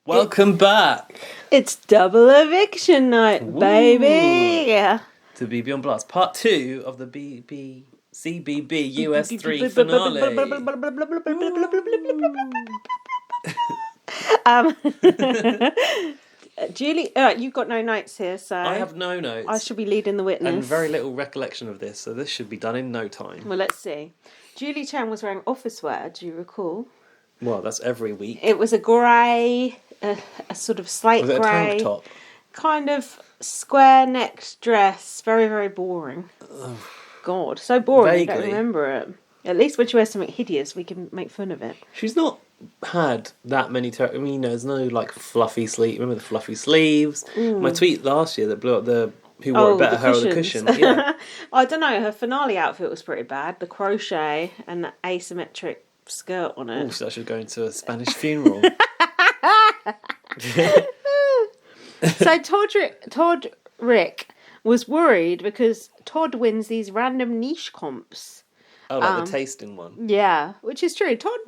Welcome back It's double eviction night, baby. Yeah. to B Beyond Blast, part 2 of the CBBUS3 finale. Julie, you've got no notes here, so I have no notes. I should be leading the witness. And very little recollection of this, so this should be done in no time. Well, let's see. Julie Chan was wearing office wear, do you recall? Well, that's every week. It was a grey, a sort of slate Was it grey. a tank top? Kind of square-necked dress. Very, very boring. Ugh. God, so boring, Vaguely. I don't remember it. At least when she wears something hideous, we can make fun of it. She's not had that many... there's no, like, fluffy sleeve. Remember the fluffy sleeves? My tweet last year that blew up the... Who wore it better, her or the cushion? Yeah. I don't know, her finale outfit was pretty bad. The crochet and the asymmetric skirt on it. Oh, so I should go into a Spanish funeral. So Todd Rick was worried because Todd wins these random niche comps. Oh, like the tasting one. Yeah, which is true. Todd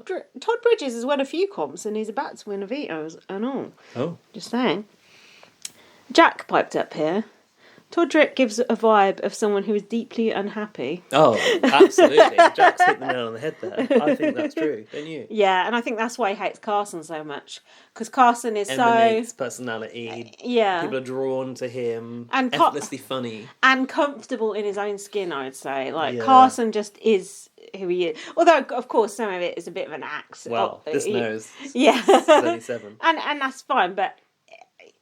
Bridges has won a few comps and he's about to win a vetoes and all. Oh. Just saying. Jack piped up here. Todrick gives a vibe of someone who is deeply unhappy. Oh, absolutely. Jack's hit the nail on the head there. I think that's true, don't you? Yeah, and I think that's why he hates Carson so much. Because Carson is Emanates personality. Yeah. People are drawn to him. And effortlessly funny. And comfortable in his own skin, I would say. Like, Yeah. Carson just is who he is. Although, of course, some of it is a bit of an act. Well, this knows. Yeah. He's 37. And that's fine, but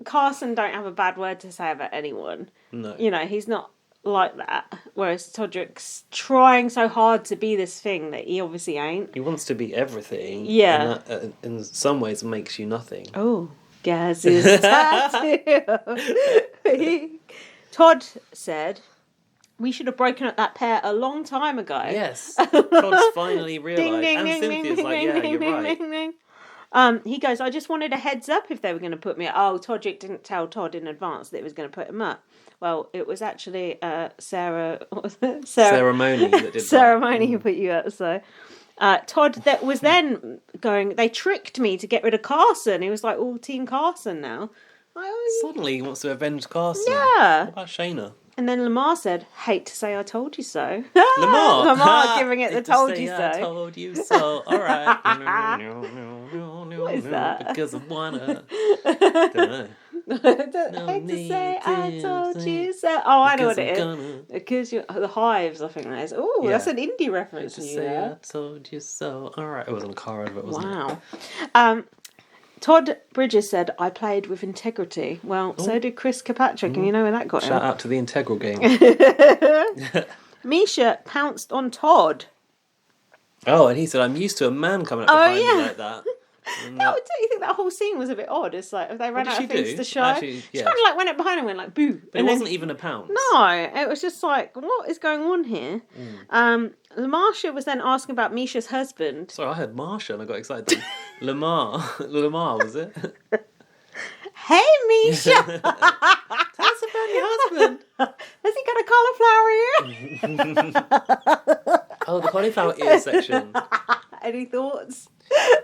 Carson don't have a bad word to say about anyone. No. You know, he's not like that. Whereas Todrick's trying so hard to be this thing that he obviously ain't. He wants to be everything. Yeah. And that, in some ways, makes you nothing. Oh, Gaz's tattoo. Todd said, we should have broken up that pair a long time ago. Yes. Todd's finally realised. Ding, And ding, Cynthia's ding, like, ding, yeah, ding, you're ding, right. ding, ding. He goes, I just wanted a heads up if they were going to put me up. Oh, Todrick didn't tell Todd in advance that it was going to put him up. Well, it was actually Sarah... What was it? Ceremony that did Ceremony that. who put you up, so... Todd that was then going, they tricked me to get rid of Carson. He was like, all Team Carson now. Suddenly he wants to avenge Carson. Yeah. What about Shayna? And then Lamar said, hate to say I told you so. Lamar? Lamar giving it the Hate to told say you I so. told you so. All right. What is that? Because I wanna. Don't know. Hate to say I told you so. Oh, I know what it is. Because the Hives, I think that is. Oh, Yeah. that's an indie reference. To You say know? I told you so. All right. It wasn't a car advert, wasn't it? Wow. Todd Bridges said, I played with integrity. Well, so did Chris Kirkpatrick, and you know where that got him. Shout out to the Integral game. Misha pounced on Todd. Oh, and he said, I'm used to a man coming up behind me like that. And Don't you think that whole scene was a bit odd? It's like, if they ran What out did of she things do? to show. Actually, She yeah. kind of like went up behind him and went like, boo. But it wasn't even a pounce. No, it was just like, what is going on here? Marsha was then asking about Misha's husband. Sorry, I heard Marsha and I got excited. Then. Lamar, was it? Hey, Misha! Tell us about your husband. Has he got a cauliflower ear? Oh, the cauliflower ear section. Any thoughts?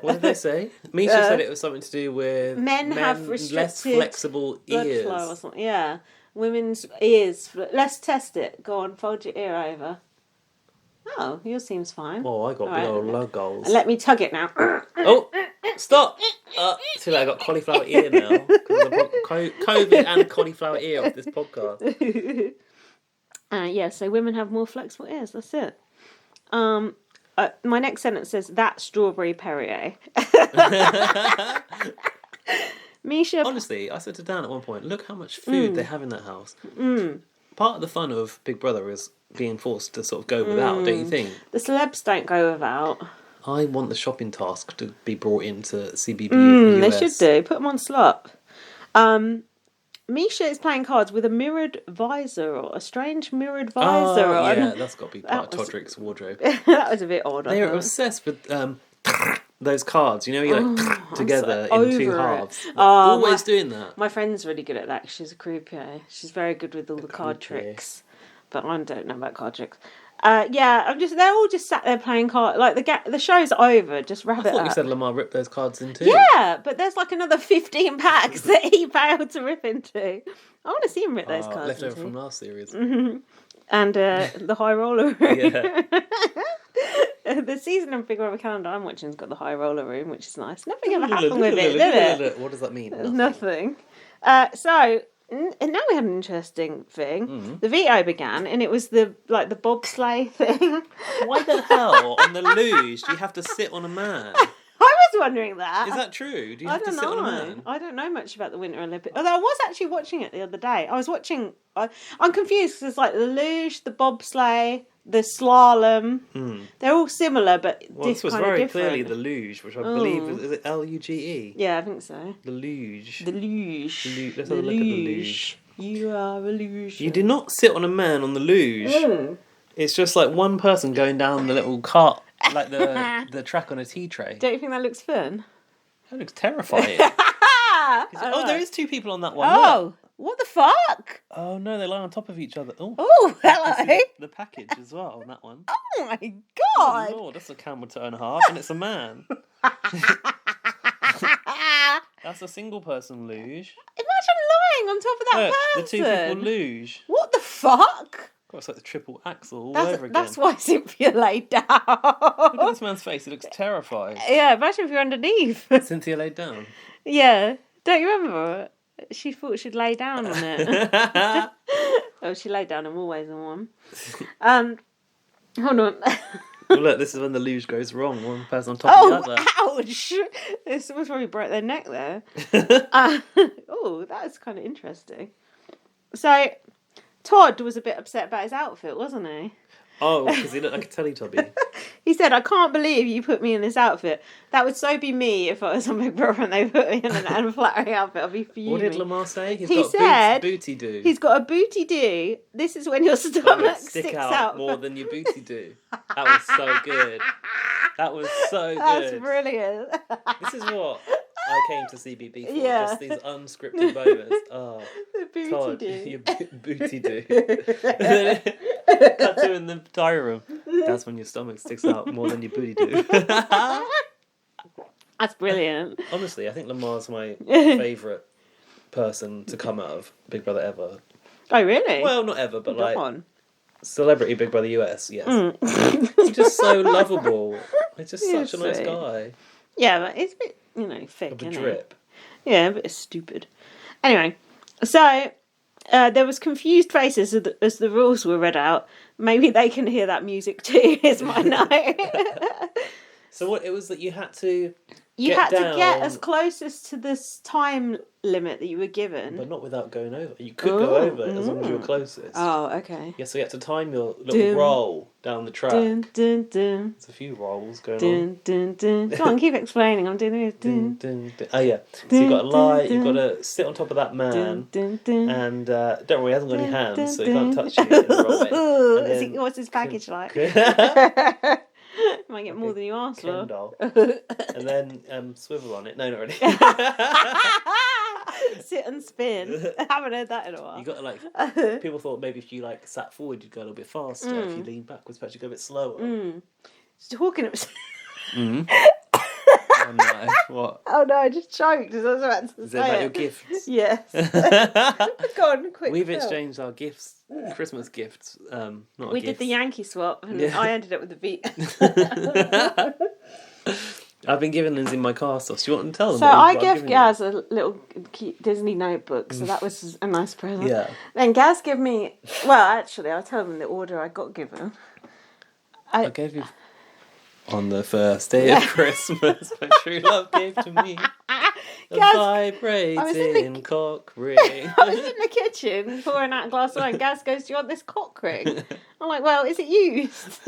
What did they say? Misha said it was something to do with Men have less restricted flexible blood ears. flow or something. Yeah. Women's ears. Let's test it. Go on, fold your ear over. Oh, yours seems fine. Oh, I got All big right. old lug goals. Let me tug it now. Oh, stop! Too late, I got cauliflower ear now. Because I brought COVID and cauliflower ear off this podcast. Yeah, so women have more flexible ears. That's it. My next sentence says, that's strawberry Perrier. Misha... Honestly, I said to Dan at one point, look how much food they have in that house. Part of the fun of Big Brother is being forced to sort of go without, don't you think? The celebs don't go without. I want the shopping task to be brought into CBBUS. They should do. Put them on slot. Misha is playing cards with a mirrored visor, or a strange mirrored visor on. Yeah, that's got to be part of Todrick's wardrobe. That was a bit odd. They are obsessed with those cards. You know, you like together so in two over it. halves. Always doing that. My friend's really good at that. She's a croupier. She's very good with all the card tricks. But I don't know about card tricks. Yeah, they're all just sat there playing cards. Like, the show's over, just wrap it up. I thought you said Lamar ripped those cards into. Yeah, but there's like another 15 packs that he failed to rip into. I want to see him rip those cards left over into. from last series. Mm-hmm. And the high roller room. Yeah. The season of Big Brother calendar I'm watching's got the high roller room, which is nice. Nothing ever happened with it, did it? What does that mean? Nothing. And now we had an interesting thing. The veto began, and it was the bobsleigh thing. Why the hell on the luge do you have to sit on a man? I was wondering that. Is that true? Do you have to sit on a man? I don't know much about the Winter Olympics. Although I was actually watching it the other day. I was watching... I'm confused because it's like the luge, the bobsleigh, the slalom. They're all similar, but this was very clearly the luge, which I believe is it Luge? Yeah, I think so. The luge. The luge. Let's have a look at the luge. You are a luge. You do not sit on a man on the luge. It's just like one person going down the little cart, like the track on a tea tray. Don't you think that looks fun? That looks terrifying. There is two people on that one. Oh, look. what the fuck? Oh no, they lie on top of each other. Oh, hello. The package as well on that one. Oh my god. Oh Lord, that's a camel toe and a half, and it's a man. That's a single person luge. Imagine lying on top of that person. The two people luge. What the fuck? God, it's like the triple axel all over again. That's why Cynthia laid down. Look at this man's face, he looks terrified. Yeah, imagine if you're underneath. Cynthia laid down. Yeah. Don't you remember? She thought she'd lay down on it. Oh, she laid down in more ways than one. Hold on. Well, look, this is when the luge goes wrong. One person on top of the other. Ouch! This was probably broke their neck there. That's kind of interesting. So, Todd was a bit upset about his outfit, wasn't he? Oh, because he looked like a Teletubby. He said, "I can't believe you put me in this outfit. That would so be me if I was on Big Brother and they put me in an unflattering outfit. I'd be fuming." What did Lamar say? He said, booty do. He's got a booty do. This is when your stomach sticks out more than your booty do. That was so good. That was so good. That's brilliant. This is what I came to CBB for. Yeah. Just these unscripted moments. Oh, The booty Todd, do. your booty do. That's in the diary room. That's when your stomach sticks out more than your booty do. That's brilliant. Honestly, I think Lamar's my favourite person to come out of Big Brother ever. Oh, really? Well, not ever, but Go like on. Celebrity Big Brother US, yes. He's just so lovable. He's just such a nice sweet. guy. Yeah, but it's a bit, thick, Of a isn't drip. it? Yeah, a bit stupid. Anyway, so there was confused faces as the rules were read out. Maybe they can hear that music too, is my note. So what, it was that you had to You had to get as close as to this time limit that you were given. But not without going over. You could go over as long as you were closest. Oh, okay. Yeah, so you had to time your little roll down the track. Dun, dun, dun. There's a few rolls going Dun, on. dun, dun. Come on, keep explaining. I'm doing this. Dun, dun, dun. Oh yeah. So you've got to lie, you've got to sit on top of that man. Dun, dun, dun. And don't worry, he hasn't got any Dun, hands, so he dun, can't touch you and roll it. And then, What's his package like? Might get more than you asked for. Ken doll. And then swivel on it. No, not really. Sit and spin. I haven't heard that in a while. You got to like. People thought maybe if you like sat forward, you'd go a little bit faster. If you lean backwards, perhaps you'd go a bit slower. Talking of... Oh no! What? Oh no! I just choked as I was about to Is say it about it. your gifts? Yes. Go on, quick. We've fill. exchanged our gifts, Christmas gifts. Not We gifts. did the Yankee swap, and Yeah. I ended up with the beat. I've been giving Lindsay my cast offs. Do you want to tell them? So what I I've gave given Gaz a little cute Disney notebook, so that was a nice present. Yeah. Then Gaz gave me... Well, actually, I'll tell them the order I got given. I gave you on the first day of Christmas. My true love gave to me a Gaz, vibrating cock ring. I was in the kitchen pouring out a glass of wine. Gaz goes, "Do you want this cock ring?" I'm like, "Well, is it used?"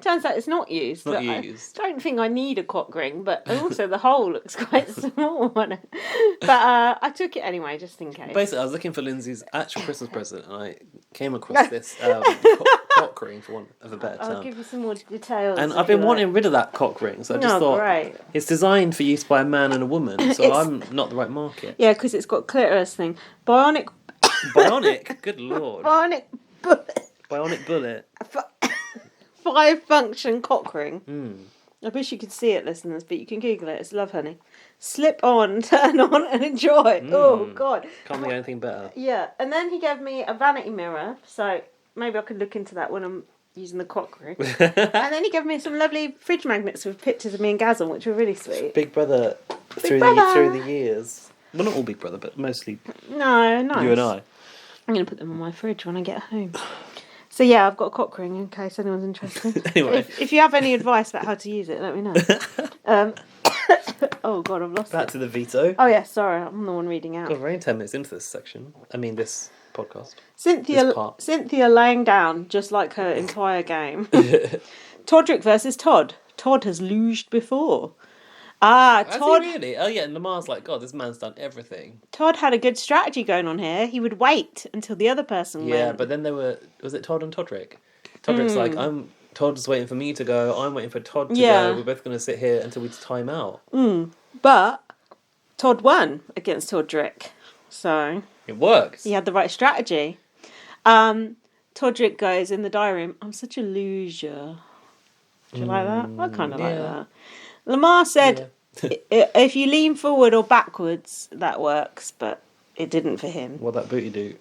Turns out it's not used. Not but used. I don't think I need a cock ring, but also the hole looks quite small on it. But I took it anyway, just in case. Basically, I was looking for Lindsay's actual Christmas present, and I came across this cock ring, for want of a better term. I'll give you some more details. And if I've been you wanting like. rid of that cock ring, so I just Oh, thought great. it's designed for use by a man and a woman, so I'm not the right market. Yeah, because it's got clitoris thing. Bionic Bionic? Good lord. bullet. Bionic bullet. 5-function cock ring. I wish you could see it, listeners, but you can Google it. It's Love Honey. Slip on, turn on, and enjoy. Oh, God. Can't be anything better. Yeah, and then he gave me a vanity mirror, so maybe I could look into that when I'm using the cock ring. And then he gave me some lovely fridge magnets with pictures of me and Gazelle, which were really sweet. Big Brother through the years. Well, not all Big Brother, but mostly nice. You and I. I'm going to put them on my fridge when I get home. So yeah, I've got a cock ring in case anyone's interested. Anyway. If you have any advice about how to use it, let me know. Oh God, I've lost Back to the veto. Oh yeah, sorry, I'm the one reading out. God, we're only 10 minutes into this section. I mean, this podcast. Cynthia laying down just like her entire game. Todrick versus Todd. Todd has losed before. Todd. Has he really? Oh yeah, and Lamar's like, God, this man's done everything. Todd had a good strategy going on here. He would wait until the other person went. Yeah, but then was it Todd and Todrick? Todrick's like, Todd's waiting for me to go, I'm waiting for Todd to go, we're both going to sit here until we time out. But Todd won against Todrick, so... It works. He had the right strategy. Todrick goes in the diary room, I'm such a loser. Do you like that? I kind of like that. Lamar said, if you lean forward or backwards, that works, but it didn't for him. What'd that booty do?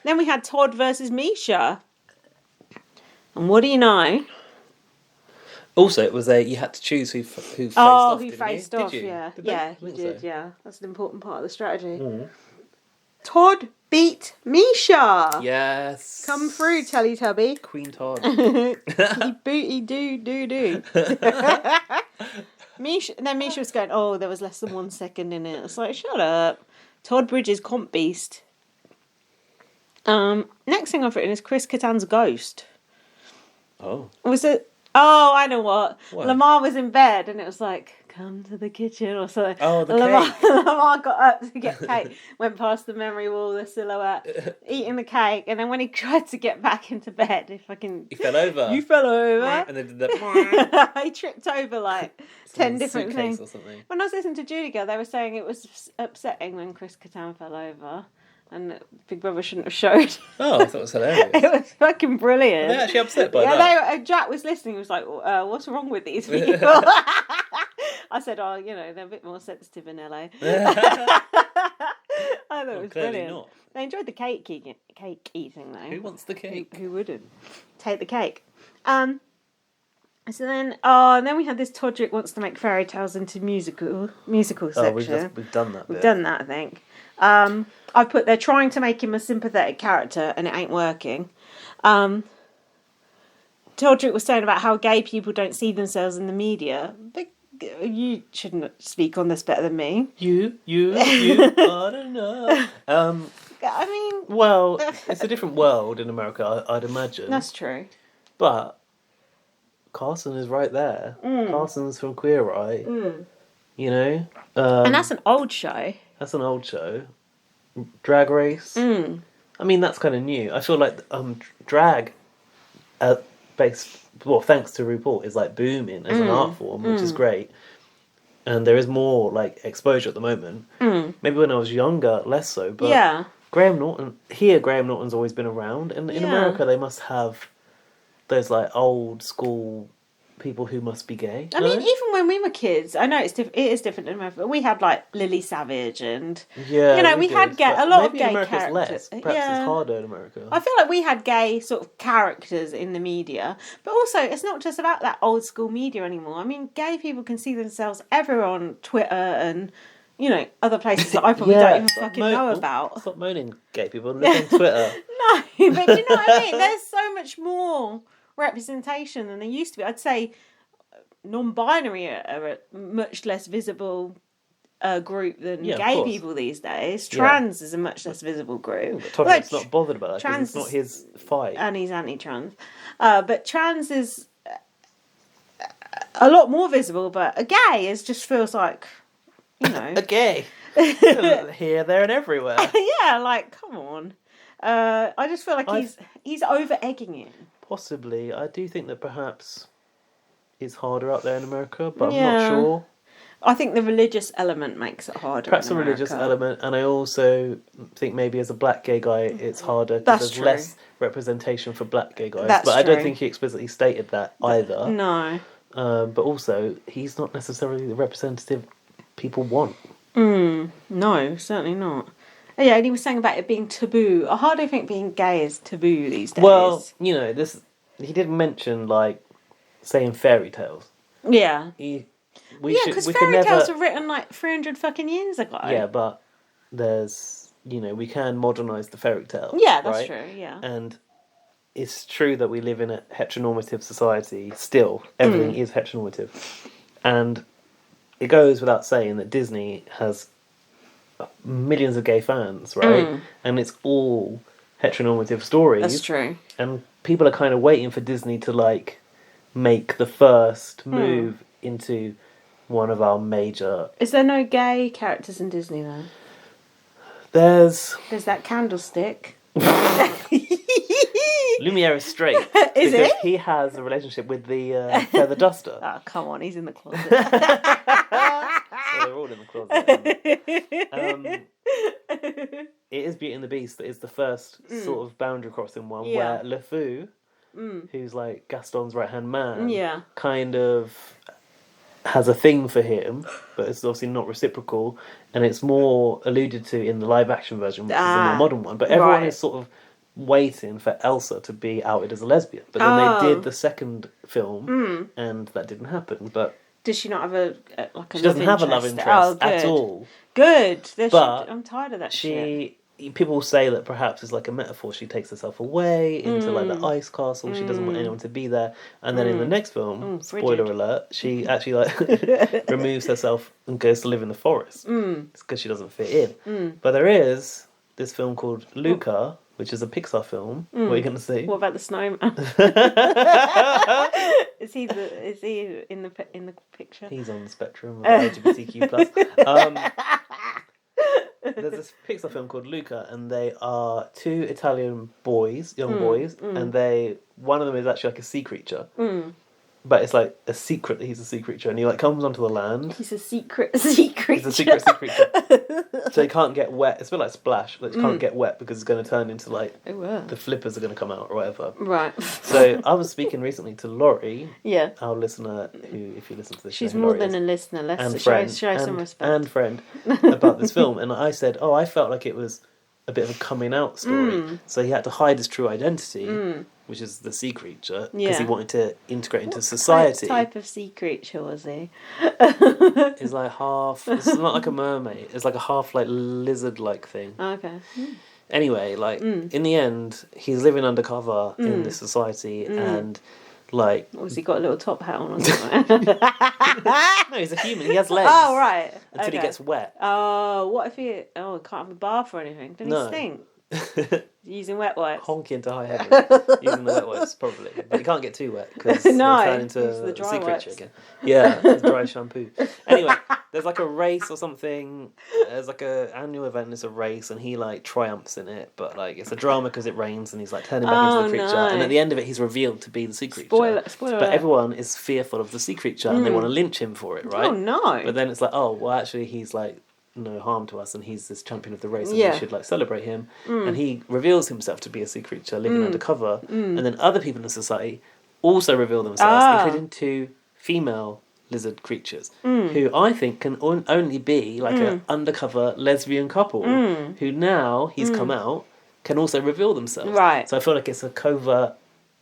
Then we had Todd versus Misha. And what do you know? Also, it was you had to choose who faced off. Who faced off, yeah. You did. That's an important part of the strategy. Todd beat Misha. Yes. Come through, Teletubby. Queen Todd. Booty do. Misha was going, there was less than 1 second in it. It's like, shut up. Todd Bridges, comp beast. Next thing I've written is Chris Kattan's ghost. Oh. Was it? Oh, I know what. Lamar was in bed and it was like, come to the kitchen or something. Oh, the cake. Lamar got up to get cake, went past the memory wall, the silhouette, eating the cake, and then when he tried to get back into bed, he fell over. You fell over. And they did that. He tripped over like 10 different things. Or something. When I was listening to Judy Girl, they were saying it was upsetting when Chris Kattan fell over. And Big Brother shouldn't have showed. Oh, I thought it was hilarious. It was fucking brilliant. Were they actually upset by that? Jack was listening. He was like, what's wrong with these people? I said, they're a bit more sensitive in LA. I thought it was brilliant. Not. They enjoyed the cake eating, though. Who wants the cake? Who wouldn't? Take the cake. So then, and then we had this Todrick wants to make fairy tales into musical section. We've done that. We've done that, I think. I put they're trying to make him a sympathetic character and it ain't working. Todrick was saying about how gay people don't see themselves in the media. But you shouldn't speak on this better than me. You, I don't know. I mean... Well, it's a different world in America, I'd imagine. That's true. But Carson is right there. Carson's from Queer Eye. You know? And that's an old show. That's an old show. Drag Race. I mean, that's kind of new. I feel like drag, thanks to RuPaul, is like booming as an art form, which is great. And there is more like exposure at the moment. Maybe when I was younger, less so. But Graham Norton's always been around, and in America they must have those like old school people who must be gay. I mean, even when we were kids, I know it is different in America, but we had like Lily Savage and we had a lot of gay characters. Less. Perhaps it's harder in America. I feel like we had gay sort of characters in the media, but also it's not just about that old school media anymore. I mean, gay people can see themselves everywhere on Twitter and other places that I probably don't even fucking know about. Stop moaning, gay people. Look on Twitter. No, but you know what I mean? There's so much more representation than there used to be. I'd say non-binary are a much less visible group than gay people these days. Trans is a much less visible group. But Todrick's not bothered about that. It's not his fight. And he's anti-trans. But trans is a lot more visible, but a gay just feels like, a gay. Here, there and everywhere. Yeah, like, come on. I just feel like he's over-egging it. Possibly. I do think that perhaps it's harder out there in America, but I'm not sure. I think the religious element makes it harder. Perhaps in a religious America. element, and I also think maybe as a black gay guy, it's harder because That's there's true. less representation for black gay guys. That's but I don't true. think he explicitly stated that either. No. But also, he's not necessarily the representative people want. No, certainly not. Yeah, and he was saying about it being taboo. I hardly think being gay is taboo these days. Well, this he did mention like saying fairy tales. Yeah. Because fairy tales were written like 300 fucking years ago. Yeah, but there's we can modernise the fairy tale. Yeah, that's right? true. Yeah. And it's true that we live in a heteronormative society. Still, everything is heteronormative, and it goes without saying that Disney has millions of gay fans, right? And it's all heteronormative stories. That's true. And people are kind of waiting for Disney to like make the first move into one of our major. Is there no gay characters in Disney though? There's that candlestick. Lumiere is straight. Is because it? he has a relationship with the feather duster. Oh, come on, he's in the closet. Well, they're all in the closet. It is Beauty and the Beast that is the first sort of boundary crossing one where LeFou, who's like Gaston's right hand man, kind of has a thing for him, but it's obviously not reciprocal, and it's more alluded to in the live action version, which is the more modern one. But everyone is sort of waiting for Elsa to be outed as a lesbian. But then they did the second film, and that didn't happen. But does she not have a she doesn't have a love interest at all. Good. But I'm tired of that shit. People say that perhaps it's like a metaphor. She takes herself away into like the ice castle. She doesn't want anyone to be there. And then in the next film, spoiler alert, she actually like removes herself and goes to live in the forest. It's because she doesn't fit in. But there is this film called Luca, which is a Pixar film. What are you going to see? What about the snowman? Is he in the picture? He's on the spectrum of LGBTQ+. There's this Pixar film called Luca, and they are two Italian boys, young boys, and one of them is actually like a sea creature. But it's like a secret that he's a sea creature, and he like comes onto the land. He's a secret sea creature. He's a secret sea creature. So he can't get wet. It's a bit like Splash, but he can't get wet because it's going to turn into like the flippers are going to come out or whatever. Right. So I was speaking recently to Laurie, yeah, our listener, who, if you listen to this, she's you know more Laurie than is, a listener. Let's and show friend, some respect. And friend about this film, and I said, I felt like it was a bit of a coming out story. So he had to hide his true identity, which is the sea creature, because he wanted to integrate into society. What type of sea creature was he? It's like half. It's not like a mermaid. It's like a half like lizard-like thing. Okay. Anyway, like in the end, he's living undercover in this society, and like. Or has he got a little top hat on or something? No, he's a human. He has legs. Oh right. Until he gets wet. Oh, what if he? Oh, can't have a bath or anything? Doesn't he stink? Using wet wipes. Honking to high heaven. Using the wet wipes, probably. But you can't get too wet because no, turn into the dry a sea wipes. creature again. Yeah, it's dry shampoo. Anyway, there's like a race or something. There's like a annual event. It's a race, and he like triumphs in it. But like it's a drama because it rains, and he's like turning back into the creature. No. And at the end of it, he's revealed to be the sea creature. Spoiler but alert. everyone is fearful of the sea creature, and they want to lynch him for it, right? Oh no! But then it's like, oh well, actually, he's like no harm to us, and he's this champion of the race, and we should like celebrate him. And he reveals himself to be a sea creature living undercover, and then other people in society also reveal themselves, including two female lizard creatures who I think can only be like an undercover lesbian couple who now he's come out can also reveal themselves. Right. So I feel like it's a covert,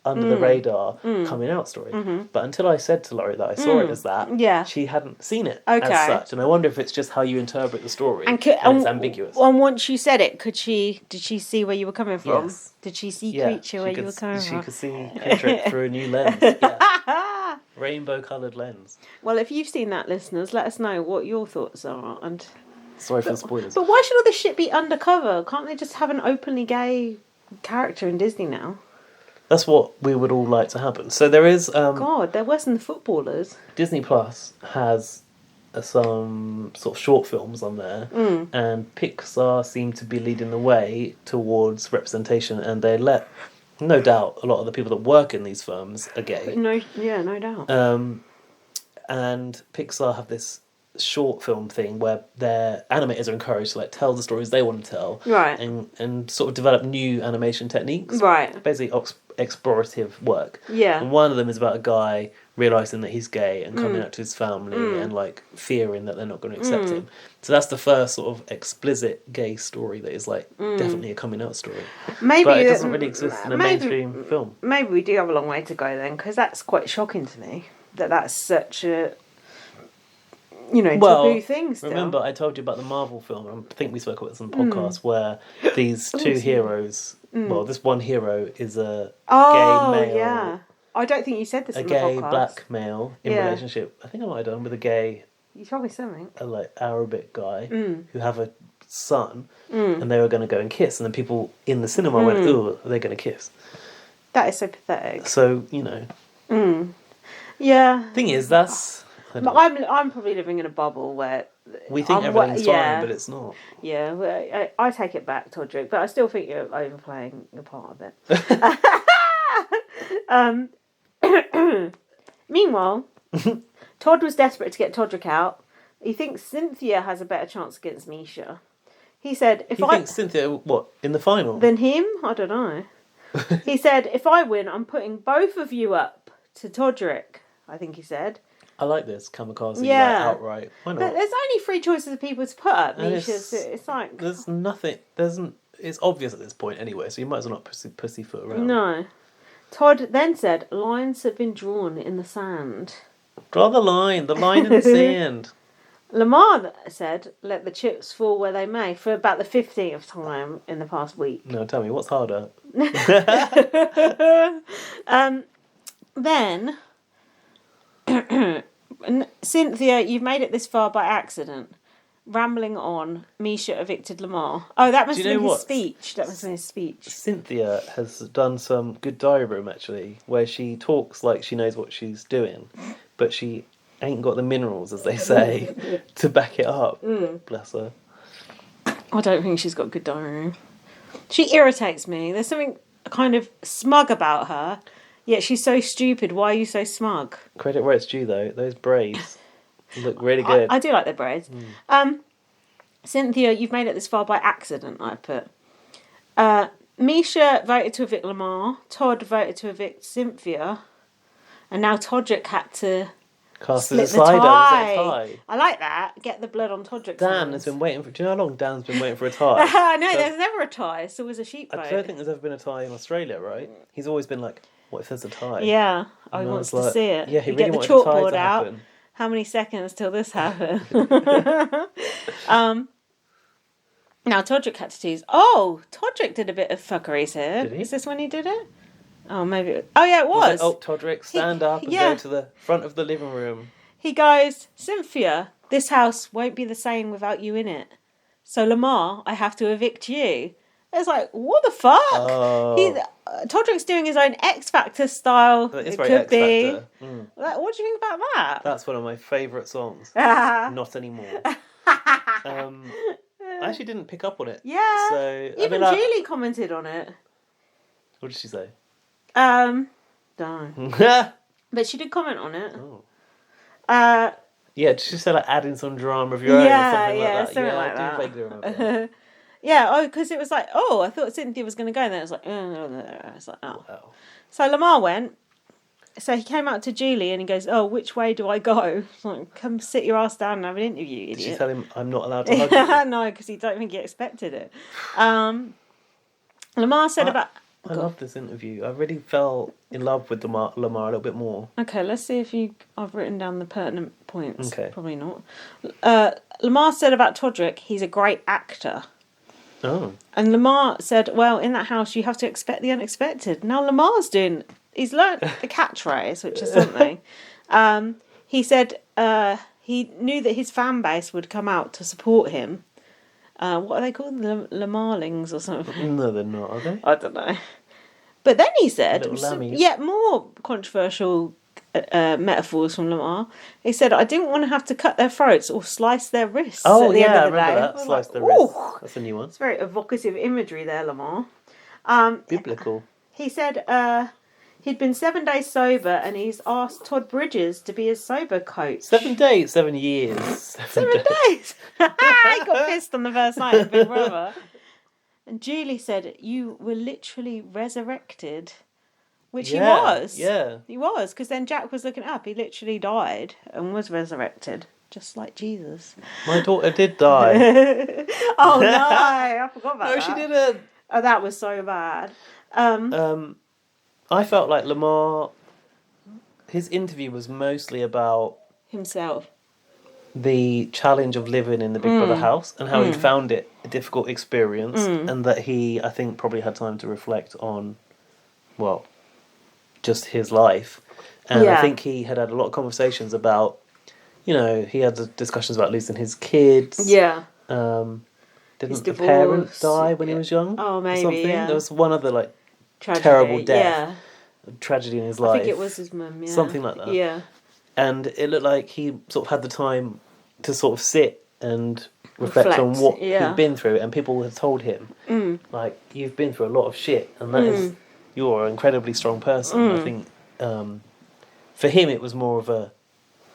under the radar coming out story. But until I said to Laurie that I saw it as that, she hadn't seen it as such. And I wonder if it's just how you interpret the story and it's ambiguous. And once you said it, did she see where you were coming from? Yes. Did she see creature where you were coming from? She could see creature through a new lens. Yeah. Rainbow coloured lens. Well, if you've seen that, listeners, let us know what your thoughts are. And sorry for the spoilers. But why should all this shit be undercover? Can't they just have an openly gay character in Disney now? That's what we would all like to happen. So there is... God, they're worse than the footballers. Disney Plus has some sort of short films on there, and Pixar seem to be leading the way towards representation, and they let, no doubt, a lot of the people that work in these firms are gay. No doubt. And Pixar have this short film thing where their animators are encouraged to like tell the stories they want to tell, Right. and sort of develop new animation techniques, Right. basically explorative work. Yeah. And one of them is about a guy realizing that he's gay and coming out to his family and like fearing that they're not going to accept him. So that's the first sort of explicit gay story that is like definitely a coming out story. Maybe But it doesn't really exist in a mainstream film. Maybe we do have a long way to go then, because that's quite shocking to me that that's such a taboo thing still. Remember, I told you about the Marvel film. I think we spoke about this on the podcast where these two heroes. Well, this one hero is a gay male. Yeah. I don't think you said this. A in gay the podcast. black male in relationship. I think I might have done with a gay. You told me something. A like Arabic guy who have a son, and they were going to go and kiss, and then people in the cinema went, "Ooh, are they going to kiss?" That is so pathetic. So Yeah. Thing is, that's. I'm probably living in a bubble where we think everything's fine, but it's not. Yeah, well, I take it back, Todrick, but I still think you're overplaying your part of it. Meanwhile, Todd was desperate to get Todrick out. He thinks Cynthia has a better chance against Misha. He said, "If I think Cynthia, what, in the final? Than him? I don't know." He said, "If I win, I'm putting both of you up to Todrick." I think he said. I like this kamikaze like, outright. Why not? There's only 3 choices of people to put up. Misha's. It's like there's nothing. It's obvious at this point anyway, so you might as well not pussyfoot around. No. Todd then said, "Lines have been drawn in the sand." Draw the line in the sand. Lamar said, "Let the chips fall where they may," for about the 15th time in the past week. No, tell me, what's harder? Then, Cynthia, you've made it this far by accident. Rambling on, Misha evicted Lamar. Oh, that must have been his speech. That must have been his speech. Cynthia has done some good diary room, actually, where she talks like she knows what she's doing, but she ain't got the minerals, as they say, to back it up. Bless her. I don't think she's got good diary room. She irritates me. There's something kind of smug about her, yet she's so stupid. Why are you so smug? Credit where it's due, though. Those braids look really good. I do like their braids. Cynthia, you've made it this far by accident, I put. Misha voted to evict Lamar. Todd voted to evict Cynthia. And now Todrick had to cast split as a the slider. tie. I like that. Get the blood on Todrick's Dan has been waiting for... Do you know how long Dan's been waiting for a tie? No, there's never a tie. It's always a sheep vote. I don't think there's ever been a tie in Australia, right? He's always been like, what if there's a tie? Yeah. He wants to see it. Yeah, he you really get the wanted the tie chalkboard to out. happen. How many seconds till this happens? Now, Todrick had to tease. Oh, Todrick did a bit of fuckeries here. Did he? Is this when he did it? Oh, maybe. Oh, yeah, it was. Todrick, stand up and go to the front of the living room. He goes, "Cynthia, this house won't be the same without you in it. So, Lamar, I have to evict you." It's like, what the fuck? Oh. Todrick's doing his own X Factor style. It's it very could X be. Factor. Like, what do you think about that? That's one of my favourite songs. Not anymore. I actually didn't pick up on it. Yeah. So even Julie commented on it. What did she say? Don't know. But she did comment on it. Oh. Yeah, did she say like adding some drama of your own or something like that? Something like that. I do vaguely remember. Yeah, because it was like, I thought Cynthia was going to go, and then it was like, it's like, oh. Wow. So Lamar went. So he came out to Julie and he goes, "Oh, which way do I go?" It's like, "Come sit your ass down and have an interview, idiot." Did she tell him I'm not allowed to hug you? No, because he don't think he expected it. Lamar said about... I love this interview. I really fell in love with Lamar a little bit more. Okay, let's see if I've written down the pertinent points. Okay. Probably not. Lamar said about Todrick, he's a great actor. Oh. And Lamar said, well, in that house you have to expect the unexpected. Now Lamar's he's learnt the catchphrase, which is something. He said he knew that his fan base would come out to support him. What are they called? Lamarlings or something? No, they're not, are they? I don't know. But then he said, Little lammies. yet more controversial metaphors from Lamar. He said, I didn't want to have to cut their throats or slice their wrists at the end of the day. I remember that. Slice the wrists. That's a new one. It's very evocative imagery there, Lamar. Biblical. He said He'd been 7 days sober, and he's asked Todd Bridges to be his sober coach. 7 days, 7 years. 7 days. He got pissed on the first night of Big Brother. And Julie said, "You were literally resurrected," which he was. Yeah, he was, because then Jack was looking up. He literally died and was resurrected, just like Jesus. My daughter did die. Oh no, I forgot about that. No, she didn't. Oh, that was so bad. I felt like Lamar, his interview was mostly about himself, the challenge of living in the Big Brother house and how he found it a difficult experience, and that he, I think, probably had time to reflect on, well, just his life. And I think he had a lot of conversations about, he had the discussions about losing his kids. Yeah. Didn't the parent die when he was young? Oh, maybe, something? yeah. There was one other, tragedy, terrible death. Tragedy in his life. I think it was his mum, yeah. Something like that. Yeah. And it looked like he sort of had the time to sort of sit and reflect on what he'd been through. And people had told him, you've been through a lot of shit, and that is, you're an incredibly strong person. I think for him it was more of a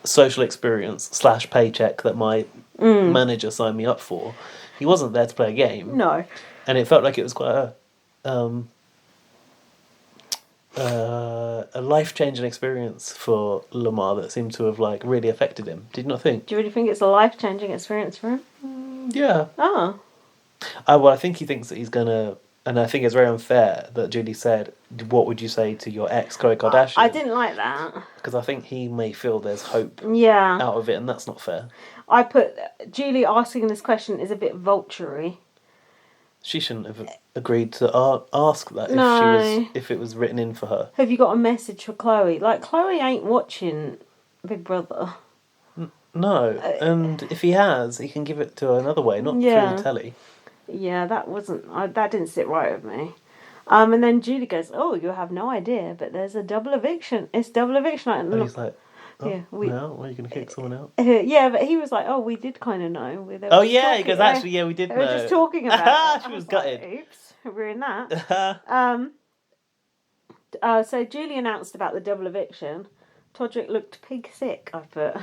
social experience / paycheck that my manager signed me up for. He wasn't there to play a game. No. And it felt like it was quite a life-changing experience for Lamar that seemed to have really affected him. Did you not think? Do you really think it's a life-changing experience for him? Yeah. Oh. Well, I think he thinks that he's gonna, and I think it's very unfair that Julie said, "What would you say to your ex, Khloe Kardashian?" I didn't like that, because I think he may feel there's hope out of it, and that's not fair. I put Julie asking this question is a bit vulture-y. She shouldn't have agreed to ask that if it was written in for her. Have you got a message for Chloe? Chloe ain't watching Big Brother. No, and if he has, he can give it to her another way, not through the telly. Yeah, that didn't sit right with me. And then Julie goes, "Oh, you have no idea, but there's a double eviction. It's double eviction night." And he's like, "Oh, yeah, now? Are you going to kick someone out?" Yeah, but he was like, "Oh, we did kind of know." He goes, "Actually, yeah, we did know." We were just talking about it. She was gutted. Oops, ruined that. So Julie announced about the double eviction. Todrick looked pig sick, I put.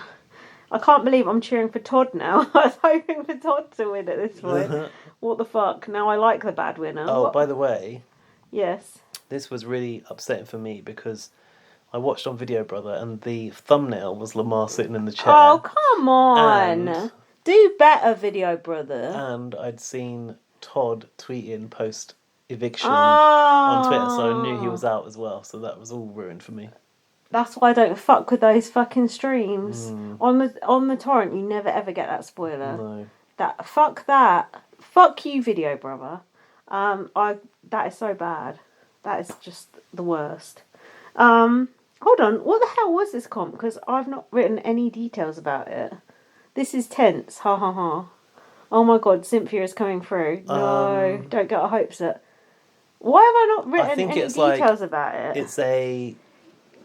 I can't believe I'm cheering for Todd now. I was hoping for Todd to win at this point. What the fuck? Now I like the bad winner. Oh, by the way. Yes. This was really upsetting for me because I watched on Video Brother and the thumbnail was Lamar sitting in the chair. Oh, come on. Do better, Video Brother. And I'd seen Todd tweeting post-eviction on Twitter, so I knew he was out as well. So that was all ruined for me. That's why I don't fuck with those fucking streams. On the torrent, you never ever get that spoiler. No. Fuck that. Fuck you, Video Brother. That is so bad. That is just the worst. Hold on. What the hell was this comp? Because I've not written any details about it. This is tense. Ha ha ha. Oh my god, Cynthia is coming through. No, don't get our hopes up. Why have I not written any details about it? It's a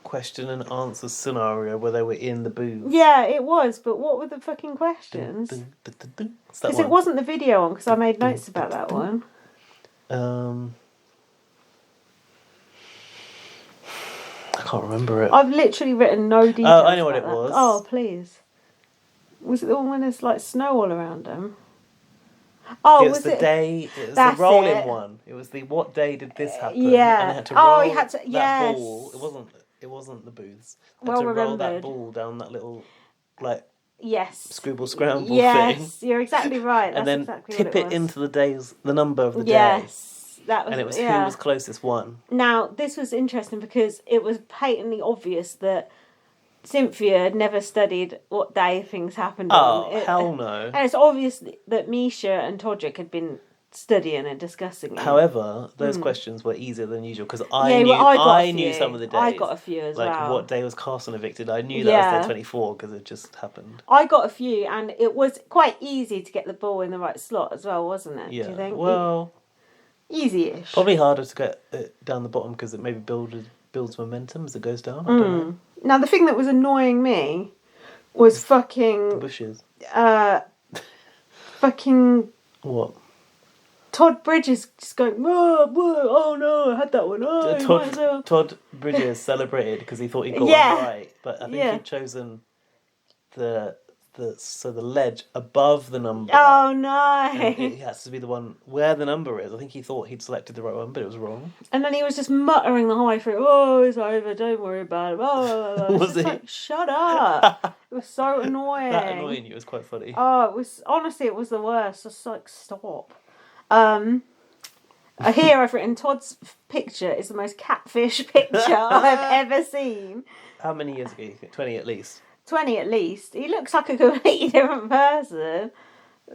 question and answer scenario where they were in the booth. Yeah, it was, but what were the fucking questions? Because it wasn't the video one, because I made notes about that one. I can't remember it. I've literally written no details. Oh, I know what it was. Oh, please. Was it the one when there's snow all around them? Oh, it was the day. It was the rolling one. It was the what day did this happen? Yeah. And they had to roll he had to. Yes. ball. It wasn't the booths. They Well had to roll that remembered. ball down that little Yes. Scrabble scramble thing. Yes, you're exactly right. That's and then exactly tip what it it into the number of the day. Yes, that was. And it was who was closest won. Now this was interesting because it was patently obvious that Cynthia had never studied what day things happened on. Oh, hell no. And it's obvious that Misha and Todrick had been studying and discussing it. However, those questions were easier than usual because I knew some of the days. I got a few as well. Like what day was Carson evicted? I knew that was day 24 because it just happened. I got a few, and it was quite easy to get the ball in the right slot as well, wasn't it? Yeah. Do you think? Well, easy-ish. Probably harder to get it down the bottom because it maybe builds momentum as it goes down. I don't know. Now the thing that was annoying me was fucking bushes. fucking What? Todd Bridges just going, whoa, whoa, oh no, I had that one. Oh, you might as well. Todd Bridges celebrated because he thought he got Yeah. one right, but I think he'd chosen the ledge above the number. Oh no! And it has to be the one where the number is. I think he thought he'd selected the right one, but it was wrong. And then he was just muttering the whole way through. Oh, it's over. Don't worry about it. Oh, Was he? like, shut up! It was so annoying. That annoying you was quite funny. Oh, it was honestly, it was the worst. Just like stop. Here I've written Todd's picture is the most catfish picture I've ever seen. How many years ago? 20 at least. 20 at least. He looks like a completely different person.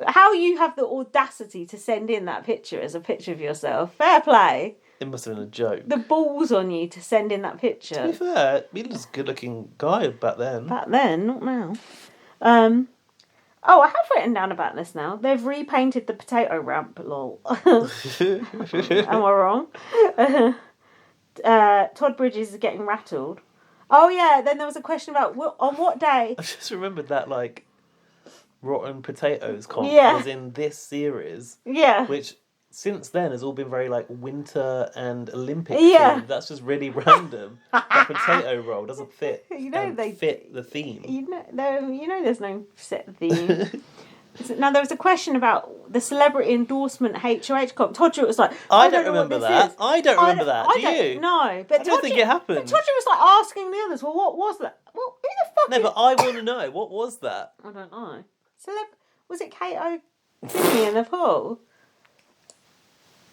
How you have the audacity to send in that picture as a picture of yourself? Fair play. It must have been a joke. The balls on you to send in that picture. To be fair, he was a good-looking guy back then. Back then, not now. Oh, I have written down about this now. They've repainted the potato ramp, lol. Am I wrong? Todd Bridges is getting rattled. Oh yeah, then there was a question about on what day. I just remembered that like Rotten Potatoes comp was in this series. Yeah. Which since then has all been very like winter and Olympic themed. That's just really random. That potato roll doesn't fit. They fit the theme. There's no set theme. Now there was a question about the celebrity endorsement HOH comp. Todrick was like, I don't remember that. I don't remember that. Do you? No, but I don't think it happened. But Todrick was like asking the others, well, what was that? Well, who the fuck? No, but I want to know, what was that? I don't know. Was it Kato thingy in the pool?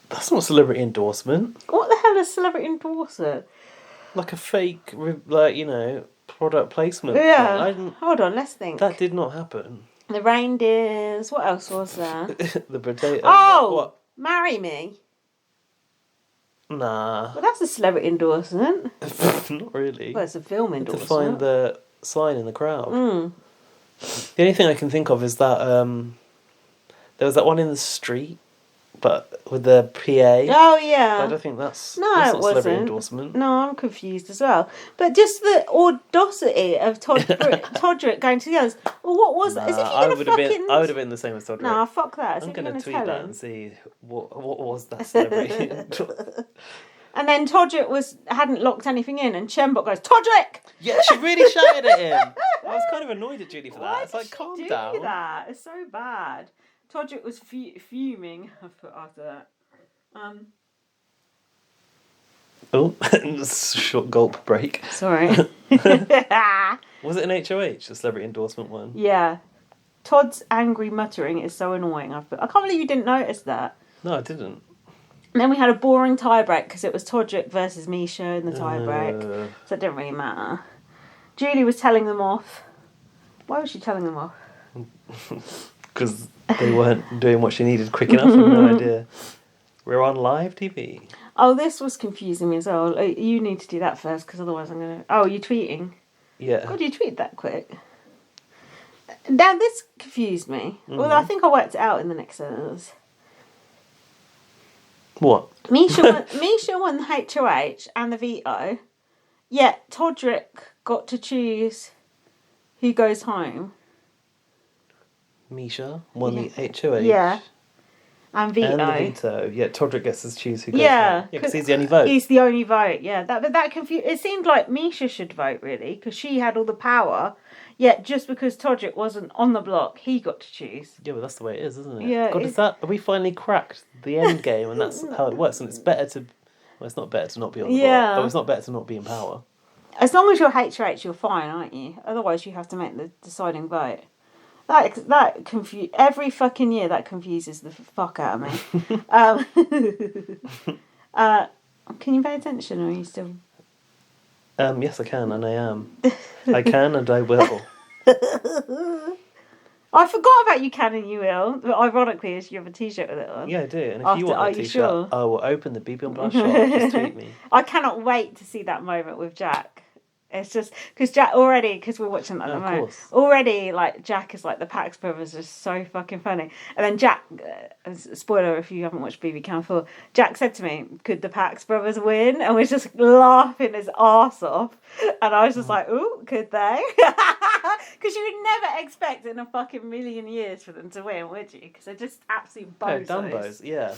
That's not a celebrity endorsement. What the hell is celebrity endorsement? Like a fake, product placement. Yeah. Hold on, let's think. That did not happen. The reindeers. What else was there? The potato. Oh! What? Marry Me. Nah. Well, that's a celebrity endorsement. Not really. Well, it's a film endorsement. To find the sign in the crowd. The only thing I can think of is that there was that one in the street, but with the PA. Oh yeah. I don't think that's it not wasn't. Celebrity endorsement. No, I'm confused as well. But just the audacity of Todrick going to the others. Well, what was that? Is if I would have been the same as Todrick. Nah, fuck that. I'm going to tweet that and see what was that celebrity. And then Todrick hadn't locked anything in, and Chembok goes, Todrick! Yeah, she really shouted at him. I was kind of annoyed at Julie for that. It's like, calm down. That? It's so bad. Todrick was fuming after that. Oh, short gulp break. Sorry. Was it an HOH, the celebrity endorsement one? Yeah. Todd's angry muttering is so annoying. I can't believe you didn't notice that. No, I didn't. And then we had a boring tie-break because it was Todrick versus Misha in the tie-break. So it didn't really matter. Julie was telling them off. Why was she telling them off? Because they weren't doing what she needed quick enough. No idea. We're on live TV. Oh, this was confusing me as well. You need to do that first because otherwise I'm going to... Oh, you're tweeting? Yeah. God, you tweet that quick. Now, this confused me. Although I think I worked it out in the next sentence. What? Misha won the HOH and the veto, yet Todrick got to choose who goes home. Misha won the HOH. Yeah. And veto. And the veto. Yeah, Todrick gets to choose who goes home. Yeah, because he's the only vote. He's the only vote, yeah. But that confused... It seemed like Misha should vote, really, because she had all the power. Yet, just because Todrick wasn't on the block, he got to choose. Yeah, but that's the way it is, isn't it? Yeah. God, have we finally cracked the end game, and that's how it works? And it's better to... Well, it's not better to not be on the block, but it's not better to not be in power. As long as you're HOH, you're fine, aren't you? Otherwise, you have to make the deciding vote. That every fucking year that confuses the fuck out of me. Can you pay attention, or are you still... Yes, I can, and I am. I can, and I will. I forgot about you can and you will. But ironically, you have a T-shirt with it on. Yeah, I do. And if you want a T-shirt, sure? I will open the BB on Blast shop. Just tweet me. I cannot wait to see that moment with Jack. It's just because Jack already, because we're watching that at the moment. Already, like Jack is like the Pax brothers are so fucking funny. And then Jack, spoiler if you haven't watched BB Can 4, Jack said to me, "Could the Pax brothers win?" And we're just laughing his arse off. And I was just like, "Ooh, could they?" Because you would never expect in a fucking million years for them to win, would you? Because they're just absolute bozos. No, dumbos, yeah.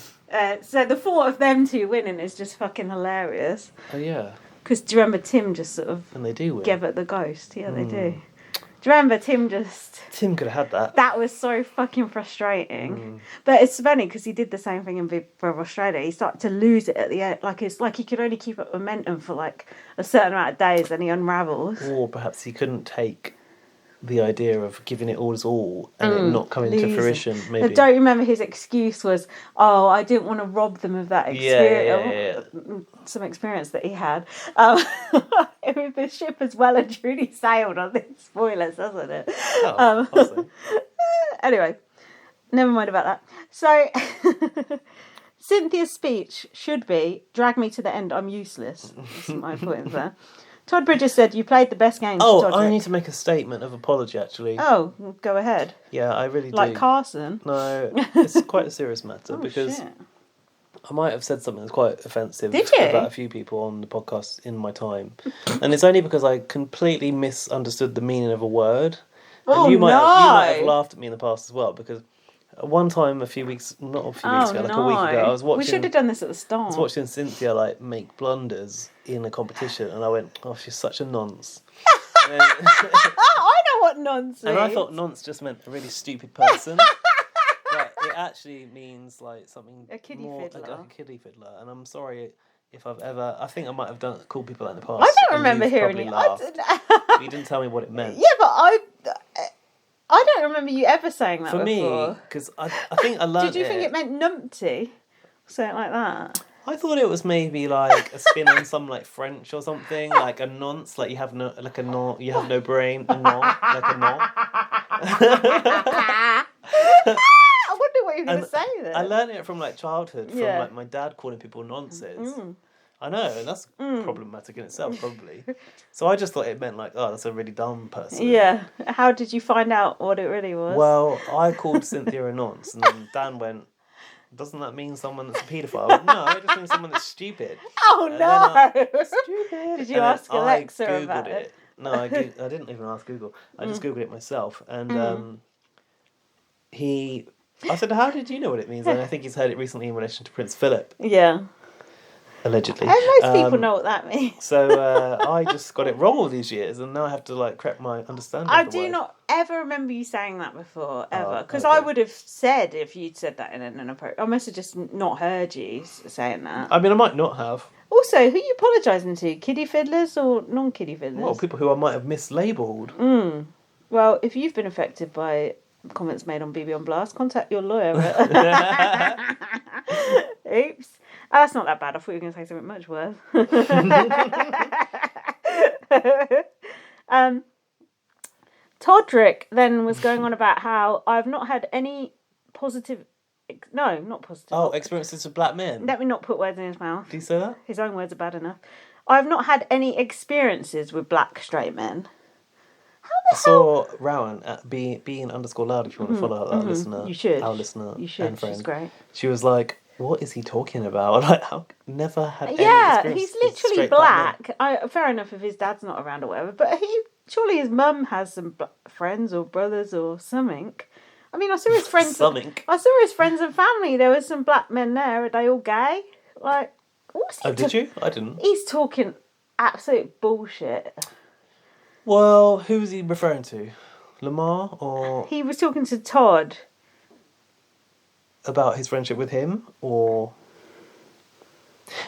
So the thought of them two winning is just fucking hilarious. Oh, yeah. Because do you remember Tim just sort of... And they do win. Gave it the ghost. Yeah, they do. Do you remember Tim just... Tim could have had that. That was so fucking frustrating. But it's funny because he did the same thing in Big Brother Australia. He started to lose it at the end. Like, it's like he could only keep up momentum for like a certain amount of days and he unravels. Or perhaps he couldn't take the idea of giving it all his all and it not coming to fruition, maybe. I don't remember his excuse was, oh, I didn't want to rob them of that experience. Yeah. Some experience that he had. The ship has well and truly sailed on these spoilers, hasn't it? Oh, Anyway, never mind about that. So, Cynthia's speech should be, drag me to the end, I'm useless. That's my point there. Todd Bridges said, you played the best game. Oh, I need to make a statement of apology, actually. Oh, go ahead. Yeah, I really do. Like Carson? No, it's quite a serious matter because shit. I might have said something that's quite offensive Did you? about a few people on the podcast in my time. And it's only because I completely misunderstood the meaning of a word. Oh, and you might have no. laughed at me in the past as well because one time a few weeks ago, like a week ago, I was watching... We should have done this at the start. I was watching Cynthia like make blunders in a competition and I went, oh, she's such a nonce. And then, I know what nonce and I thought nonce just meant a really stupid person. But it actually means like something a kiddie more fiddler. like a kiddie fiddler. And I'm sorry if I've ever... I think I might have called people that in the past. I don't remember hearing you. But you didn't tell me what it meant. Yeah, but I don't remember you ever saying that For before. me, because I think I learned Did you think it meant numpty? Something like that? I thought it was maybe like a spin on some like French or something, like a nonce, like you have no brain, a non, like a non. I wonder what you were going to say then. I learned it from like childhood, from Yeah. like my dad calling people nonces. I know, and that's problematic in itself, probably. So I just thought it meant like, oh, that's a really dumb person. Yeah. How did you find out what it really was? Well, I called Cynthia a nonce, and then Dan went, doesn't that mean someone that's a paedophile? I went, no, it just means someone that's stupid. Oh, And no! Stupid. Did you ask Alexa I Googled about it? No, I didn't even ask Google. I just Googled it myself. And I said, how did you know what it means? And I think he's heard it recently in relation to Prince Philip. Yeah. Allegedly. And most people know what that means. So I just got it wrong all these years, and now I have to like correct my understanding I of the do word. not ever remember you saying that before, ever. Because okay. I would have said if you'd said that in an inappropriate... I must have just not heard you saying that. I mean, I might not have. Also, who are you apologising to? Kiddie fiddlers or non-kiddie fiddlers? Well, people who I might have mislabelled. Well, if you've been affected by comments made on BB on Blast, contact your lawyer. Oops. That's not that bad. I thought you were going to say something much worse. Todrick then was going on about how I've not had any positive... No, not positive. Oh, experiences with black men? Let me not put words in his mouth. Do you say that? His own words are bad enough. I've not had any experiences with black straight men. I saw Rowan at being_loud if you want to follow our listener. You should. Our listener You should. and friend. She's great. She was like, what is he talking about? Like, how never had any Yeah, experience he's with literally straight black. Fair enough if his dad's not around or whatever, but surely his mum has some friends or brothers or something. I mean, I saw his friends. Something. I saw his friends and family. There were some black men there. Are they all gay? Like, what's he? Oh, did you? I didn't. He's talking absolute bullshit. Well, who was he referring to? Lamar or He was talking to Todd. about his friendship with him, or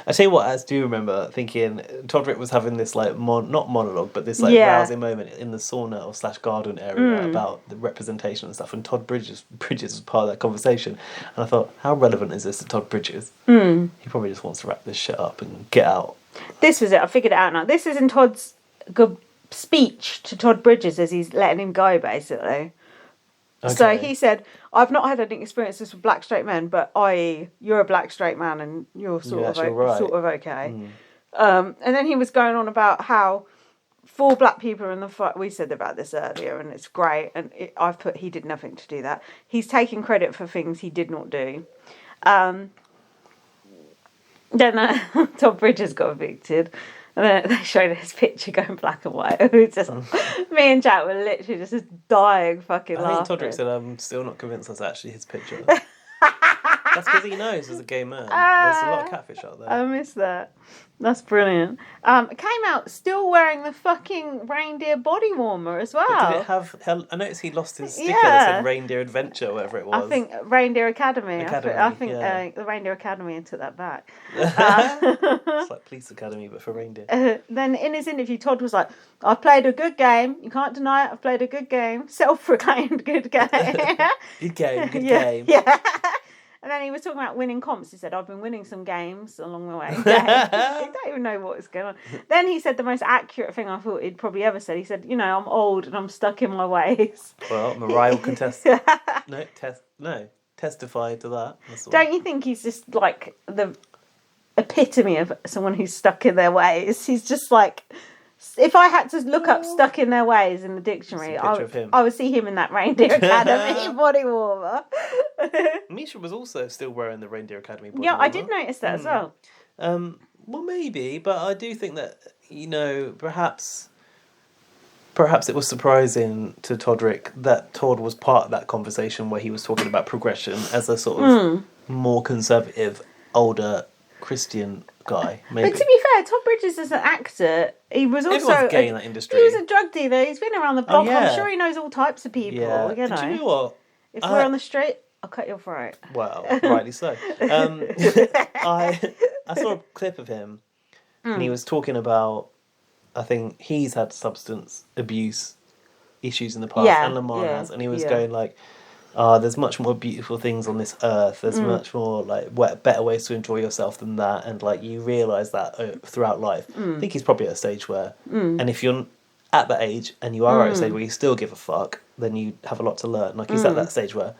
I tell you what, I do remember thinking Todrick was having this like not monologue, but this like rousing moment in the sauna or / garden area about the representation and stuff. And Todd Bridges was part of that conversation, and I thought, how relevant is this to Todd Bridges? He probably just wants to wrap this shit up and get out. This was it. I figured it out now. This is in Todd's good speech to Todd Bridges as he's letting him go, basically. Okay. So he said, I've not had any experiences with black straight men, but i.e. you're a black straight man and you're sort of okay. And then he was going on about how 4 black people are in the fight. We said about this earlier, and it's great. And I've put he did nothing to do that. He's taking credit for things he did not do. Then Todd Bridges got evicted. And then they showed his picture going black and white. It was just me and Jack were literally just dying fucking laughing. I think Todrick said, "I'm still not convinced that's actually his picture." That's because he knows as a gay man. There's a lot of catfish out there. I miss that. That's brilliant. Came out still wearing the fucking reindeer body warmer as well. But did it have? I noticed he lost his sticker that said Reindeer Adventure, whatever it was. I think Reindeer Academy. I think the Reindeer Academy took that back. It's like Police Academy, but for reindeer. Then in his interview, Todd was like, "I've played a good game. You can't deny it. I've played a good game. Self-proclaimed good game." Good game. Yeah. And then he was talking about winning comps. He said, "I've been winning some games along the way." Yeah. You don't even know what is going on. Then he said the most accurate thing I thought he'd probably ever said. He said, "I'm old and I'm stuck in my ways." Well, Mariah will contest. Testify to that. Don't you think he's just like the epitome of someone who's stuck in their ways? He's just like... If I had to look up "stuck in their ways" in the dictionary, I would see him in that Reindeer Academy body warmer. Misha was also still wearing the Reindeer Academy body warmer. I did notice that as well. Well, maybe, but I do think that, perhaps it was surprising to Todrick that Todd was part of that conversation where he was talking about progression as a sort of more conservative, older Christian guy. Maybe. But to be fair, Todd Bridges is an actor. He was also everyone's gay in that industry. He was a drug dealer. He's been around the block. Oh, yeah. I'm sure he knows all types of people. Yeah. Do you know what? If we're on the street, I'll cut your throat. Well, rightly so. I saw a clip of him, and he was talking about. I think he's had substance abuse issues in the past, and Lamar has, and he was going like, there's much more beautiful things on this earth. There's much more better ways to enjoy yourself than that, and you realise that throughout life. I think he's probably at a stage where, and if you're at that age and you are at a stage where you still give a fuck, then you have a lot to learn. He's at that stage where,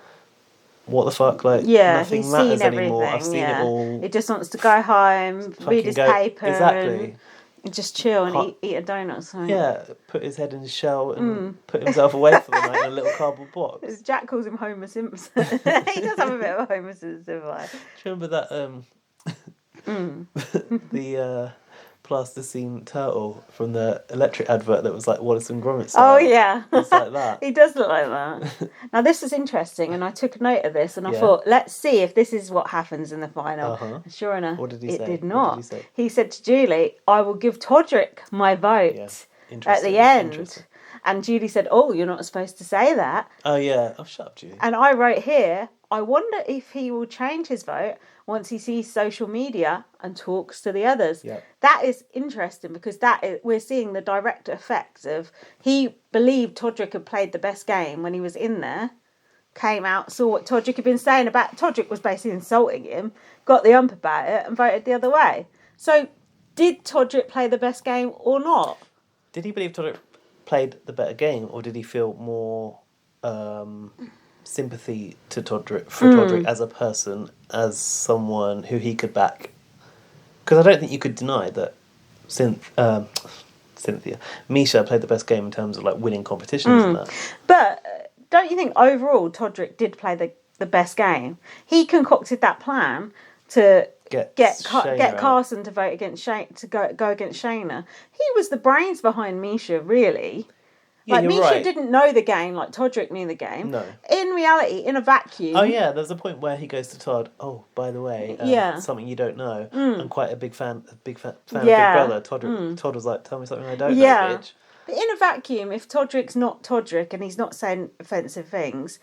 what the fuck, nothing he's matters seen everything, anymore. I've seen it all. He just wants to go home, read his paper, exactly. And just chill and eat a donut or something. Yeah, put his head in his shell and put himself away for the night in a little cardboard box. Jack calls him Homer Simpson. He does have a bit of a Homer Simpson vibe. Do you remember that the plasticine turtle from the electric advert that was like Wallace and Gromit style? Oh yeah, it's like that. He does look like that. Now this is interesting, and I took a note of this, and I thought, let's see if this is what happens in the final. And sure enough, what did he say? It did not. What did he say? He said to Julie, "I will give Todrick my vote at the end." And Julie said, "Oh, you're not supposed to say that." Oh yeah. Oh, shut up, Julie. And I wrote here, "I wonder if he will change his vote once he sees social media and talks to the others." Yeah. That is interesting because we're seeing the direct effects of he believed Todrick had played the best game when he was in there, came out, saw what Todrick had been saying about Todrick was basically insulting him, got the ump about it and voted the other way. So did Todrick play the best game or not? Did he believe Todrick played the better game, or did he feel more sympathy to Todrick as a person, as someone who he could back? Because I don't think you could deny that Misha played the best game in terms of winning competitions and that. But don't you think overall Todrick did play the best game? He concocted that plan to get Carson to vote against go against Shayna. He was the brains behind Misha, really. Yeah, Misha didn't know the game like Todrick knew the game. No. In reality, in a vacuum. Oh yeah, there's a point where he goes to Todd. Oh, by the way, something you don't know. I'm quite a big fan of Big Brother. Todd was like, "Tell me something I don't know, bitch." But in a vacuum, if Todrick's not Todrick and he's not saying offensive things,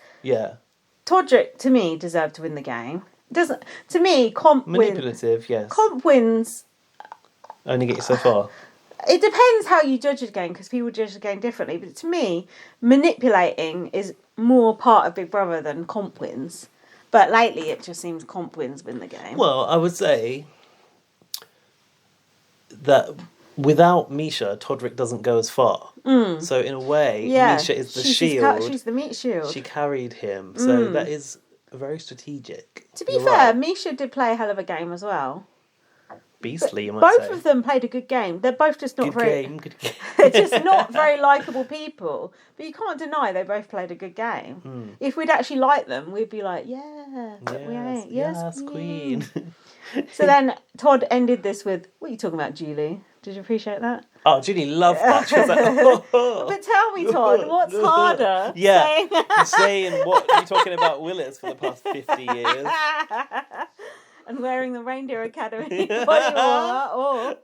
Todrick to me deserved to win the game. Doesn't to me comp manipulative? Yes. Comp wins only get you so far. It depends how you judge a game, because people judge the game differently. But to me, manipulating is more part of Big Brother than comp wins. But lately, it just seems comp wins win the game. Well, I would say that without Misha, Todrick doesn't go as far. So in a way, Misha is the shield. She's the meat shield. She carried him. So that is very strategic. To be fair, Misha did play a hell of a game as well. Beastly, you might say. Both of of them played a good game. They're both just not good game. They're just not very likeable people. But you can't deny they both played a good game. If we'd actually liked them, we'd be like, yes, queen. So then Todd ended this with, "What are you talking about, Julie? Did you appreciate that? Oh, Julie loved that. She was like, But tell me, Todd, what's harder? Yeah, saying what you're talking about Willis for the past 50 years. And wearing the Reindeer Academy body warmer,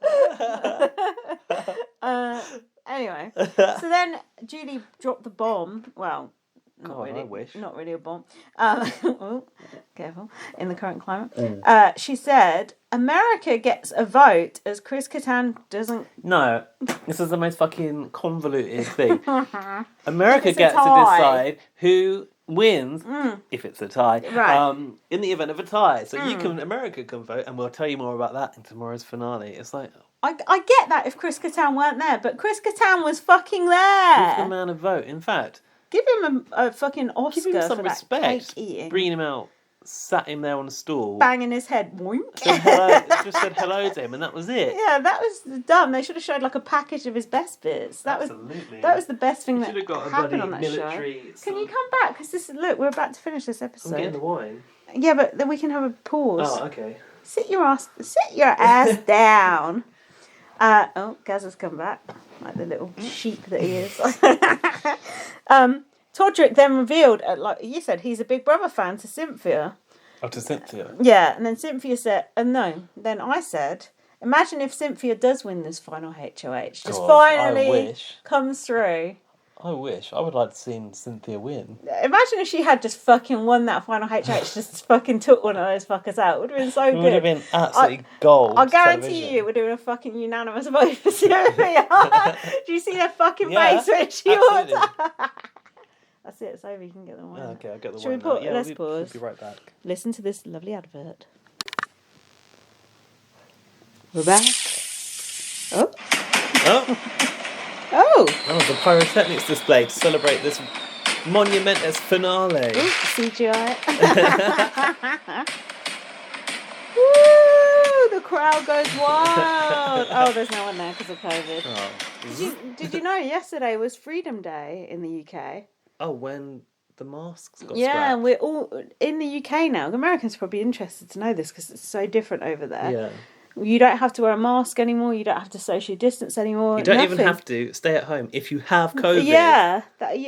anyway, so then Julie dropped the bomb. Well, not God, really. I wish. Not really a bomb. Oh, careful. In the current climate. She said, America gets a vote as Chris Kattan doesn't... No, this is the most fucking convoluted thing. America gets to decide who wins, if it's a tie, right. in the event of a tie. So America can vote, and we'll tell you more about that in tomorrow's finale. It's like... I get that if Chris Kattan weren't there, but Chris Kattan was fucking there. Give the man a vote. In fact... Give him a fucking Oscar give him some for respect. that cake eating. Bringing him out, sat him there on a stool. Banging his head. Boink. Just said hello to him, and that was it. Yeah, that was dumb. They should have showed like a package of his best bits. Absolutely. That was the best thing that got happened on that military show. Can you come back? Because we're about to finish this episode. I'm getting the wine. Yeah, but then we can have a pause. Oh, okay. Sit your ass down. Gaz has come back, like the little sheep that he is. Todrick then revealed, like you said, he's a Big Brother fan to Cynthia. Oh, to Cynthia? Yeah, and then Cynthia said, no. Then I said, imagine if Cynthia does win this final HOH. Just finally comes through. I wish. I would like to see Cynthia win. Imagine if she had just fucking won that final HOH, just fucking took one of those fuckers out. It would have been so good. It would have been absolutely gold. I guarantee you it would have been a fucking unanimous vote for Cynthia. Do you see her fucking face when she walked out? That's it, it's over, you can get the wine. Okay, I'll get the wine. Let's pause. We'll be right back. Listen to this lovely advert. We're back. Oh. That was a pyrotechnics display to celebrate this monumentous finale. Ooh, CGI. Woo! The crowd goes wild. Oh, there's no one there because of COVID. Oh. Did you know yesterday was Freedom Day in the UK? Oh, when the masks got scrapped. And we're all in the UK now. The Americans are probably interested to know this because it's so different over there. Yeah. You don't have to wear a mask anymore. You don't have to socially distance anymore. You don't even have to stay at home if you have COVID. Yeah,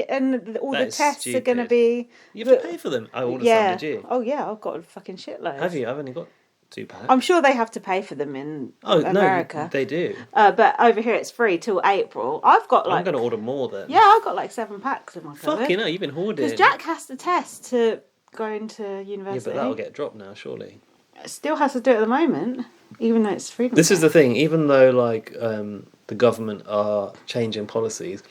and all the tests are going to be... You have to pay for them. I ordered some, did you? Oh, yeah, I've got a fucking shitload. Have you? I've only got 2 packs. I'm sure they have to pay for them in America. No, they do. But over here it's free till April. I've got I'm going to order more then. Yeah, I've got 7 packs of my COVID. Fucking hell, you've been hoarding. Because Jack has to test to go into university. Yeah, but that'll get dropped now, surely. Still has to do it at the moment, even though it's freedom. This is the thing, even though the government are changing policies,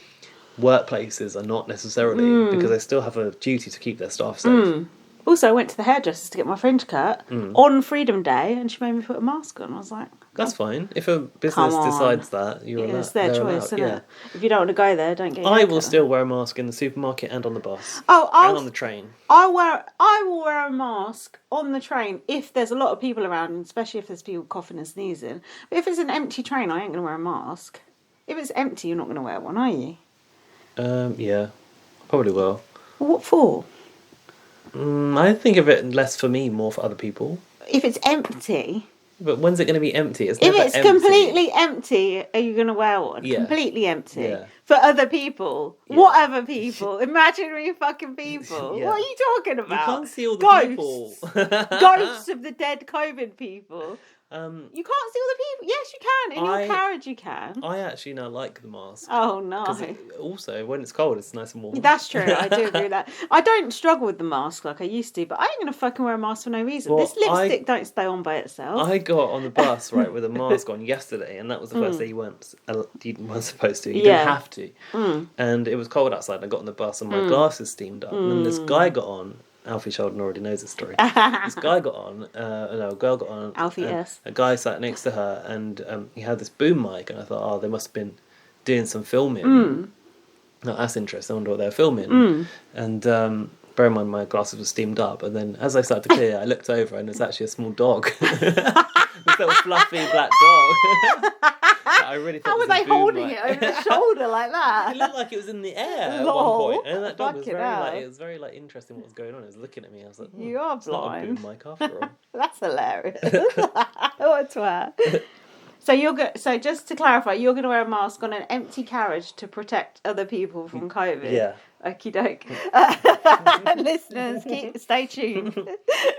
workplaces are not necessarily, because they still have a duty to keep their staff safe. Also, I went to the hairdresser to get my fringe cut on Freedom Day, and she made me put a mask on. I was like, that's fine. If a business decides that, you're allowed. It's their choice, isn't it? If you don't want to go there, don't get your I hair will cut. still wear a mask in the supermarket and on the bus. And on the train. I will wear a mask on the train if there's a lot of people around, especially if there's people coughing and sneezing. But if it's an empty train, I ain't going to wear a mask. If it's empty, you're not going to wear one, are you? Yeah. Probably will. What for? I think of it less for me, more for other people. If it's empty... But when's it going to be empty? If it's completely empty, are you going to wear one? Yeah. Completely empty. Yeah. For other people. Yeah. What other people? Imaginary fucking people. Yeah. What are you talking about? You can't see all the people. Ghosts of the dead COVID people. You can't see all the people. Yes, you can. In your carriage, you can. I actually now like the mask. Oh, no. Also, when it's cold, it's nice and warm. That's true. I do agree with that. I don't struggle with the mask like I used to, but I ain't going to fucking wear a mask for no reason. Well, this lipstick don't stay on by itself. I got on the bus, right, with a mask on yesterday, and that was the first day you weren't supposed to. You didn't have to. And it was cold outside, and I got on the bus, and my glasses steamed up. And then this guy got on. Alfie Sheldon already knows this story. This guy got on, a girl got on. Alfie, yes. A guy sat next to her, and he had this boom mic, and I thought, they must have been doing some filming. No, that's interesting. I wonder what they were filming. And bear in mind, my glasses were steamed up, and then as I started to clear, I looked over, and it's actually a small dog. This little fluffy black dog. I really thought. How were they holding it over the shoulder like that? It looked like it was in the air at one point, and that dog was very interesting what was going on. It was looking at me. I was like, "You are blind." Not a boom mic after all. That's hilarious. What a twat. So just to clarify, you're going to wear a mask on an empty carriage to protect other people from COVID. Yeah. Okie doke. Listeners, stay tuned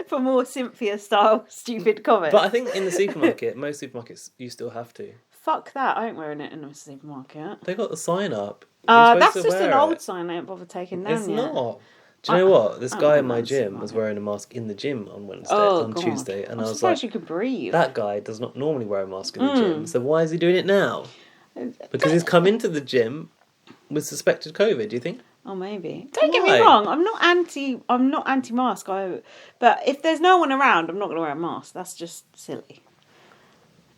for more Cynthia-style stupid comments. But I think in the supermarket, most supermarkets, you still have to. Fuck that! I ain't wearing it in a supermarket. They got the sign up. That's just an old sign I ain't bothered taking down. It's yet. not. Do you know what? This guy in my gym was wearing a mask in the gym on Tuesday, and I was like, you could breathe. That guy does not normally wear a mask in the gym, so why is he doing it now? Because he's come into the gym with suspected COVID. Do you think? Oh, maybe. Don't get me wrong. I'm not anti-mask. But if there's no one around, I'm not going to wear a mask. That's just silly.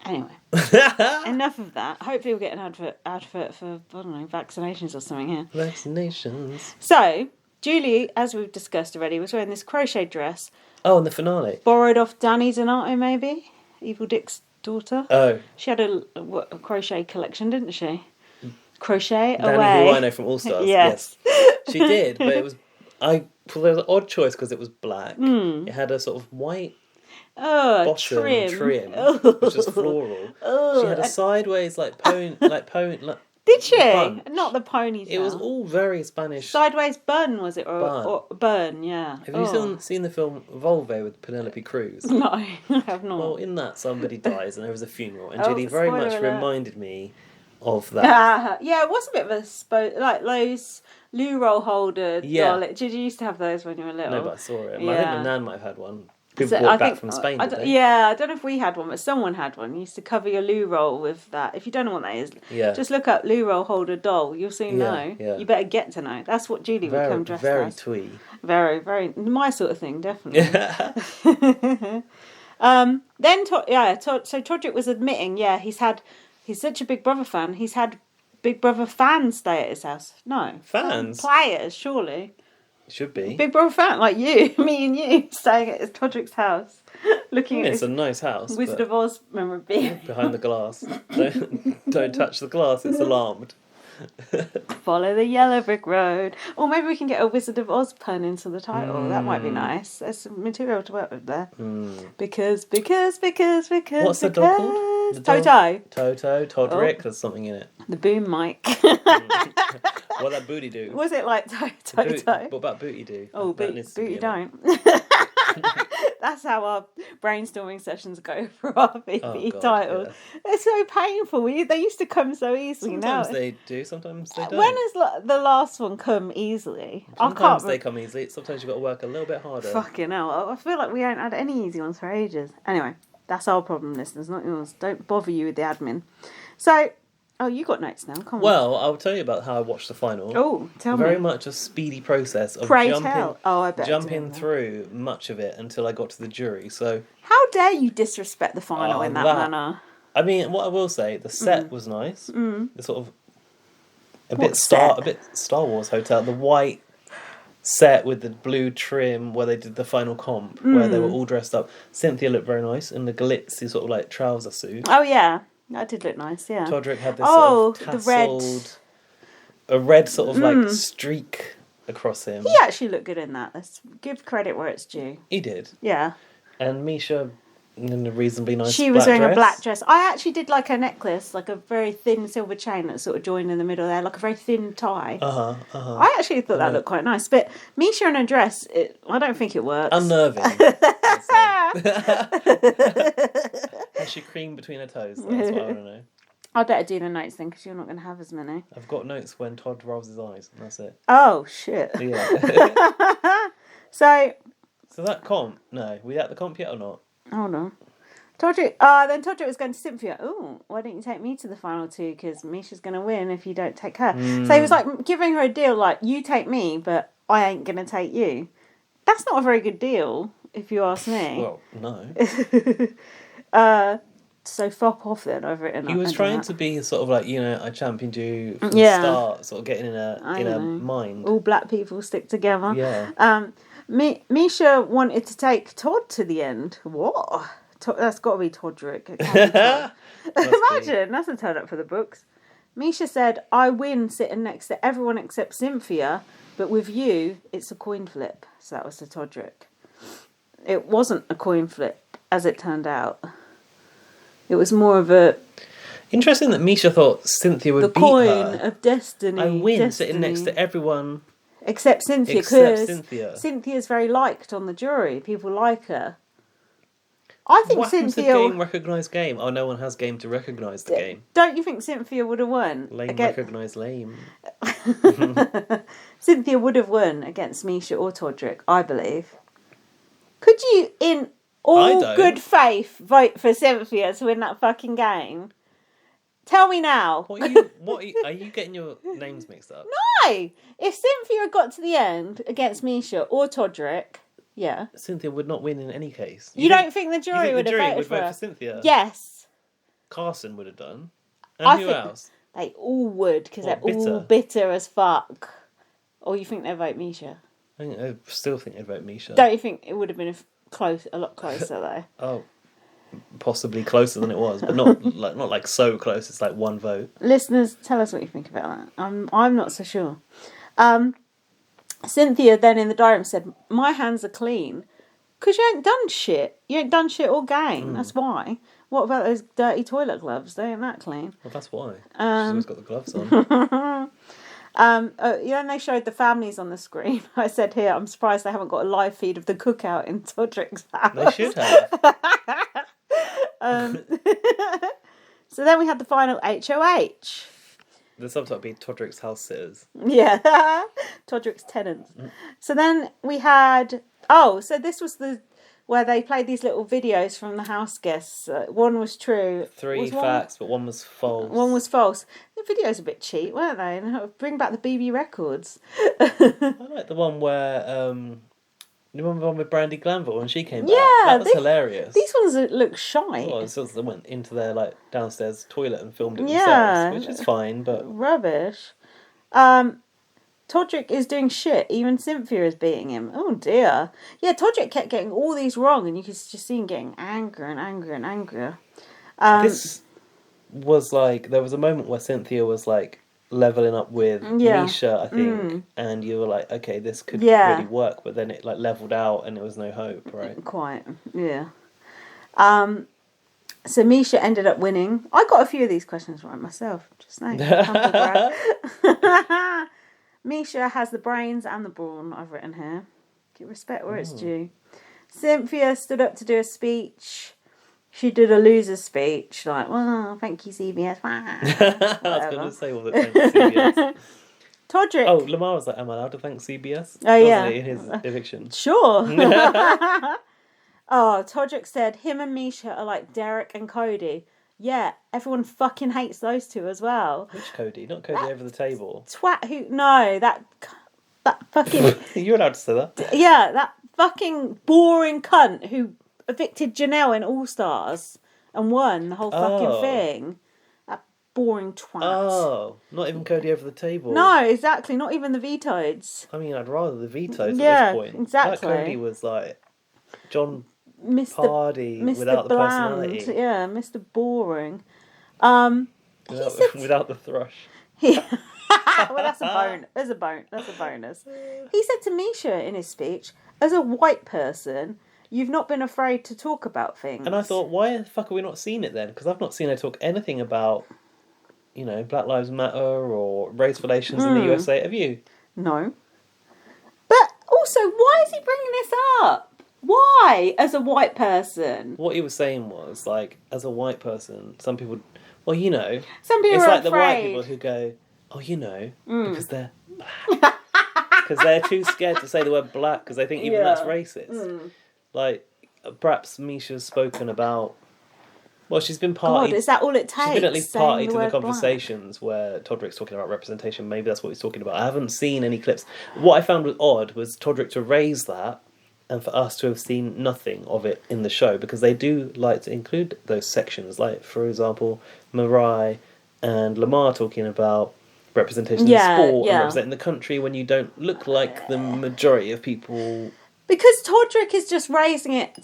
Anyway, enough of that. Hopefully we'll get an advert for, I don't know, vaccinations or something here. Vaccinations. So, Julie, as we've discussed already, was wearing this crochet dress. Oh, in the finale. Borrowed off Danny Donato, maybe? Evil Dick's daughter. Oh. She had a crochet collection, didn't she? Crochet Danny, away. who I know from All Stars. Yes. She did, but it was... there was an odd choice because it was black. It had a sort of white... bottom trim, which was floral. She had a sideways Did she? Bunch. Not the ponytail. It was all very Spanish. Sideways bun, was it? Or bun, yeah. Have you seen the film Volvo with Penelope Cruz? No, I have not. Well, in that somebody dies and there was a funeral, and Julie very much reminded me of that. Yeah, it was a bit of a like those loo roll holder. Yeah. Did you used to have those when you were little? No, but I saw it. Yeah. I think my nan might have had one. People brought back from Spain, did they? Yeah, I don't know if we had one, but someone had one. You used to cover your loo roll with that. If you don't know what that is, just look up loo roll holder doll. You'll soon know. Yeah. You better get to know. That's what Julie would come dressed very as. Very twee. Very, very my sort of thing, definitely. So Todrick was admitting, he's such a Big Brother fan. He's had Big Brother fans stay at his house. No, fans, players, surely. Should be. Big Brother fan, like you, me and you, staying at Todrick's house, looking at it's a nice house. Wizard of Oz memorabilia. Behind the glass. Don't touch the glass, it's alarmed. Follow the yellow brick road. Or maybe we can get a Wizard of Oz pun into the title. That might be nice. There's some material to work with there. Because. What's the dog called? Toto. Todrick, there's something in it. The boom mic. What that booty do? Was it like Toto? What about booty do? Oh, booty don't. That's how our brainstorming sessions go for our BB titles. Yeah. They're so painful. They used to come so easily. Sometimes they do, sometimes they don't. When has the last one come easily? Sometimes they come easily. Sometimes you've got to work a little bit harder. Fucking hell. I feel like we ain't had any easy ones for ages. Anyway, that's our problem, listeners, not yours. Don't bother you with the admin. So... Oh, you got notes now. Come on. Well, I'll tell you about how I watched the final. Oh, tell me. Very much a speedy process of jumping through much of it until I got to the jury. So how dare you disrespect the final in that manner? I mean, what I will say, the set was nice. The sort of a bit Star Wars hotel, the white set with the blue trim where they did the final comp, where they were all dressed up. Cynthia looked very nice in the glitzy sort of like trouser suit. Oh yeah. That did look nice, yeah. Todrick had this sort of tasseled, a red sort of like streak across him. He actually looked good in that. Let's give credit where it's due. He did. Yeah. And Misha, in a reasonly nice She was wearing a black dress. I actually did like her necklace, like a very thin silver chain that sort of joined in the middle there, like a very thin tie. I actually thought that looked quite nice. But Misha in a dress, I don't think it works. Unnerving. Has she cream between her toes? That's what I want to know. I better do the notes then, because you're not going to have as many. I've got notes when Todd rolls his eyes, and that's it. Oh, shit. Yeah. So that comp, no, we at the comp yet or not? Hold on. Then Todrick was going to Cynthia. Oh, why don't you take me to the final two? Because Misha's going to win if you don't take her. So he was like giving her a deal like, you take me, but I ain't going to take you. That's not a very good deal, if you ask me. Well, no. So fuck off then over it. He was trying to be sort of like, I championed you from the start, sort of getting in a mind. All black people stick together. Yeah. Misha wanted to take Todd to the end. What? That's got to be Todrick. It can't be Todd. Imagine, that's a turn up for the books. Misha said, I win sitting next to everyone except Cynthia, but with you, it's a coin flip. So that was to Todrick. It wasn't a coin flip, as it turned out. It was more of a... Interesting that Misha thought Cynthia would beat coin her. of destiny. I win destiny. sitting next to everyone. Except Cynthia, because Cynthia's very liked on the jury. People like her. I think what Cynthia... What game recognise game? Oh, no one has game to recognise the game. Don't you think Cynthia would have won? Lame recognise lame. Cynthia would have won against Misha or Todrick, I believe. Could you, in all good faith, vote for Cynthia to win that fucking game? Tell me now. Are you getting your names mixed up? No! If Cynthia had got to the end against Misha or Todrick... Yeah. Cynthia would not win in any case. You don't think the jury would have voted for her? vote for Cynthia? Yes. Carson would have done. And who else? They all would, because they're all bitter as fuck. Or you think they'd vote Misha? I still think they'd vote Misha. Don't you think it would have been a lot closer though? Oh, possibly closer than it was, but not like so close. It's like one vote. Listeners, tell us what you think about that. I'm not so sure. Cynthia then in the diary said, "My hands are clean, because you ain't done shit. You ain't done shit all game. That's why. What about those dirty toilet gloves? They ain't that clean." Well, that's why. She's always got the gloves on. Then they showed the families on the screen. I said here, I'm surprised they haven't got a live feed of the cookout in Todrick's house. They should have. So then we had the final HOH. The subtitle would be Todrick's house sitters. Yeah, Todrick's tenants. So then we had... Oh, so this was where they played these little videos from the house guests. One was true. Three facts, but one was false. One was false. The videos a bit cheap, weren't they? And bring back the BB records. I like the one where... you remember the one with Brandy Glanville when she came back? Yeah, that was hilarious. These ones look shy. Well, they went into their downstairs toilet and filmed it themselves, which is fine, but rubbish. Todrick is doing shit. Even Cynthia is beating him. Oh dear. Yeah, Todrick kept getting all these wrong, and you could just see him getting angrier and angrier and angrier. This was there was a moment where Cynthia was leveling up with Misha, I think, and you were like, okay, this could really work, but then it leveled out and there was no hope, right? Quite, yeah. So Misha ended up winning. I got a few of these questions right myself, just saying. Misha has the brains and the brawn, I've written here. Give respect where it's due. Cynthia stood up to do a speech. She did a loser speech, well, thank you, CBS. I was going to say, well, thank you, CBS. Todrick. Oh, Lamar was am I allowed to thank CBS? Oh, yeah. In his eviction. Sure. Todrick said, him and Misha are like Derek and Cody. Yeah, everyone fucking hates those two as well. Which Cody? Not Cody over the table. Twat who... No, that fucking... You're allowed to say that. Yeah, that fucking boring cunt who evicted Janelle in All Stars and won the whole fucking thing. That boring twat. Oh, not even Cody over the table. No, exactly. Not even the Vetoids. I mean, I'd rather the Vetoids at this point. Exactly. That Cody was John Pardy Mr. without the Bland. personality. Yeah, Mr. Boring. Without the thrush. Well, that's a bonus. That's a bonus. He said to Misha in his speech, as a white person, you've not been afraid to talk about things. And I thought, why the fuck have we not seen it then? Because I've not seen her talk anything about, Black Lives Matter or race relations in the USA. Have you? No. But also, why is he bringing this up? Why, as a white person? What he was saying was, as a white person, some people... Well, some people it's are like afraid. The white people who go, because they're black. Because they're too scared to say the word black because they think even that's racist. Perhaps Misha's spoken about... Well, she's been part... God, is that all it takes? She's been at least party to the conversations where Todrick's talking about representation. Maybe that's what he's talking about. I haven't seen any clips. What I found was odd was Todrick to raise that and for us to have seen nothing of it in the show, because they do like to include those sections, for example, Mariah and Lamar talking about representation in sport and representing the country when you don't look like the majority of people. Because Todrick is just raising it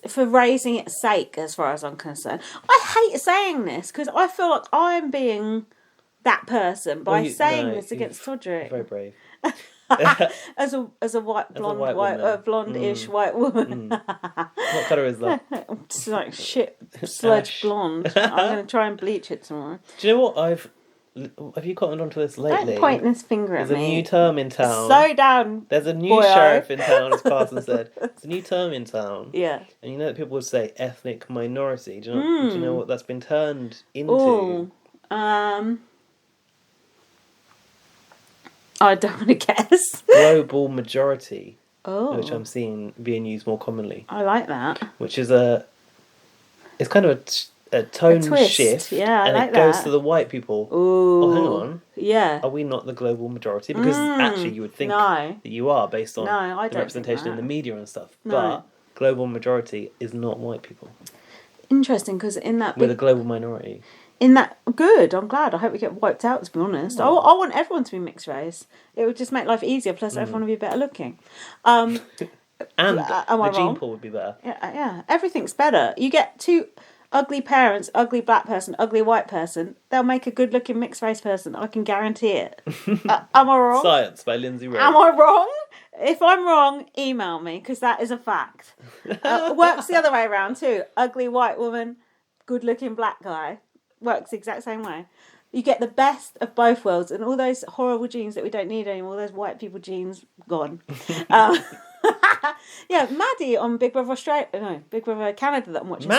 for raising its sake, as far as I'm concerned. I hate saying this because I feel like I'm being that person by saying this against Todrick. Very brave. as a white blonde woman. blonde-ish white woman. What colour is that? It's like shit sludge Ash. blonde. I'm gonna try and bleach it tomorrow. Do you know what have you gotten onto this lately? Don't point this finger at There's me. a new term in town. Slow down. There's a new boy-o. sheriff in town, as Carson said. There's a new term in town. Yeah. And you know that people would say ethnic minority. Do you know what that's been turned into? Ooh. I don't want to guess. Global majority. Oh. Which I'm seeing being used more commonly. I like that. Which is it's kind of a tone shift. Yeah, and like it goes that. to the white people. Ooh. Oh, hang on. Yeah. Are we not the global majority? Because actually you would think that you are based on the representation in the media and stuff. No. But global majority is not white people. Interesting, because in that... We're the global minority. Good, I'm glad. I hope we get wiped out, to be honest. I want everyone to be mixed race. It would just make life easier, plus everyone would be better looking. And the gene pool would be better. Yeah, everything's better. You get two ugly parents, ugly black person, ugly white person, they'll make a good looking mixed race person. I can guarantee it. Am I wrong? Science by Lindsay Rose. Am I wrong? If I'm wrong, email me, because that is a fact. Works the other way around too. Ugly white woman, good looking black guy. Works the exact same way. You get the best of both worlds, and all those horrible genes that we don't need anymore, those white people genes, gone. Yeah, Maddie on Big Brother Australia, no, Big Brother Canada that I'm watching.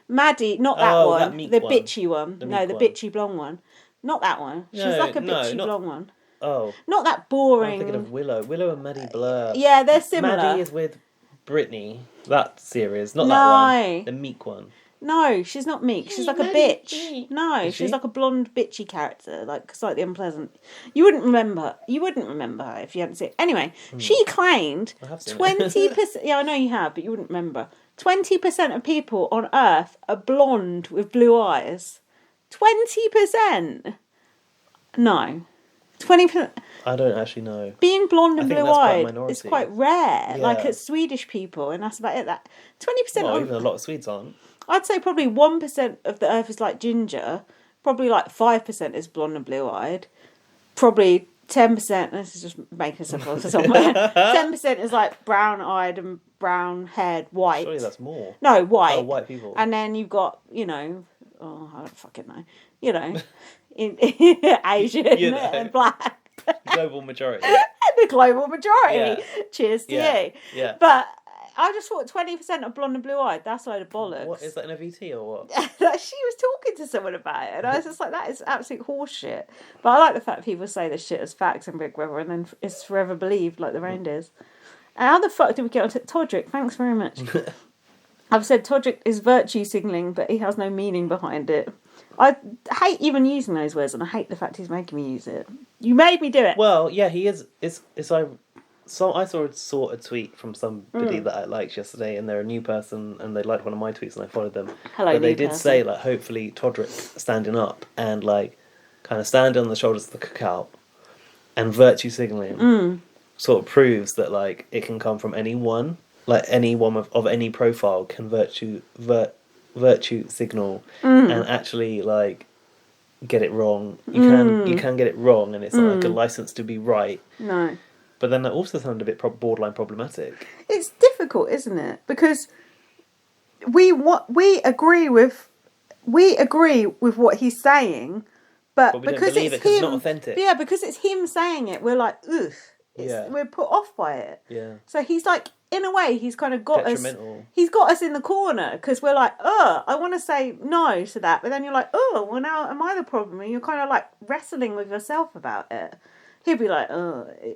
Maddie, not that one. The bitchy one. The bitchy blonde one. Not that one. She's like a bitchy blonde one. Oh. Not that boring. I'm thinking of Willow. Willow and Maddie blur. Yeah, they're similar. Maddie is with Brittany. That series. Not that one. The meek one. No, she's not meek. She's like a bitch. No, she's like a blonde bitchy character, like slightly unpleasant. You wouldn't remember her if you hadn't seen it. Anyway, she claimed 20%. Yeah, I know you have, but you wouldn't remember. 20% of people on Earth are blonde with blue eyes. 20%. No, 20%. I don't actually know. Being blonde and blue-eyed is quite rare. Yeah. Like it's Swedish people, and that's about it. That 20%. Well, even a lot of Swedes aren't. I'd say probably 1% of the earth is like ginger. Probably like 5% is blonde and blue-eyed. Probably 10%, this is just making stuff up somewhere. 10% is like brown-eyed and brown-haired white. Surely that's more. No, white. Oh, white people. And then you've got, I don't fucking know. Asian and black. Global majority. The global majority. Yeah. Cheers to you. Yeah. But I just thought 20% are blonde and blue-eyed. That's a load of bollocks. What, is that in a VT or what? She was talking to someone about it, and I was just like, that is absolute horseshit. But I like the fact people say this shit as facts in Big Brother, and then it's forever believed, like the reindeers. And how the fuck did we get onto Todrick? Thanks very much. I've said Todrick is virtue signalling, but he has no meaning behind it. I hate even using those words, and I hate the fact he's making me use it. You made me do it. Well, yeah, he is. So I saw a tweet from somebody that I liked yesterday, and they're a new person, and they liked one of my tweets, and I followed them. Hello, but they new did person. say, like, hopefully Todrick standing up and, like, kind of standing on the shoulders of the cookout and virtue signalling sort of proves that, like, it can come from anyone. Like, anyone of any profile can virtue signal and actually, like, get it wrong. You can get it wrong, and it's not like a license to be right. No. But then that also sounded a bit borderline problematic. It's difficult, isn't it? Because we agree with what he's saying, but we because don't believe it's it 'cause him, it's not authentic. Yeah, because it's him saying it, we're like, ugh. We're put off by it. Yeah. So he's like, in a way, he's kind of got us. He's got us in the corner because we're like, I want to say no to that, but then you're like, well, now am I the problem? And you're kind of like wrestling with yourself about it. He'd be like,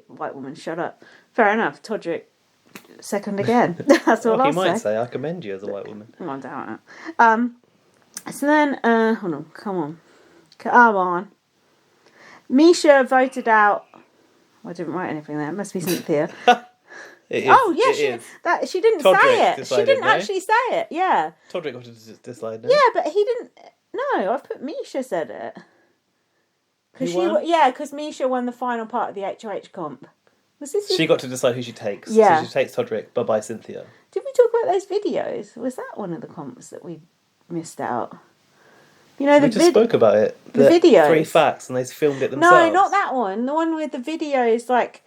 white woman, shut up. Fair enough, Todrick, second again. That's all I'll say. He might say, I commend you as a white woman. I doubt it. So then, hold on, come on. Misha voted out. I didn't write anything there. It must be Cynthia. It is. Oh, yeah, she didn't say it. She didn't actually say it, yeah. Todrick got to decide now. Yeah, but he didn't. No, I've put Misha said it. Because Misha won the final part of the HOH comp. She got to decide who she takes. Yeah. So she takes Todrick, bye-bye Cynthia. Did we talk about those videos? Was that one of the comps that we missed out? We just spoke about it. The videos. 3 facts, and they filmed it themselves. No, not that one. The one with the videos, like,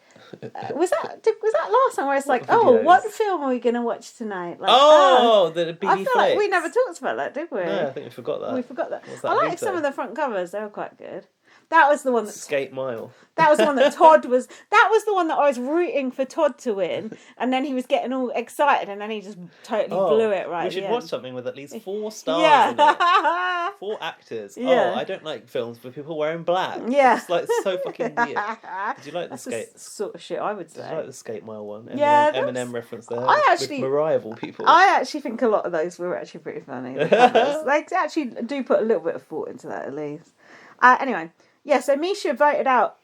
Was that last time where it's like, videos? what film are we going to watch tonight? Like, the BB I feel like we never talked about that, did we? No, I think we forgot that. We forgot that. What's that I like some of the front covers; they were quite good. That was the one that Skate Mile. That was the one that Todd was. That was the one that I was rooting for Todd to win, and then he was getting all excited, and then he just totally blew it right. We should at the watch end. something with at least 4 stars in it. 4 actors. Yeah. Oh, I don't like films with people wearing black. Yeah. It's like so fucking weird. Did you like the That's skate? the sort of shit I would say. Did you like the Skate Mile one? Yeah, Eminem reference there. with Mariah of all people. I actually think a lot of those were actually pretty funny. The covers. They actually do put a little bit of thought into that at least. Anyway, yeah. So Misha voted out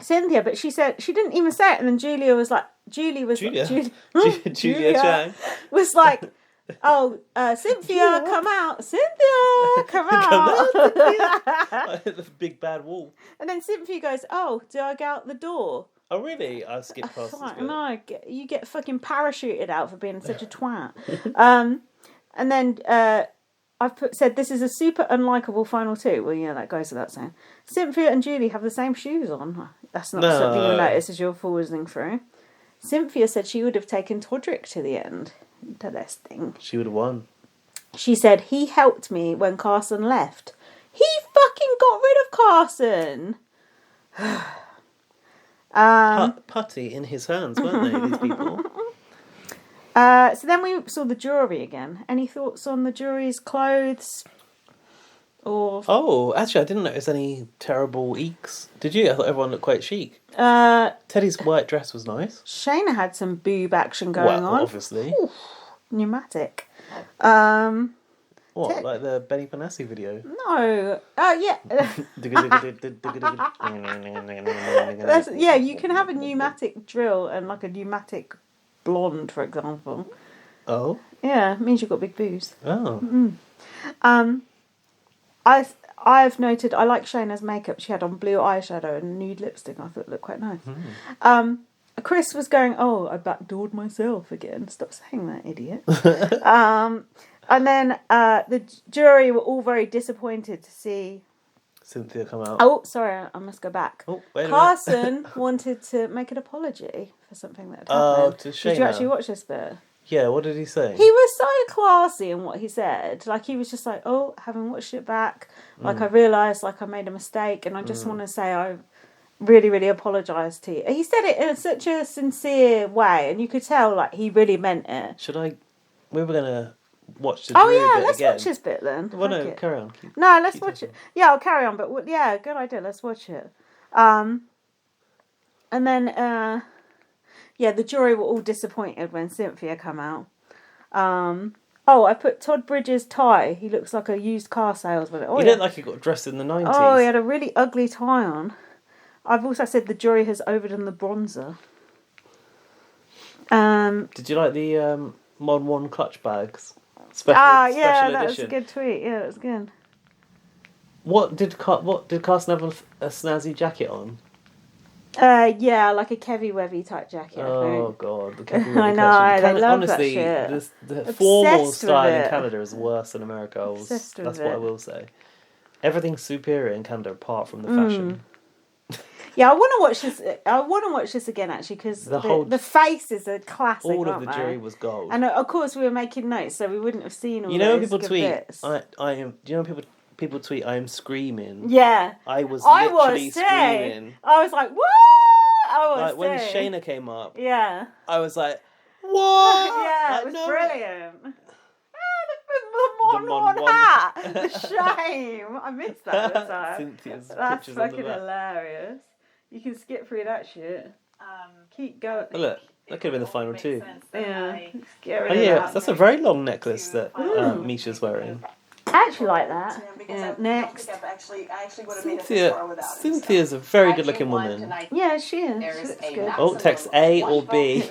Cynthia, but she said she didn't even say it, and then Julia Julia Chang was like, "Oh, Cynthia, come out! Cynthia, come out!" The big bad wall. And then Cynthia goes, "Oh, do I go out the door?" Oh really? I skipped past this bit. No, you get fucking parachuted out for being such a twat. And then said this is a super unlikable final 2. Well, yeah, that goes without saying. Cynthia and Julie have the same shoes on. That's not something you'll notice as you're forwarding through. Cynthia said she would have taken Todrick to the end. Interesting. She would have won. She said, he helped me when Carson left. He fucking got rid of Carson. Putty in his hands, weren't they, these people? So then we saw the jury again. Any thoughts on the jury's clothes? Or actually, I didn't notice any terrible eeks. Did you? I thought everyone looked quite chic. Teddy's white dress was nice. Shayna had some boob action going on. Obviously. Ooh, pneumatic. What, like the Benny Benassi video? No. Yeah. You can have a pneumatic drill and like a pneumatic blonde, for example. Oh? Yeah, it means you've got big boobs. Oh. I've noted, I like Shayna's makeup. She had on blue eyeshadow and nude lipstick. I thought it looked quite nice. Chris was going, I backdoored myself again. Stop saying that, idiot. And then the jury were all very disappointed to see Cynthia come out. Oh, sorry, I must go back. Oh, wait a Carson wanted to make an apology for something that had happened. To Shayna. Did you actually watch this bit? Yeah, what did he say? He was so classy in what he said. Like, he was just like, having watched it back, like, I realised, like, I made a mistake, and I just want to say I really, really apologise to you. He said it in such a sincere way, and you could tell, like, he really meant it. We were going to watch the jury bit let's again. watch this bit then. Well, no, carry on. Let's watch it. Yeah, I'll carry on, but yeah, good idea, let's watch it. And then... the jury were all disappointed when Cynthia came out. I put Todd Bridges' tie. He looks like a used car salesman. He looked like he got dressed in the 90s. Oh, he had a really ugly tie on. I've also said the jury has overdone the bronzer. Did you like the Mod 1 clutch bags? Special that edition. was a good tweet. Yeah, that was good. What did Carson have a snazzy jacket on? Like a Kevy Wevy type jacket. Oh god, the Kevy Wevy I know, they love honestly, that shit. the formal Obsessed style with in it. Canada is worse than America. That's what I will say. Everything's superior in Canada apart from the fashion. Yeah, I want to watch this. I want to watch this again actually because the faces are classic. All of the jury was gold, and of course we were making notes, so we wouldn't have seen all. You know when those people good tweet, bits. I am. Do you know when people tweet, I am screaming? Yeah, I was literally screaming. I was like, what? Like when Shayna came up. Yeah. I was like, what? Yeah, it was brilliant. The Mon hat. The shame. I missed that at the time. Cynthia's That's pictures on the fucking back. hilarious. You can skip through that shit. Keep going. Oh, look, that could have been the final 2. Yeah. That's a very long necklace that Misha's wearing. I actually like that. Yeah, next. Cynthia's a very good looking woman. Yeah, she is. She looks good. Oh, text A or B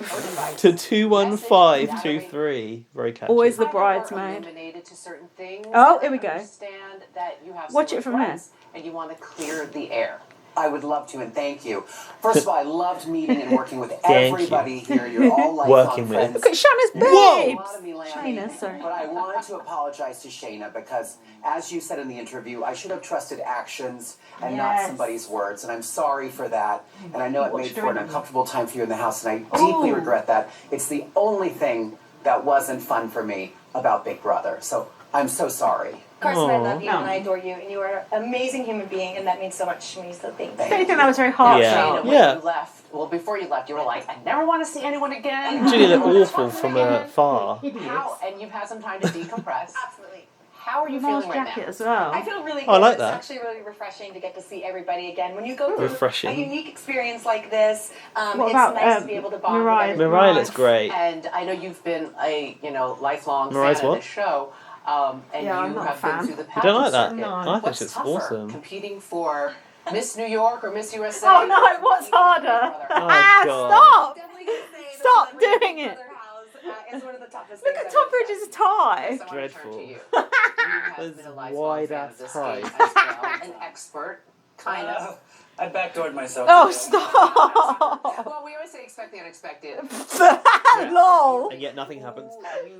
to 21523. Very catchy. Always the bridesmaid. Oh, here we go. Watch it from here. And you want to clear the air. I would love to, and thank you. First of all, I loved meeting and working with everybody here. You're all lifelong friends. Look at Shauna's boobs. Shayna, sorry. But I wanted to apologize to Shayna because, as you said in the interview, I should have trusted actions and not somebody's words, and I'm sorry for that. And I know it made for an uncomfortable time for you in the house, and I deeply regret that. It's the only thing that wasn't fun for me about Big Brother. So I'm so sorry. Carson, I love you and I adore you, and you are an amazing human being, and that means so much to me, so thank you. I think that was very heartfelt. When you left, well, before you left, you were like, I never want to see anyone again. Julie looked awful from afar. And you've had some time to decompress. Absolutely. How are you Nice feeling right jacket now? as well. I feel really good. I like that. It's actually really refreshing to get to see everybody again. When you go through Refreshing. a unique experience like this, What it's about, nice to be able to bond Mariah? with everyone. Mariah looks great. And I know you've been a lifelong Mariah's fan what? of the show. And Yeah, I'm you not a have fan. been through the You pageant don't like that? circuit. No. I think What's it's tougher, awesome. competing for Miss New York or Miss USA? Oh no, what's harder? God. Stop! Stop doing it. It's one of the toughest Look things at I've Tom ever Bridges' tie. So I wanna turn Dreadful. to you. You have Those been a lifelong wide-ass fan of this ties. game as well, an expert, kind of. I backdoored myself. Oh, today. stop! Well, we always say expect the unexpected. Lol. And yet nothing happens. We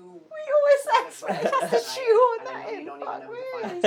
always say just a shoe on that in.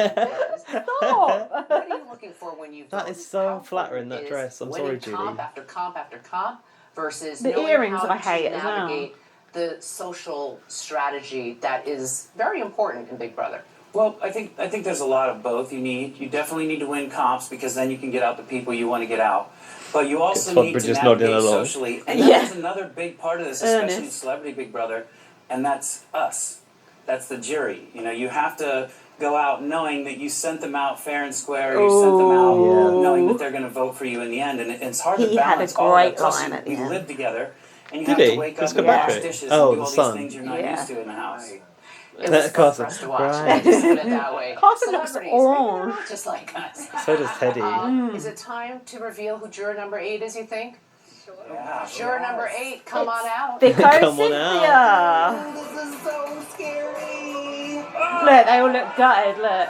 Stop. What are you looking for when you That vote? is so How flattering, important that is dress. I'm winning sorry, Julie. Comp after comp after comp versus The knowing earrings how I to hate as well. navigate the social strategy that is very important in Big Brother. Well, I think there's a lot of both you need. You definitely need to win comps because then you can get out the people you want to get out. But you also Todd need to Bridges nodding navigate along. socially. And that's another big part of this, especially in Ernest. Celebrity Big Brother, and that's us. That's the jury. You know, you have to go out knowing that you sent them out fair and square. You sent them out knowing that they're going to vote for you in the end. And it's hard to He had a balance all that. great Plus, line at the we end. live together. And you Did have he? to wake Let's up go and back wash to it. dishes Oh, and do the all sun. these things you're not Yeah. used to in the house. It was fun Carson, for us to watch. right. Just put it that way. Carson looks Celebrities, orange. they're not just like us. So does Teddy. Is it time to reveal who juror number 8 is, you think? Yeah. Juror number 8, come on out. Because Come on Cynthia. This is so scary. Look, they all look gutted. Look,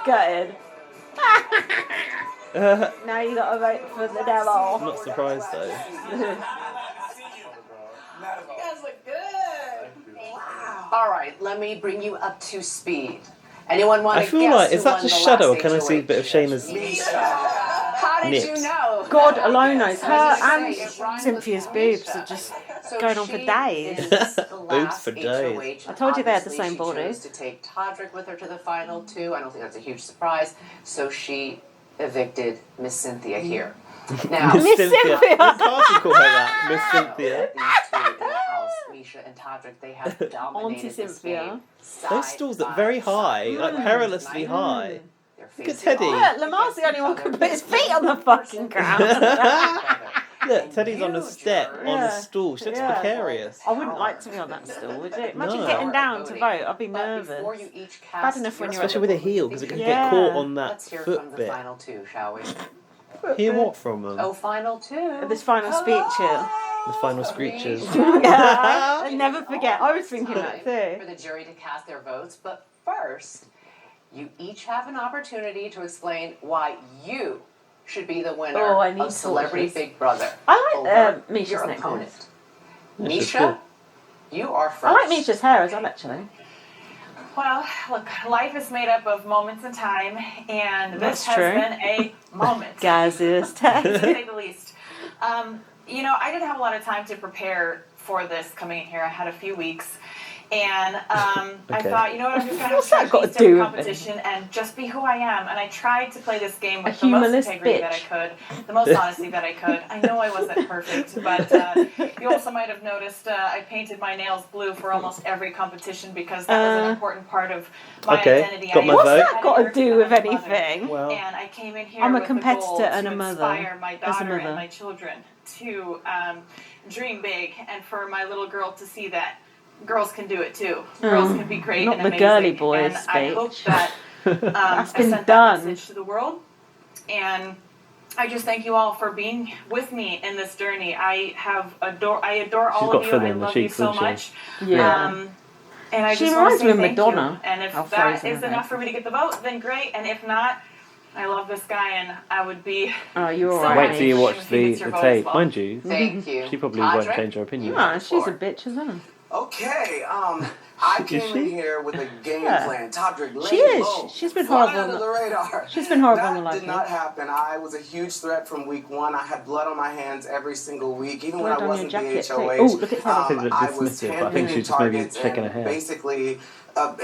gutted. Now you got to vote for the devil. I'm not surprised though. You guys look good. Wow. All right, let me bring you up to speed. Anyone want I to feel guess like, who is that won just the shadow or last can I see a bit of HOH? Shayna's How did you nips? know? God alone knows. Her I was and gonna say, if Ryan Cynthia's was boobs Misha. are just So going on for she days. is the Boobs last for days. HOH, I told you they had the obviously same she body. chose to take Todrick with her to the final two. I don't think that's a huge surprise. So she evicted Miss Cynthia here. Now, Miss Cynthia. Carson called her that. Miss Cynthia. these two in the house, Misha and Todrick, they have dominated this Cynthia. game. Those side stools look by very side. high, like perilously high. They're Look at facing Teddy. off Look, Lamar's the against only one each who can other. put his feet on the fucking ground. Look, Teddy's on a step on Yeah. a stool. She looks Yeah. precarious. I wouldn't like to be on that stool, would you? Imagine No. getting down to vote. I'd be But nervous. before you each Bad cast enough when your you're Especially with a heel, because it can Yeah. get caught on that Let's hear foot from the bit. final two, shall we? Hear what from them? Oh, final two. This final speech here. The final screeches. Yeah, I never forget. I was thinking that Time for too. the jury to cast their votes, but first, you each have an opportunity to explain why you should be the winner Oh, I need of Celebrity torches. Big Brother. I like over Misha's your necklace. opponent. Yeah, she's Misha, you are first. I like Misha's hair as well, actually. Well, look, life is made up of moments in time, and That's this has true. been a moment, Guys, this to test. say the least. You know, I didn't have a lot of time to prepare for this coming in here. I had a few weeks, and I Okay. thought, you know what, I'm just going to What's have that to got try to to do with competition and just be who I am. And I tried to play this game with A the most humorless integrity that I bitch. could, the most honesty that I could. I know I wasn't perfect, but you also might have noticed I painted my nails blue for almost every competition because that was an important part of my Okay, identity. got my What's vote. that got to do with anything? Well, And I came in here I'm a with competitor the goal and to a mother, inspire my as a daughter mother. and my children to dream big, and for my little girl to see that girls can do it too. Girls can be great not and the amazing. girly boys and I hope speech. that That's I been sent done. that message to the world, and I just thank you all for being with me in this journey. I adore all got of you. Phil I in the love you sheets, so doesn't she? much. Yeah. And I She just want to reminds say me of thank Madonna. you. And if How that frozen is her enough head. for me to get the vote, then great. And if not, I love this guy, and I would be. Oh, you're So alright. Wait till you watch If he gets the your vote as tape. well. Mind you, Thank you. she probably won't Todrick? change her opinion. Yeah, she's a bitch as well. Okay, I came in here with a game Yeah. plan. Todrick, lay She is. low. She's been Fly horrible on under the- the radar. She's been horrible on the That live did not feed. happen. I was a huge threat from week 1. I had blood on my hands every single week, even Blood when I on wasn't your jacket, BHOH. too. Oh, look at that. Said it I was dismissive, but I think she's just maybe targets shaking her and head. basically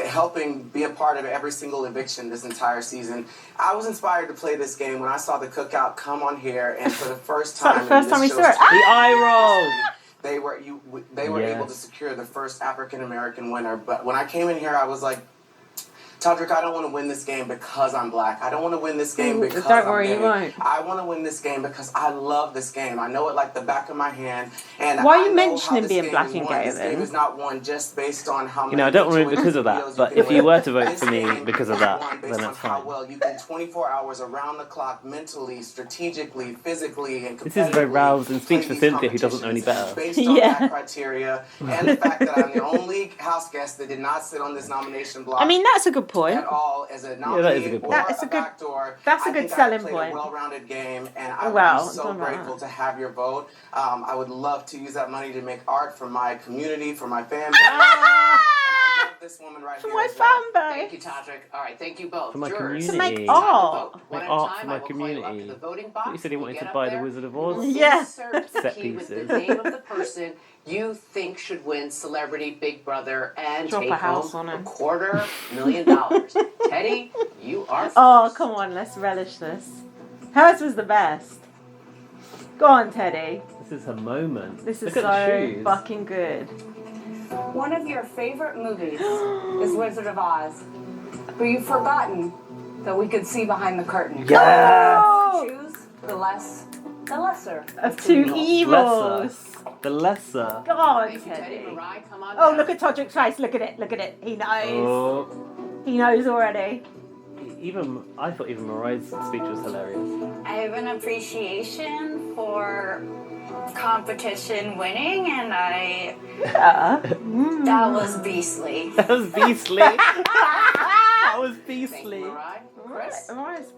helping be a part of every single eviction this entire season. I was inspired to play this game when I saw the cookout come on here, and for the first that time, the first in time we this saw it? show's The eye roll. they were able to Yes. secure the first African American winner. But when I came in here, I was like, Todrick, I don't want to win this game because I'm black. I don't want to win this game because don't I'm worry, gay. you won't. I want to win this game because I love this game. I know it like the back of my hand. And Why are I you know mentioning how this being game black is and won. gay This game then? is not won just based on how many You know, I don't want to videos because of you that. can But if you win. were to vote This for me game because of is that, won then based on that's how fine. well you can 24 hours around the clock, mentally, strategically, physically, and competitively. This is very roused and speaks play for these Cynthia, who doesn't know any better. Based on Yeah. that criteria and the fact that I'm the only house guest that did not sit on this nomination block I mean, that's a good point. at all as a nominee that is a good point. or That is a good- backdoor. that's a I good think selling I played point. a well-rounded game, and I Well, would be so don't know grateful that. to have your vote. I would love to use that money to make art for my community, for my family. And I love this woman right For here my as well. fan Thank base. you, Todrick. All right, thank you both. For my Jurors, To community. make time to art. vote. One Make at a art time, for my I will call you up to community. the voting box. You said he wanted Get to up buy the there, Wizard of and you will Oz. Yeah. insert the Set key with the pieces. name of the person you think should win Celebrity Big Brother and Drop a take house home on him. $250,000. Teddy, you are first. Oh, come on, let's relish this. Hers was the best. Go on, Teddy. This is her moment. This is Look at the so shoes. fucking good. One of your favorite movies is Wizard of Oz, but you've forgotten that we could see behind the curtain. Yes! Choose the lesser Of two Lesser. evils. The lesser. Go on, Thank you, Teddy. Teddy. Mariah, come on Oh, down. look at Todrick's face. Look at it. Look at it. He knows. Oh. He knows already. I thought even Mariah's speech was hilarious. I have an appreciation for competition winning, and Yeah. that was beastly. That was beastly. That was Thank beastly. you, Mariah. Chris. Mariah's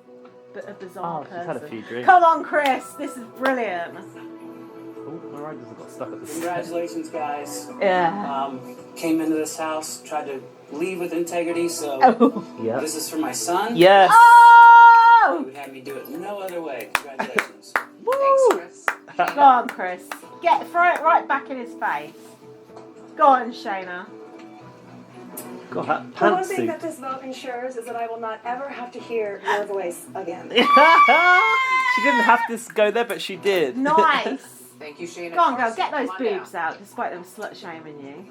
a bizarre Oh, she's person. had a few drinks. Come on, Chris. This is brilliant. Oh, Mariah just got stuck at the set. Congratulations, guys. Yeah. Came into this house, tried to leave with integrity, so Oh. Yeah. this is for my son. Yes. He Oh! would have me do it no other way. Congratulations. Thanks, Woo! Chris. Go on, Chris. Throw it right back in his face. Go on, Shayna. God, that The one thing pantsuit. that this vote ensures is that I will not ever have to hear your voice again. She didn't have to go there, but she did. Nice. Thank you, Shayna. Go on, girl. Carson, Get those come on down. boobs out, despite them slut shaming you.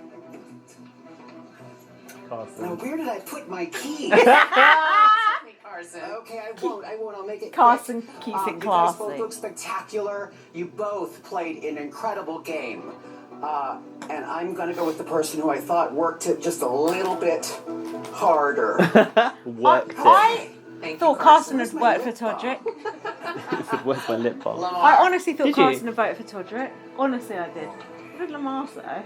Now, Carson. where did I put my key? Carson. Okay, I won't. I'll make it Carson quick. keeps it You guys both classy. look spectacular. You both played an incredible game. And I'm going to go with the person who I thought worked it just a little bit harder. Worked it. I Thank you, thought Carson had worked for Todrick. He said, where's my lip balm? Lamar. I honestly thought Did you? Carson had voted for Todrick. Honestly, I did. What did Lamar say?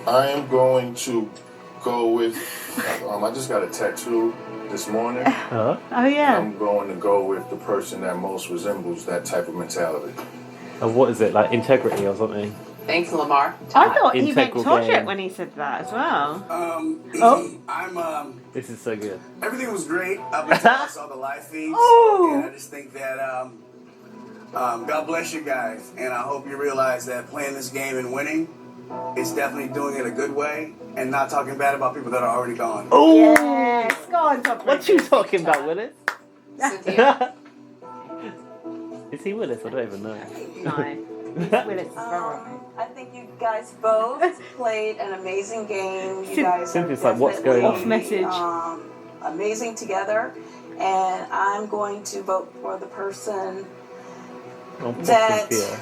I am going to go with. I just got a tattoo this morning. Huh? Oh, yeah. I'm going to go with the person that most resembles that type of mentality. And what is it, like integrity or something? Thanks, Lamar. I thought he meant Integral Todrick game. when he said that as well. Oh. I'm This is so good. everything was great up until I saw the live feeds, Oh. and I just think that God bless you guys, and I hope you realize that playing this game and winning is definitely doing it a good way, and not talking bad about people that are already gone. Oh! Yes. Go on, Todrick. What you talking about, Willis? Cynthia. Is he Willis? I don't even know. No. Willis' brother. I think you guys both played an amazing game. You Cyn- guys are Cynthia's like, what's going definitely, on? Off message. Amazing together, and I'm going to vote for the person Oh, poor That- Cynthia.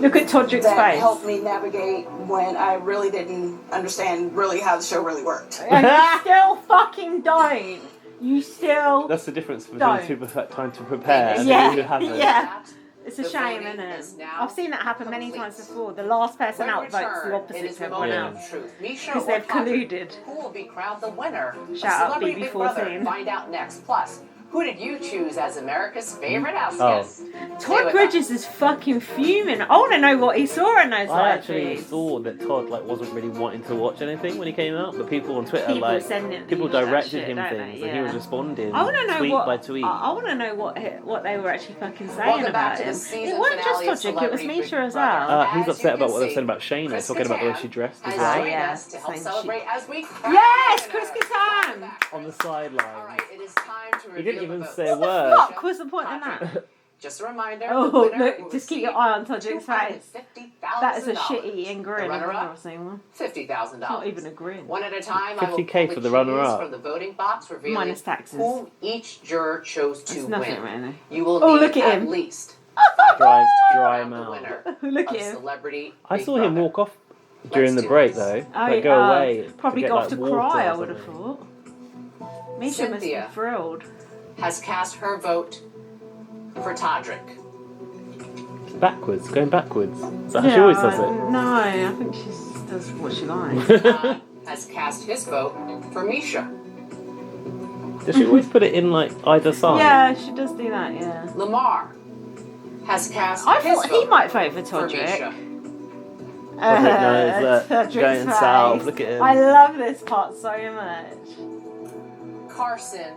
Look at Todrick's that face. helped me navigate when I really didn't understand really how the show really worked. And you still fucking don't. You still... That's the difference between Don't. people who have time to prepare and Yeah. who haven't. Yeah. It's a The shame, voting isn't is it? now I've seen that happen many complete. times before. The last person When out votes the returned, it opposite is to the everyone moment else. of truth. Misha Because or they've Todrick? colluded. Who will be crowned the winner of Shout out Celebrity Big Brother? BB14. Find out next. Plus, who did you choose as America's favorite house Oh. guest? Stay Todd with Bridges is fucking fuming. I want to know what he saw in those I live actually feeds. thought that Todd wasn't really wanting to watch anything when he came out, but people on Twitter People sending people that directed shit, him don't things, they? and he was Yeah. responding I want to know tweet what by tweet. I want to know what they were actually fucking saying Welcome back about to the him. season It wasn't just finale of Todrick, it was Celebrity Misha Big as Brother. well. He's As upset you about what can they see, said about Shayna, Chris talking about the way Kattan she dressed as has well. joined yeah, us to help same celebrate shit. as we crown Yes, the Chris winner. Kattan. On the sideline. All right, it is time to He reveal didn't even the votes. say a What word. the fuck was the point in that? Just a reminder, Oh, the winner look, will just keep your receive eye on Todrick's face. $250,000. That is a shit-eating grin. The I've never runner-up, seen one. $50,000. Not even a grin. One at a time, I will 50K pull for the the cheese runner-up. from the voting box, revealing Minus taxes. whom each juror chose to That's nothing, win. really. You will Oh, need look at him. least Dry crown the mouth. winner Look of at him. Celebrity I Big saw him Brother. walk off during Let's the do break this. though. Oh, Like go away. probably to get, go off like, to water cry, or I would have something. thought. Misha must be Cynthia. thrilled. Has cast her vote for Todrick. Backwards, going backwards. Is that how she always does it? No, I think she just does what she likes. Todd has cast his vote for Misha. Does she always put it in like either side? Yeah, she does do that, yeah. Lamar has cast I his thought vote he might vote for for Todrick. Misha. Todrick knows that. Todrick's Going face. south, look at him. I love this part so much. Carson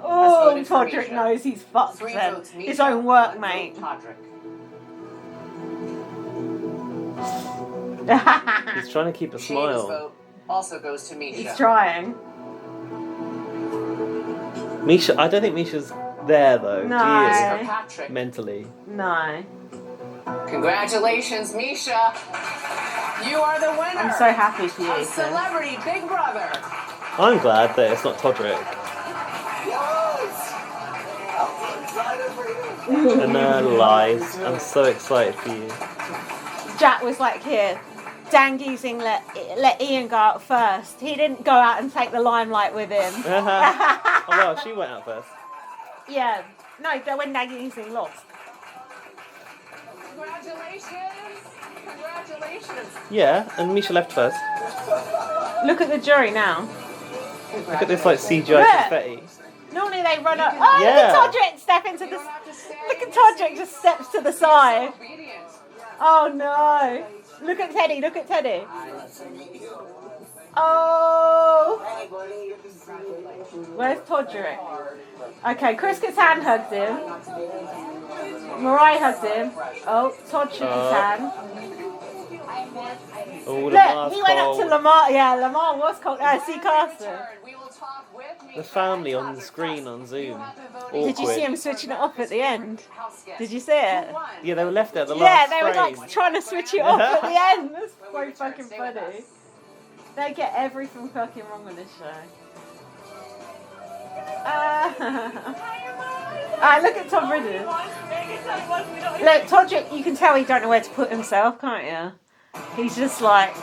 Oh, voted for Todrick Misha. knows he's fucked 3 then. votes Misha, His own 1 workmate. vote Todrick. He's trying to keep a Shayna's smile. vote also goes to Misha. He's trying. Misha, I don't think Misha's there though. No. For She Patrick. is mentally. No. Congratulations, Misha. You are the winner. I'm so happy for you, of sis. Celebrity Big Brother. I'm glad that it's not Todrick. And lies. I'm so excited for you. Jack was like, here, Dan Giesing let Ian go out first. He didn't go out and take the limelight with him. Oh well, she went out first. Yeah. No, when Dan Giesing lost. Congratulations. Congratulations. Yeah, and Misha left first. Look at the jury now. Look at this like CGI Look. confetti. Normally they run up. Oh, Yeah. look at Todrick step into the. Look at Todrick just steps to the side. Oh no! Look at Teddy. Look at Teddy. Oh. Where's Todrick? Okay, Chris Kattan hugged him. Mariah hugged him. Oh, Todd shook his hand. Oh, Look, he went up to Lamar. Yeah, Lamar was called. See Carson. The family on the screen on Zoom. Did you see him switching it off at the end? Did you see it? Yeah, they were left there at the Yeah, last they were frame. like trying to switch it off at the end. That's so fucking funny. They get everything fucking wrong on this show. Look at Tom Bridges. Look, Todrick, you can tell he don't know where to put himself, can't you? He's just like...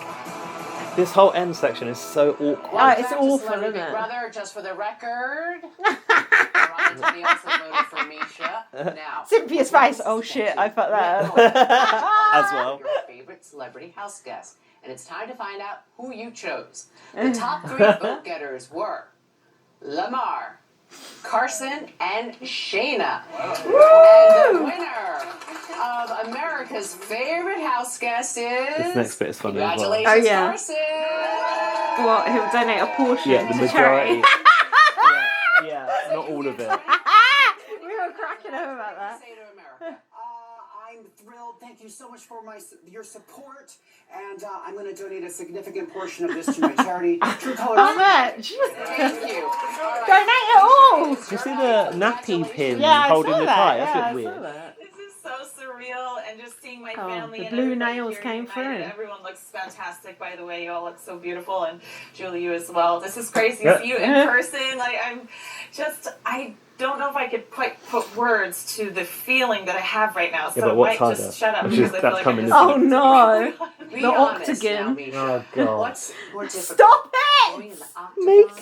This whole end section is so awkward. Oh, it's awful, Celebrity isn't Big it? Brother, just for the record. Ryan Teddy also voted for Misha. Now, Cynthia's face. Oh shit, I fucked that up. As well. Your favorite celebrity house guest. And it's time to find out who you chose. The top 3 vote getters were Lamar, Carson, and Shayna. And the winner of America's favorite house guest is... This next bit is funny as well. Congratulations, Oh, yeah. Carson! What? He'll donate a portion Yeah, the to majority. charity. yeah, not all of it. We were cracking up about that. Say to America. I'm thrilled. Thank you so much for your support. And I'm going to donate a significant portion of this to my charity, True Colors. How much? Thank you. All right. Donate it all. Do you see the nappy pin Yeah, I holding saw the that. tie? Yeah, That's I a saw bit weird. that. This is so surreal, and just seeing my Oh, family the and blue everybody nails here came united. through. Everyone looks fantastic, by the way. You all look so beautiful, and Julie, you as well. This is crazy to see you in person. Like, I don't know if I could quite put words to the feeling that I have right now. So but I what's might just harder? shut up Which because is- I feel that's like coming I'm in just Oh no. Be The honest octagon. now, Misha. Oh god. What's more difficult? Stop Going in it! the octagon, Make it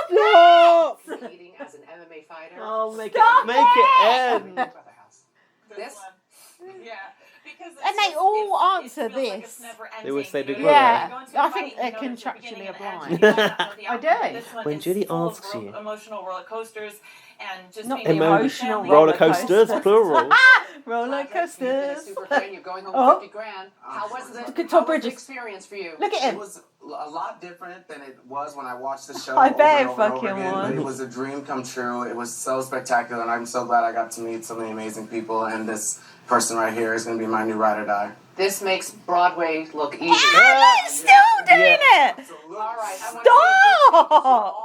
stop! competing as an MMA fighter? Oh, make Stop it end. Brother House. This? Yeah. Because And they all answer this. They always say Big Yeah, Brother. I think they're contractually obliged. I do. When Judy asks you. Emotional roller coasters and just Not being the emotional roller coasters, plural. Roller You've been a coasters. super fan. You're going home Oh. with 50 grand. How was the, Look at how Tom was the Bridges. experience for you? Look at It him. was a lot different than it was when I watched the show I over bet and it over and over fucking again. But it was. was a dream come true. It was so spectacular, and I'm so glad I got to meet so many amazing people. And this person right here is going to be my new ride or die. This makes Broadway look easy. They're still doing it. All right. Stop!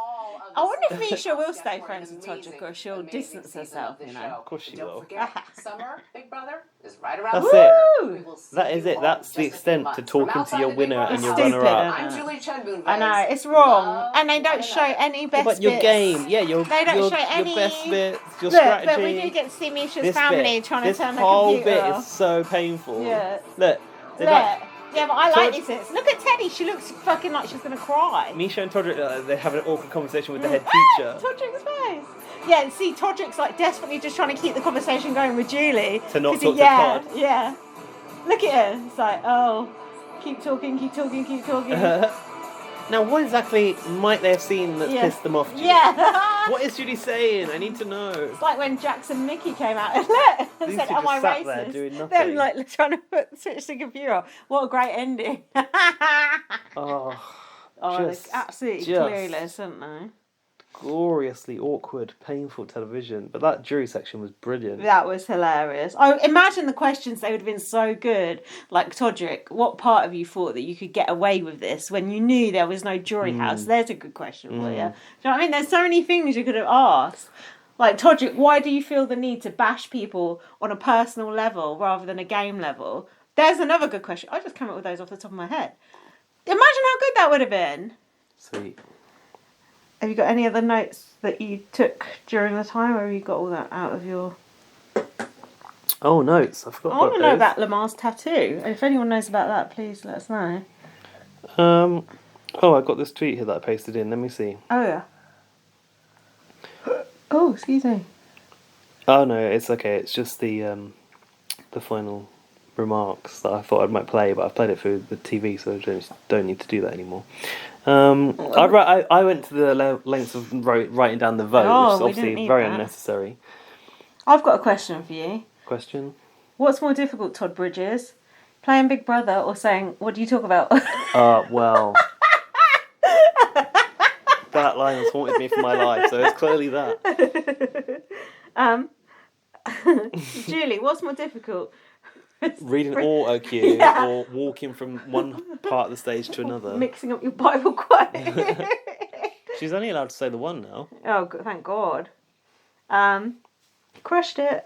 I wonder if Misha will stay friends with Todrick or she'll distance herself, you know. Of course she will. Summer, Big Brother, is right around That's the it. corner. We will see That is you it. all That's in the just a few extent months. to From talking to outside your the Big winner Brother and your house, Stupid, runner-up. I'm Julie Chunboon. I know, it's wrong. And they don't show any best But your bits. game, yeah, your They don't show any. your best bits, your Look, strategy. but we do get to see Misha's this family bit, trying to this turn the whole computer bit off. is so painful. Yeah. Look, they're Look. like, Yeah, but I like Tod- these bits. Look at Teddy. She looks fucking like she's going to cry. Misha and Todrick, they have an awkward conversation with the head Ah, teacher Todrick's face. Yeah, and see, Todrick's like desperately just trying to keep the conversation going with Julie. To not 'Cause talk to yeah, Todd. Yeah. Look at her. It's like, oh, keep talking, keep talking, keep talking. Now, what exactly might they have seen that Yeah. pissed them off? Judy? Yeah. What is Judy saying? I need to know. It's like when Jackson Mickey came out and look and These said, two "Am I just sat there racist?" doing Them nothing. like trying to switch the computer off. What a great ending. Oh, They're absolutely clueless, aren't they? gloriously awkward, painful television. But that jury section was brilliant. That was hilarious. I imagine the questions, they would have been so good. Like, Todrick, what part of you thought that you could get away with this when you knew there was no jury house? There's a good question for you. Do you know what I mean? There's so many things you could have asked. Like, Todrick, why do you feel the need to bash people on a personal level rather than a game level? There's another good question. I just came up with those off the top of my head. Imagine how good that would have been. Sweet. Have you got any other notes that you took during the time, or have you got all that out of your... Oh, notes. I forgot I want to know those. about Lamar's tattoo. If anyone knows about that, please let us know. Oh, I got this tweet here that I pasted in. Let me see. Oh, yeah. Oh, excuse me. Oh no, it's okay. It's just the final remarks that I thought I might play, but I've played it through the TV, so I don't need to do that anymore. I went to the lengths of writing down the vote, Oh, which is we obviously didn't need very that. unnecessary. I've got a question for you. Question? What's more difficult, Todd Bridges? Playing Big Brother or saying, what do you talk about? Well... that line has haunted me for my life, so it's clearly that. Julie, what's more difficult? Reading auto cue Yeah. or walking from one part of the stage to another. Mixing up your Bible quote. She's only allowed to say the one now. Oh, thank God. Crushed it.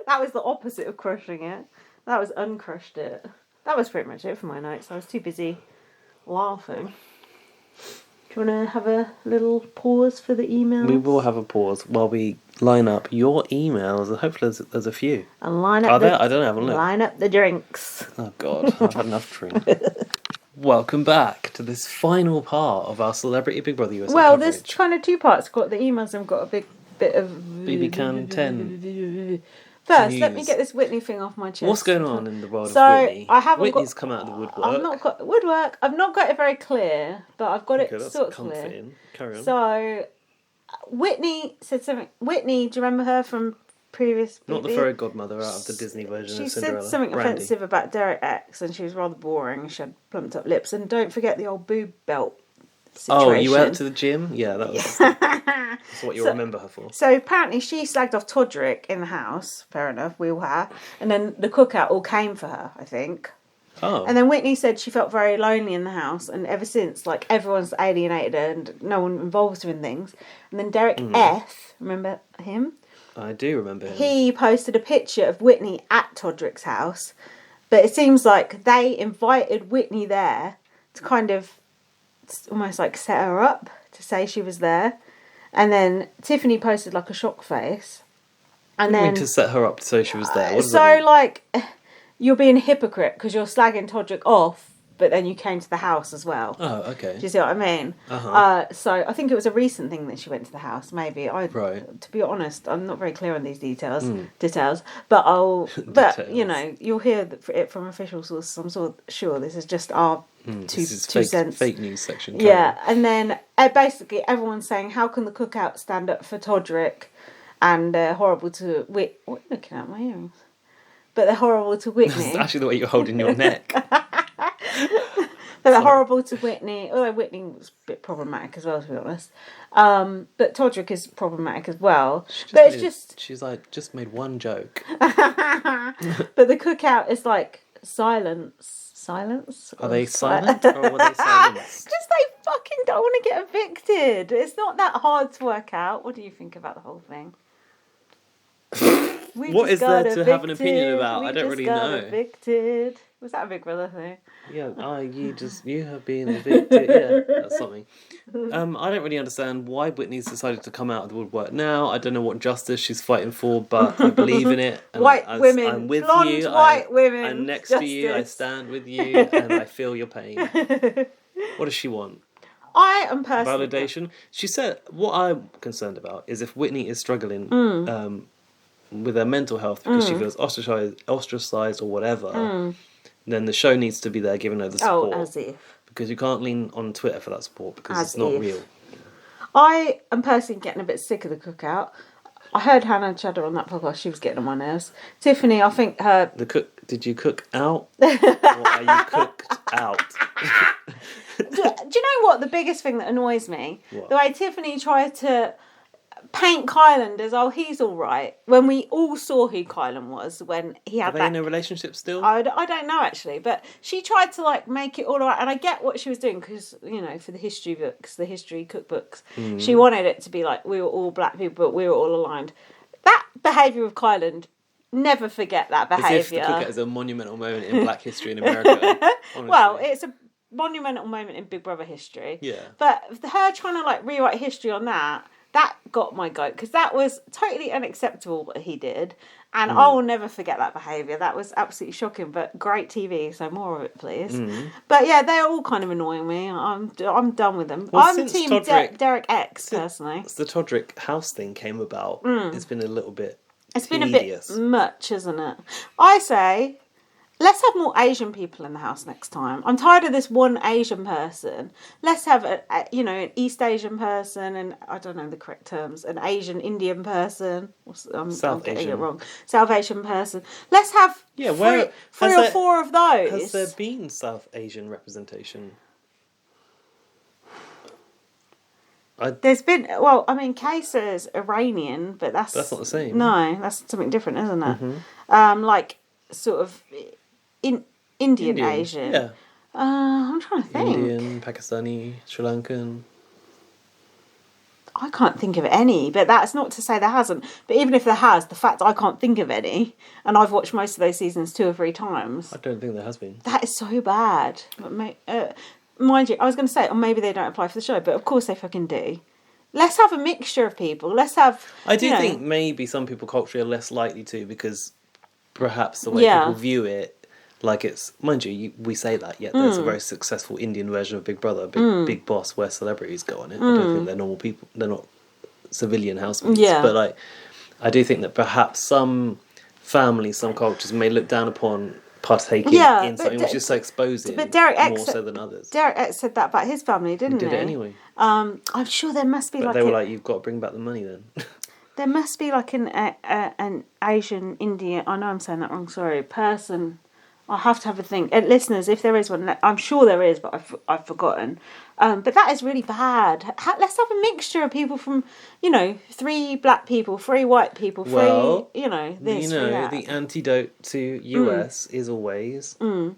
That was the opposite of crushing it. That was uncrushed it. That was pretty much it for my notes. I was too busy laughing. Do you want to have a little pause for the emails? We will have a pause while we line up your emails. Hopefully there's a few. And line up Are there? I don't know, have a look. Line up the drinks. Oh God, I've had enough drink. Welcome back to this final part of our Celebrity Big Brother USA Well, coverage. there's kind of two parts. Got the emails and got a big bit of... BB Can 10. First, let me News. get this Whitney thing off my chest. What's going on in the world So, of Whitney? I haven't Whitney's got- come out of the woodwork. I've not got woodwork. I've not got it very clear, but I've got Okay, it that's sort of clear. comforting. Carry on. So, Whitney said something. Whitney, do you remember her from previous? Not the BB? fairy godmother out of the Disney version She of said Cinderella. something Brandy. offensive about Derek X, and she was rather boring. She had plumped up lips, and don't forget the old boob belt situation. Oh, you went to the gym? Yeah, that was that's what you remember her for. So apparently she slagged off Todrick in the house. Fair enough, we all have. And then the cookout all came for her, I think. Oh. And then Whitney said she felt very lonely in the house, and ever since, like, everyone's alienated her and no one involves her in things. And then Derek F, remember him? I do remember him. He posted a picture of Whitney at Todrick's house, but it seems like they invited Whitney there to kind of almost like set her up to say she was there. And then Tiffany posted like a shock face. And What do you then mean to set her up so she was there? What does so that mean? like you're being a hypocrite because you're slagging Todrick off but then you came to the house as well. Oh, okay. Do you see what I mean? So I think it was a recent thing that she went to the house. Maybe to be honest, I'm not very clear on these details. But you know, you'll hear it from official sources. I'm sure this is just our two cents. Fake news section. Yeah, and then basically everyone's saying, how can the cookout stand up for Todrick, and they're horrible to what are you looking at my earrings? But they're horrible to Whitney. That's actually the way you're holding your neck. But they're horrible to Whitney, although Whitney was a bit problematic as well, to be honest. But Todrick is problematic as well. She's like, just made one joke. But the cookout is like silence. Are they silent or are they silenced? Just they fucking don't want to get evicted. It's not that hard to work out. What do you think about the whole thing? What is there to have an opinion about? I don't really know. Evicted. Was that a Big Brother thing? Yeah, you have been evicted. Yeah, that's something. I don't really understand why Whitney's decided to come out of the woodwork now. I don't know what justice she's fighting for, but I believe in it. And women. I'm with Blonde, you. white women. I'm next to you. I stand with you, and I feel your pain. What does she want? I am personally... Validation. She said, what I'm concerned about is if Whitney is struggling with her mental health because she feels ostracised or whatever, then the show needs to be there giving her the support. Oh, as if. Because you can't lean on Twitter for that support because it's not real. I am personally getting a bit sick of the cookout. I heard Hannah Cheddar on that podcast. She was getting on my nerves. Tiffany, I think her... Did you cook out? Or are you cooked out? Do you know what? The biggest thing that annoys me? What? The way Tiffany tried to paint Kylan as, he's all right, when we all saw who Kylan was when he had Are they in a relationship still? I don't know actually, but she tried to like make it all right, and I get what she was doing because, you know, for the history books, the history cookbooks, she wanted it to be like we were all black people, but we were all aligned. That behaviour of Kylan, never forget that behaviour. As if the cookout is a monumental moment in black history in America. Well, it's a monumental moment in Big Brother history. Yeah. But her trying to like rewrite history on that got my goat, because that was totally unacceptable what he did, and I will never forget that behaviour. That was absolutely shocking, but great TV, so more of it, please. But yeah, they're all kind of annoying me. I'm done with them. Well, I'm team Derek X personally. Since the Todrick house thing came about, it's been a little bit It's tedious. been a bit much, isn't it? I say, let's have more Asian people in the house next time. I'm tired of this one Asian person. Let's have an East Asian person, and I don't know the correct terms, an Asian Indian person. I'm getting it wrong. South Asian person. Let's have three or four of those. Has there been South Asian representation? There's been, well, I mean, Kaiser's Iranian, but that's not the same. No, that's something different, isn't it? Like sort of Indian Asian. Yeah. I'm trying to think. Indian, Pakistani, Sri Lankan. I can't think of any, but that's not to say there hasn't. But even if there has, the fact I can't think of any, and I've watched most of those seasons 2 or 3 times. I don't think there has been. That is so bad. But mind you, I was going to say, or maybe they don't apply for the show, but of course they fucking do. Let's have a mixture of people. Let's have... I do think maybe some people culturally are less likely to, because perhaps the way people view it, like it's... Mind you, we say that, yet there's a very successful Indian version of Big Brother, Big Boss, where celebrities go on it. I don't think they're normal people. They're not civilian housemates. Yeah. But like, I do think that perhaps some families, some cultures may look down upon partaking in something which is so exposing, but Derek X, more so than others. Derek X said that about his family, didn't he? Did it anyway. I'm sure there must be but like... they were like, you've got to bring back the money then. There must be like an Asian, Indian... I know I'm saying that wrong, sorry. Person... I'll have to have a think. Listeners, if there is one, I'm sure there is, but I've forgotten. But that is really bad. Let's have a mixture of people from, 3 black people, 3 white people, 3, this, the antidote to US is always who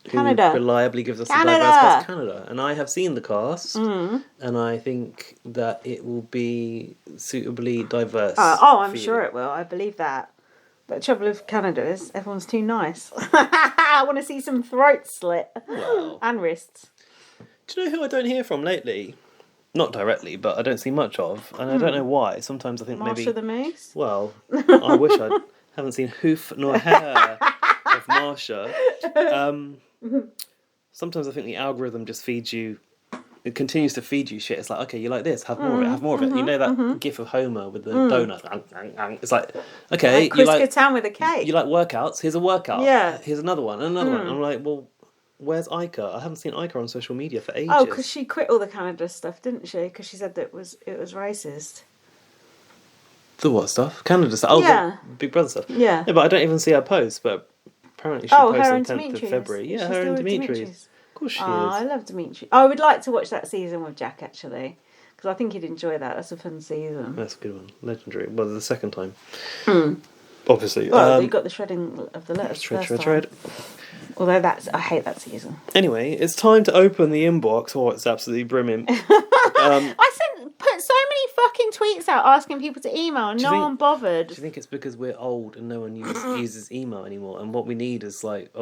Canada. Reliably gives us a diverse cast, Canada. And I have seen the cast, and I think that it will be suitably diverse. I'm sure it will. I believe that. But the trouble with Canada is everyone's too nice. I want to see some throat slit. Wow. And wrists. Do you know who I don't hear from lately? Not directly, but I don't see much of. And I don't know why. Sometimes I think Marsha the Moose? Well, I wish I haven't seen hoof nor hair of Marsha. sometimes I think the algorithm just feeds you. It continues to feed you shit. It's like, okay, you like this, have more of it, have more of it. You know that gif of Homer with the donut? It's like, okay, Like Chris Kattan with a cake. You like workouts? Here's a workout. Yeah. Here's another one, and another one. I'm like, well, where's Ica? I haven't seen Ica on social media for ages. Oh, because she quit all the Canada stuff, didn't she? Because she said that it was racist. The what stuff? Canada stuff? Oh, Yeah. the Big Brother stuff. Yeah. Yeah, but I don't even see her post, but apparently she posted on the 10th of February. Yeah, her and Dimitri's. Of course she is. I love Dimitri. I would like to watch that season with Jack, actually, because I think he'd enjoy that. That's a fun season. That's a good one. Legendary. Well, the second time. Obviously. Well, you got the shredding of the letters. Shred. Although I hate that season. Anyway, it's time to open the inbox. Oh, it's absolutely brimming. I put so many fucking tweets out asking people to email, and no one bothered. Do you think it's because we're old and no one uses email anymore? And what we need is like,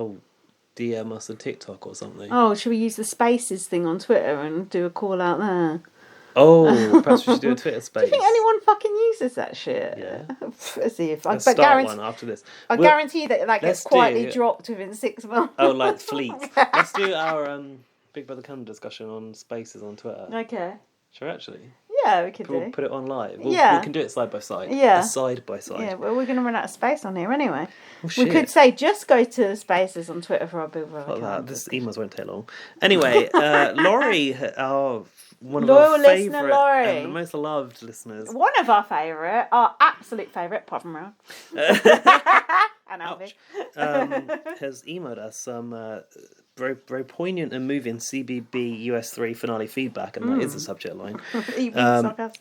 DM us a TikTok or something. Oh, should we use the Spaces thing on Twitter and do a call out there? Oh, perhaps we should do a Twitter space. Do you think anyone fucking uses that shit? Yeah. Let's see if Let's start one after this. I guarantee that that gets quietly dropped within 6 months. Oh, like Fleek. Let's do our Big Brother Canada discussion on Spaces on Twitter. Okay. Sure, actually. Yeah, we could We'll do. put it on live. We can do it side by side. Yeah. Side by side. Yeah, well, we're going to run out of space on here anyway. Oh, we could say just go to Spaces on Twitter for our Big Brother. That. This emails won't take long. Anyway, Laurie, one of Loyal our listener, favourite Laurie. and the most loved listeners. One of our favourite, our absolute favourite, apart from Ron. And Alfie. Has emailed us some very, very poignant and moving CBBUS3 finale feedback, and that is the subject line.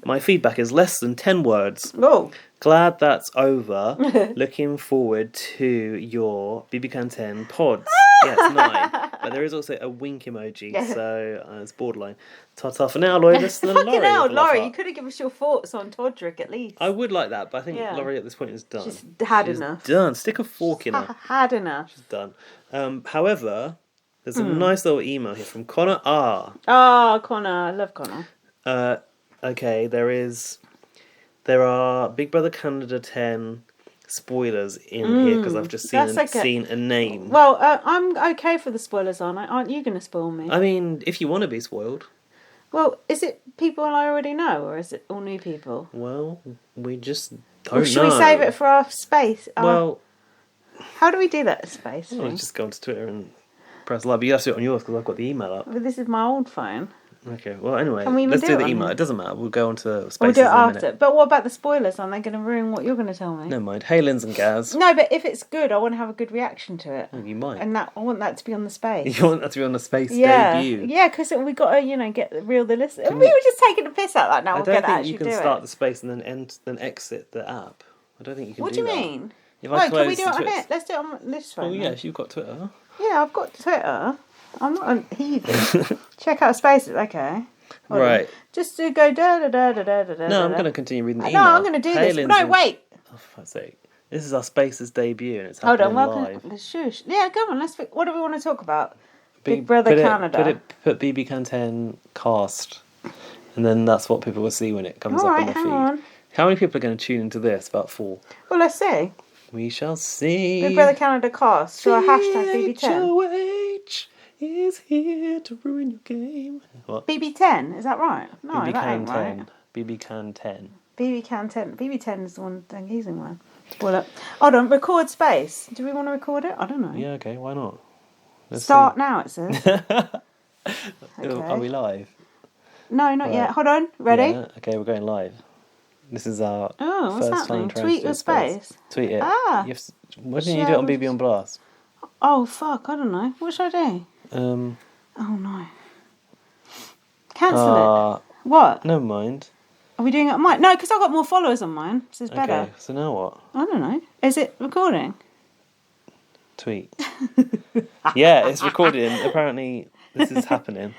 My feedback is less than 10 words. Oh. Glad that's over. Looking forward to your BB 10 pods. Yeah, it's 9. But there is also a wink emoji, so it's borderline. Ta-ta for now, Laurie. This is the Fucking hell, Laurie, you could have given us your thoughts on Todrick at least. I would like that, but I think Laurie at this point is done. She's had enough. Done. Stick a fork in her. Had enough. She's done. However, there's a nice little email here from Connor R. Oh, Connor. I love Connor. Okay, there are Big Brother Canada 10 spoilers in here because I've just seen a name. Well, I'm okay for the spoilers, aren't I? Aren't you going to spoil me? I mean, if you want to be spoiled. Well, is it people I already know, or is it all new people? Well, we just don't know. Should we save it for our space? Well, how do we do that space? Well, just go onto Twitter and press live. But you have to do it on yours because I've got the email up. Well, this is my old phone. Okay, well, anyway, Can we even let's do the it email. here? It doesn't matter. We'll go on to Spaces We'll do it in a after. minute. But what about the spoilers? Aren't they going to ruin what you're going to tell me? Never mind. Hey, Linz and Gaz. No, but if it's good, I want to have a good reaction to it. Oh, you might. And I want that to be on the space. You want that to be on the space debut? Yeah, because we got to, get the list. We were just taking a piss out that now. I don't think you can start the space and then exit the app. I don't think you can What do do you that. mean? Wait, can we do it on it? Let's do it on this phone. Oh, yeah, if you've got Twitter. Yeah, I've got Twitter. I'm not a heathen. Check out Spaces, okay. Hold right. on. Just to go da-da-da-da-da-da-da. No, I'm going to continue reading the email. No, I'm going to do this. No, wait. Oh, for fuck's sake. This is our Spaces debut and it's Hold happening on, live. Shush. Yeah, come on, what do we want to talk about? Big Brother Canada. Put BB Can 10 cast. And then that's what people will see when it comes up on the feed. On. How many people are going to tune into this? About 4. Well, let's see. We shall see. Big Brother Canada cast. So a hashtag BB10. BBH is here to ruin your game. What? BB10, is that right? No, BB that Can ain't 10. right. BB Can 10. BB Can 10. BB10 is the one thing using one. Spoiler. Hold on, record space. Do we want to record it? I don't know. Yeah, okay, why not? Let's Start see. now, it says. Are we live? No, not yet. Hold on. Ready? Yeah, okay, we're going live. This is our what's first happening? time trying Tweet to do your space. space. Tweet it. Ah. Why didn't you do it on BB on Blast? Oh, fuck. I don't know. What should I do? Oh, no. Cancel it. What? Never mind. Are we doing it on mine? No, because I've got more followers on mine. So it's better. Okay, so now what? I don't know. Is it recording? Tweet. Yeah, it's recording. Apparently, this is happening.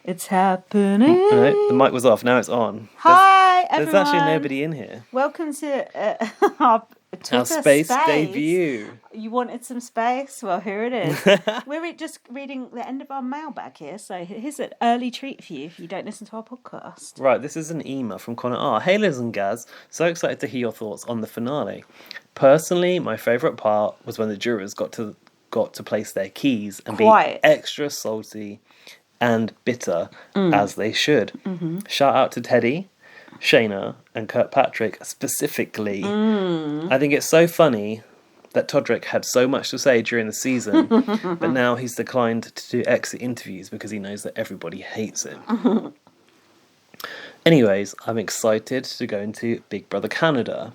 It's happening. Right, the mic was off. Now it's on. Hi, everyone. There's actually nobody in here. Welcome to our space debut. You wanted some space? Well, here it is. We're just reading the end of our mailbag here, so here's an early treat for you if you don't listen to our podcast. Right, this is an email from Connor R. Hey Liz and Gaz, so excited to hear your thoughts on the finale. Personally, my favourite part was when the jurors got got to place their keys and Quite. be extra salty and bitter as they should. Shout out to Teddy, Shayna, and Kirkpatrick specifically. I think it's so funny that Todrick had so much to say during the season, but now he's declined to do exit interviews because he knows that everybody hates him. Anyways, I'm excited to go into Big Brother Canada.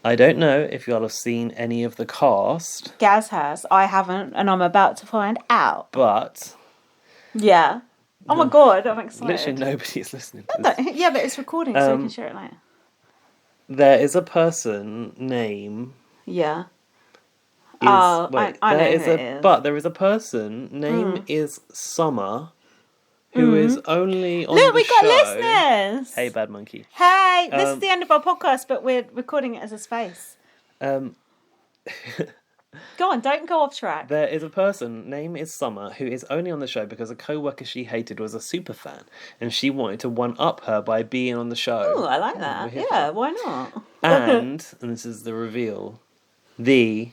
I don't know if y'all have seen any of the cast. Gaz has. I haven't, and I'm about to find out. But... Yeah. Oh my God, I'm excited. Literally nobody is listening to this. Yeah, but it's recording, so we can share it later. There is a person name... Yeah. Is, I know who it is. But there is a person name is Summer, who is only on Look, the we got show. listeners. Hey, Bad Monkey. Hey, this is the end of our podcast, but we're recording it as a space. Go on, don't go off track. There is a person, name is Summer, who is only on the show because a co-worker she hated was a super fan, and she wanted to one-up her by being on the show. Oh, I like that. Yeah, why not? And this is the reveal, the...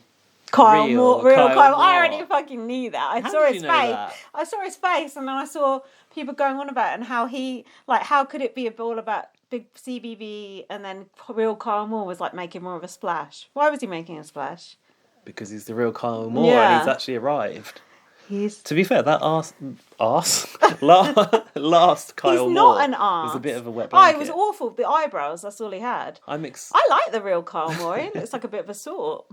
Kyle Moore. I Moore. already fucking knew that. I saw his face. That? I saw his face, and then I saw people going on about it and how he, like, how could it be all about big CBB and then real Kyle Moore was like making more of a splash? Why was he making a splash? Because he's the real Kyle Moore and he's actually arrived. To be fair, that last Kyle Moore not an arse. was a bit of a wet blanket. Oh, it was awful. The eyebrows, that's all he had. I like the real Kyle Moore. He looks like a bit of a sort.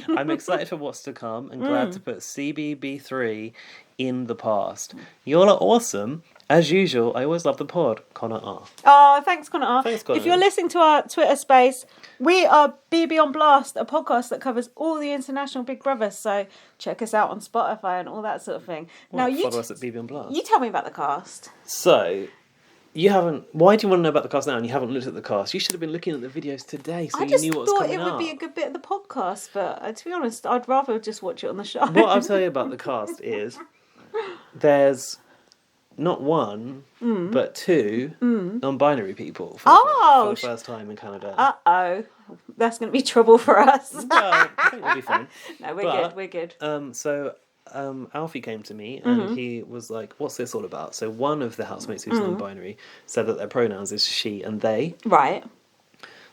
I'm excited for what's to come and glad to put CBB3 in the past. Y'all are awesome. As usual, I always love the pod. Connor R. Oh, thanks, Connor R. Thanks, Connor. If you're listening to our Twitter space, we are BB on Blast, a podcast that covers all the international Big Brothers. So check us out on Spotify and all that sort of thing. Now, follow us at BB on Blast. You tell me about the cast. So, you haven't... Why do you want to know about the cast now and you haven't looked at the cast? You should have been looking at the videos today so you knew what was coming up. I just thought it would be a good bit of the podcast, but to be honest, I'd rather just watch it on the show. What I'll tell you about the cast is there's... not one, but two non-binary people for the first time in Canada. Uh-oh. That's going to be trouble for us. Well, I think we'll be fine. No, we're good. So Alfie came to me and he was like, what's this all about? So one of the housemates who's non-binary said that their pronouns is she and they. Right.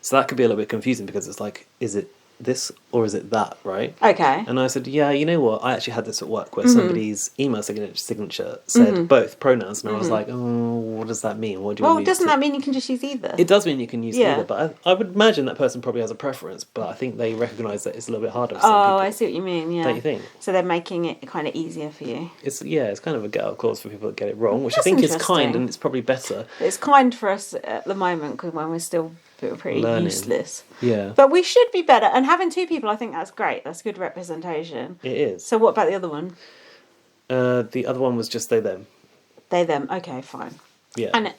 So that could be a little bit confusing because it's like, is it this or is it that, right? Okay. And I said, yeah, you know what? I actually had this at work where somebody's email signature said both pronouns, and I was like, oh, what does that mean? What do you want me doesn't that mean you can just use either? It does mean you can use either, but I would imagine that person probably has a preference, but I think they recognise that it's a little bit harder for some people. I see what you mean, yeah. Don't you think? So they're making it kind of easier for you. It's kind of a get-out clause for people that get it wrong, which I think is kind and it's probably better. It's kind for us at the moment because when we're still pretty learning. Useless. Yeah. But we should be better, and having two people, I think that's great. That's good representation. It is. So what about the other one? The other one was just they, them. They, them. Okay, fine. Yeah. And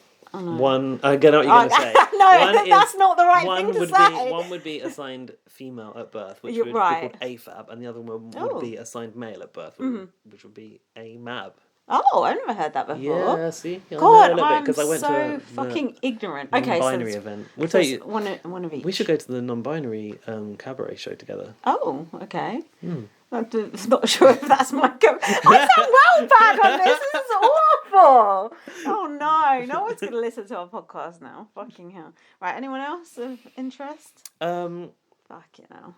one, I get what you're going to say. No, that's not the right thing to say. One would be assigned female at birth, which would be called AFAB, and the other one would be assigned male at birth, which would be a MAB. Oh, I've never heard that before. Yeah, see? God, I'm so fucking ignorant. Okay, non-binary event. We'll tell you. One of each. We should go to the non-binary cabaret show together. Oh, okay. I'm not sure if that's my... I sound well bad on this. This is awful. Oh, no one's going to listen to our podcast now. Fucking hell. Right, anyone else of interest? Fucking hell.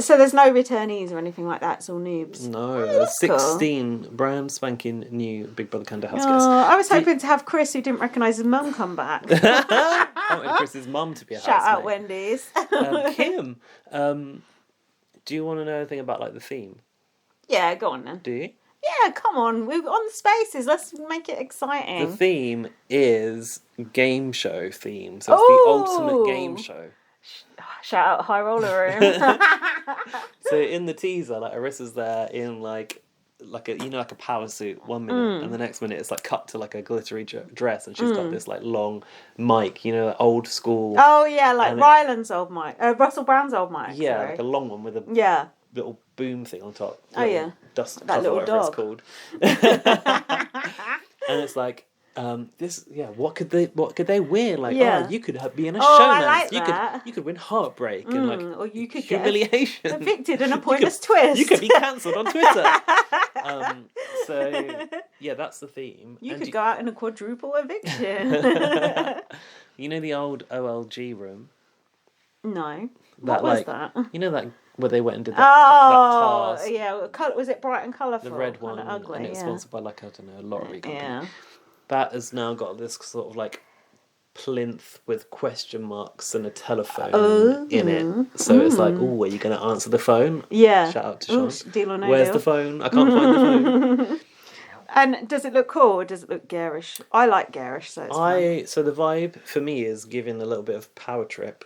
So there's no returnees or anything like that. It's all noobs. No, there's 16 brand spanking new Big Brother Canada house guests. I was hoping to have Chris, who didn't recognise his mum, come back. I wanted Chris's mum to be a housemate. Shout out Wendy's. Kim, do you want to know anything about like the theme? Yeah, go on then. Do you? Yeah, come on. We're on the spaces. Let's make it exciting. The theme is game show theme. So it's the ultimate game show. Shout out High Roller Room. So in the teaser, like Arissa's there in like a power suit 1 minute, and the next minute it's like cut to like a glittery dress, and she's got this like long mic, like old school. Oh yeah, like Ryland's old mic, Russell Brown's old mic. Yeah, sorry. like a long one with a little boom thing on top. Oh yeah, dust that cover, little whatever dog. it's called. And it's like, What could they win? Like, you could be in a show I now. like that. You could win heartbreak and like, or you could humiliation, get evicted in a pointless twist. You could be cancelled on Twitter. So yeah, that's the theme. You could go out in a quadruple eviction. You know the old OLG room? No. What was that? You know that where they went and did that task? Yeah. Was it bright and colourful? The red one, ugly, and it's sponsored by like, I don't know, a lottery company. Yeah. That has now got this sort of like plinth with question marks and a telephone in it. So it's like, are you going to answer the phone? Yeah. Shout out to Sean. Deal or no Where's deal? the phone? I can't find the phone. And does it look cool or does it look garish? I like garish, so it's fun. So the vibe for me is giving a little bit of power trip,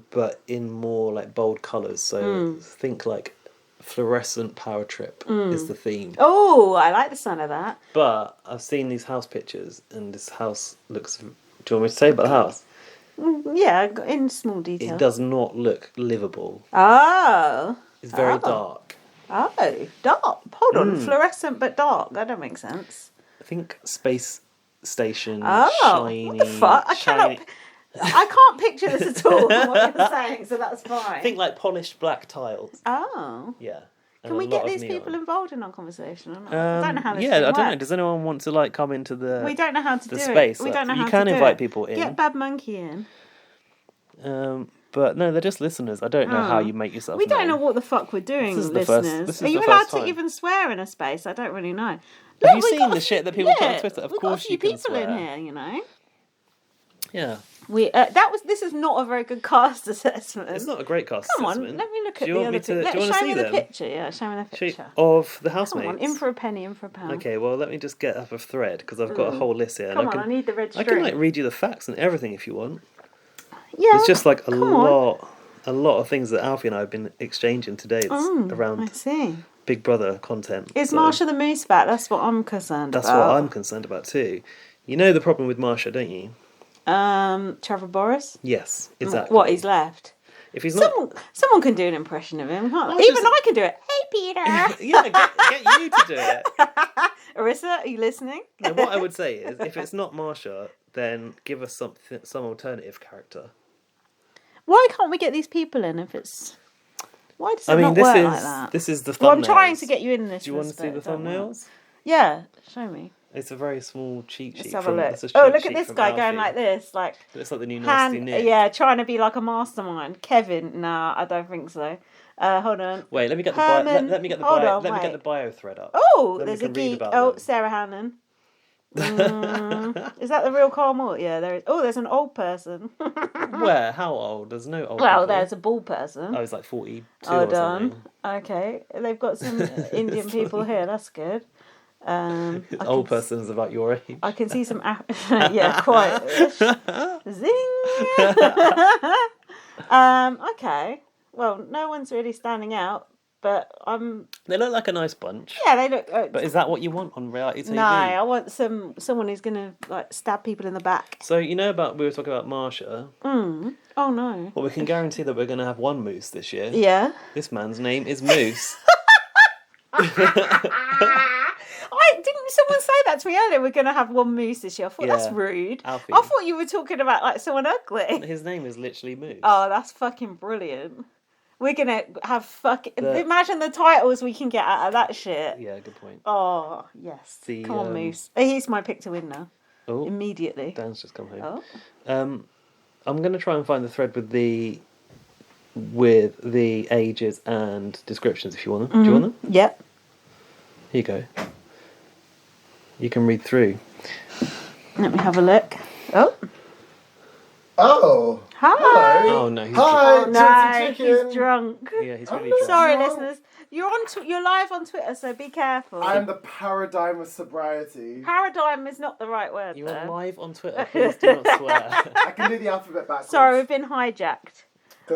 but in more like bold colours. So think like fluorescent power trip is the theme. Oh, I like the sound of that. But I've seen these house pictures and this house looks... Do you want me to say about the house? Yeah, in small detail. It does not look livable. Oh. It's very dark. Oh, dark. Hold on, fluorescent but dark. That don't make sense. I think space station, shiny... What the fuck? I can't picture this at all from what you're saying, so that's fine. I think like polished black tiles. Oh. Yeah. Can we get these people involved in our conversation or not? I don't know how this I don't know. works. Does anyone want to like come into the We don't know how to do space? it. We don't know how to do it. You can invite people in. Get Bad Monkey in. But no, they're just listeners. I don't know how you make yourself We don't know known. what the fuck we're doing, This is listeners. Are you allowed to even swear in a space? I don't really know. Have you seen the shit that people put on Twitter? Of We've course got a few you can people swear. in here, you know. Yeah. This is not a very good cast assessment. It's not a great cast Come assessment. on, let me look Do at you the want other me to? picture. Do you want to Show see me the them? picture. Yeah, show me the picture. Of the housemates. Come on, in for a penny, in for a pound. Okay, well, let me just get up a thread because I've got a whole list here. Come on, I need the red string. I can like read you the facts and everything if you want. Yeah. It's just like a lot of things that Alfie and I have been exchanging today. It's around I see. Big Brother content. Is Marsha the Moose back? That's what I'm concerned about. That's what I'm concerned about too. You know the problem with Marsha, don't you? Trevor Boris? Yes, exactly. What, he's left? If he's not... Someone can do an impression of him, can't they? Even I can do it. Hey, Peter! Yeah, get you to do it. Arissa, are you listening? No, what I would say is, if it's not Marsha, then give us some alternative character. Why can't we get these people in if it's... Why does it not work like that? This is the thumbnails. Well, I'm trying to get you in this. Do you want to see the thumbnails? Yeah, show me. It's a very small cheat sheet. Let's have a look. Look at this guy going like this. It looks like the new Nasty Nick. Yeah, trying to be like a mastermind. Kevin, nah, I don't think so. Hold on. Wait, let me get the bio. Let me get the bio. Let me get the bio thread up. Oh, there's a geek. Oh, Sarah Hannon. Is that the real Carl Mort? Yeah, there is. Oh, there's an old person. Where? How old? There's no old. Well, people. There's a bald person. Oh, he's like 42 Hold or on. something. Okay, they've got some Indian people here. That's good. Old person's about your age. I can see some. Yeah, quite. Zing. Okay. Well, no one's really standing out, but They look like a nice bunch. Yeah, they look. But is that what you want on reality TV? No, I want someone who's gonna like stab people in the back. So you know we were talking about Marsha. Oh no. Well, we can guarantee that we're going to have one Moose this year. Yeah. This man's name is Moose. Didn't someone say that to me earlier? We're going to have one Moose this year. I thought that's rude. Alfie. I thought you were talking about like someone ugly. His name is literally Moose. Oh, that's fucking brilliant. We're going to have imagine the titles we can get out of that shit. Yeah, good point. Oh, yes. Come on, Moose. Here's my pick to win now. Oh, immediately. Dan's just come home. Oh. I'm going to try and find the thread with the ages and descriptions if you want them. Do you want them? Yep. Here you go. You can read through. Let me have a look. Oh. Oh. Hi. Hello. Oh no. He's Oh no, he's drunk. Yeah, he's really drunk. Sorry, listeners. You're live on Twitter, so be careful. I am the paradigm of sobriety. Paradigm is not the right word. You're live on Twitter. Please do not swear. I can do the alphabet backwards. Sorry, we've been hijacked.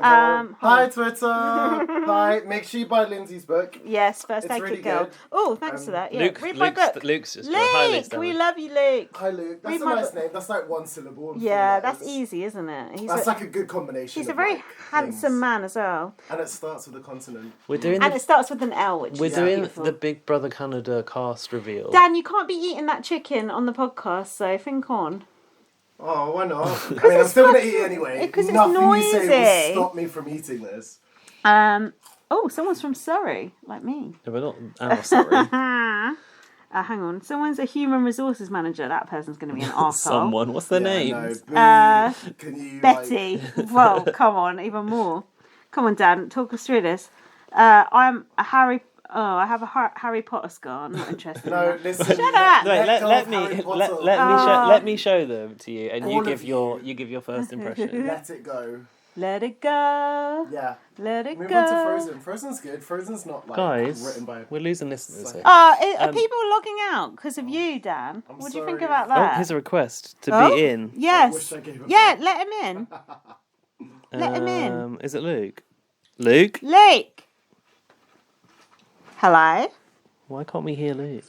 Hi, Twitter. Hi. Make sure you buy Lindsay's book. Yes, First It's Aid really Kit Girl. good. Oh, thanks for that. Yeah, read my book. Luke's just going, hi, Luke. We love you, Luke. Hi, Luke. That's Read a my nice book. name. That's like one syllable. Yeah, that's easy, isn't it? That's like a good combination. He's a of, very like, handsome things. man as well. And it starts with a consonant. And it starts with an L, which We're is doing beautiful. the Big Brother Canada cast reveal. Dan, you can't be eating that chicken on the podcast, so think on. Oh, why not? I mean, I'm still going to eat anyway. Because it's Nothing noisy. you say will stop me from eating this. Oh, someone's from Surrey, like me. No, we're not. Oh, sorry. Hang on. Someone's a human resources manager. That person's going to be an arsehole. Someone. What's their name? No, can you, Betty. Well, come on, even more. Come on, Dan, talk us through this. I'm a Harry. Oh, I have a Harry Potter scar. I'm not interested. No, in that. listen. Shut up. Wait, let me show them to you, and you give your first impression. Let it go. Let it go. Yeah. Let it Move go. on to Frozen. Frozen's good. Frozen's not like Guys, written by. we're losing listeners here. Are people logging out because of you, Dan? What do you think about that? Oh, here's a request to be in. Yes. Yeah, let him in. Let him in. Is it Luke? Luke? Luke. Hello. Why can't we hear Luke?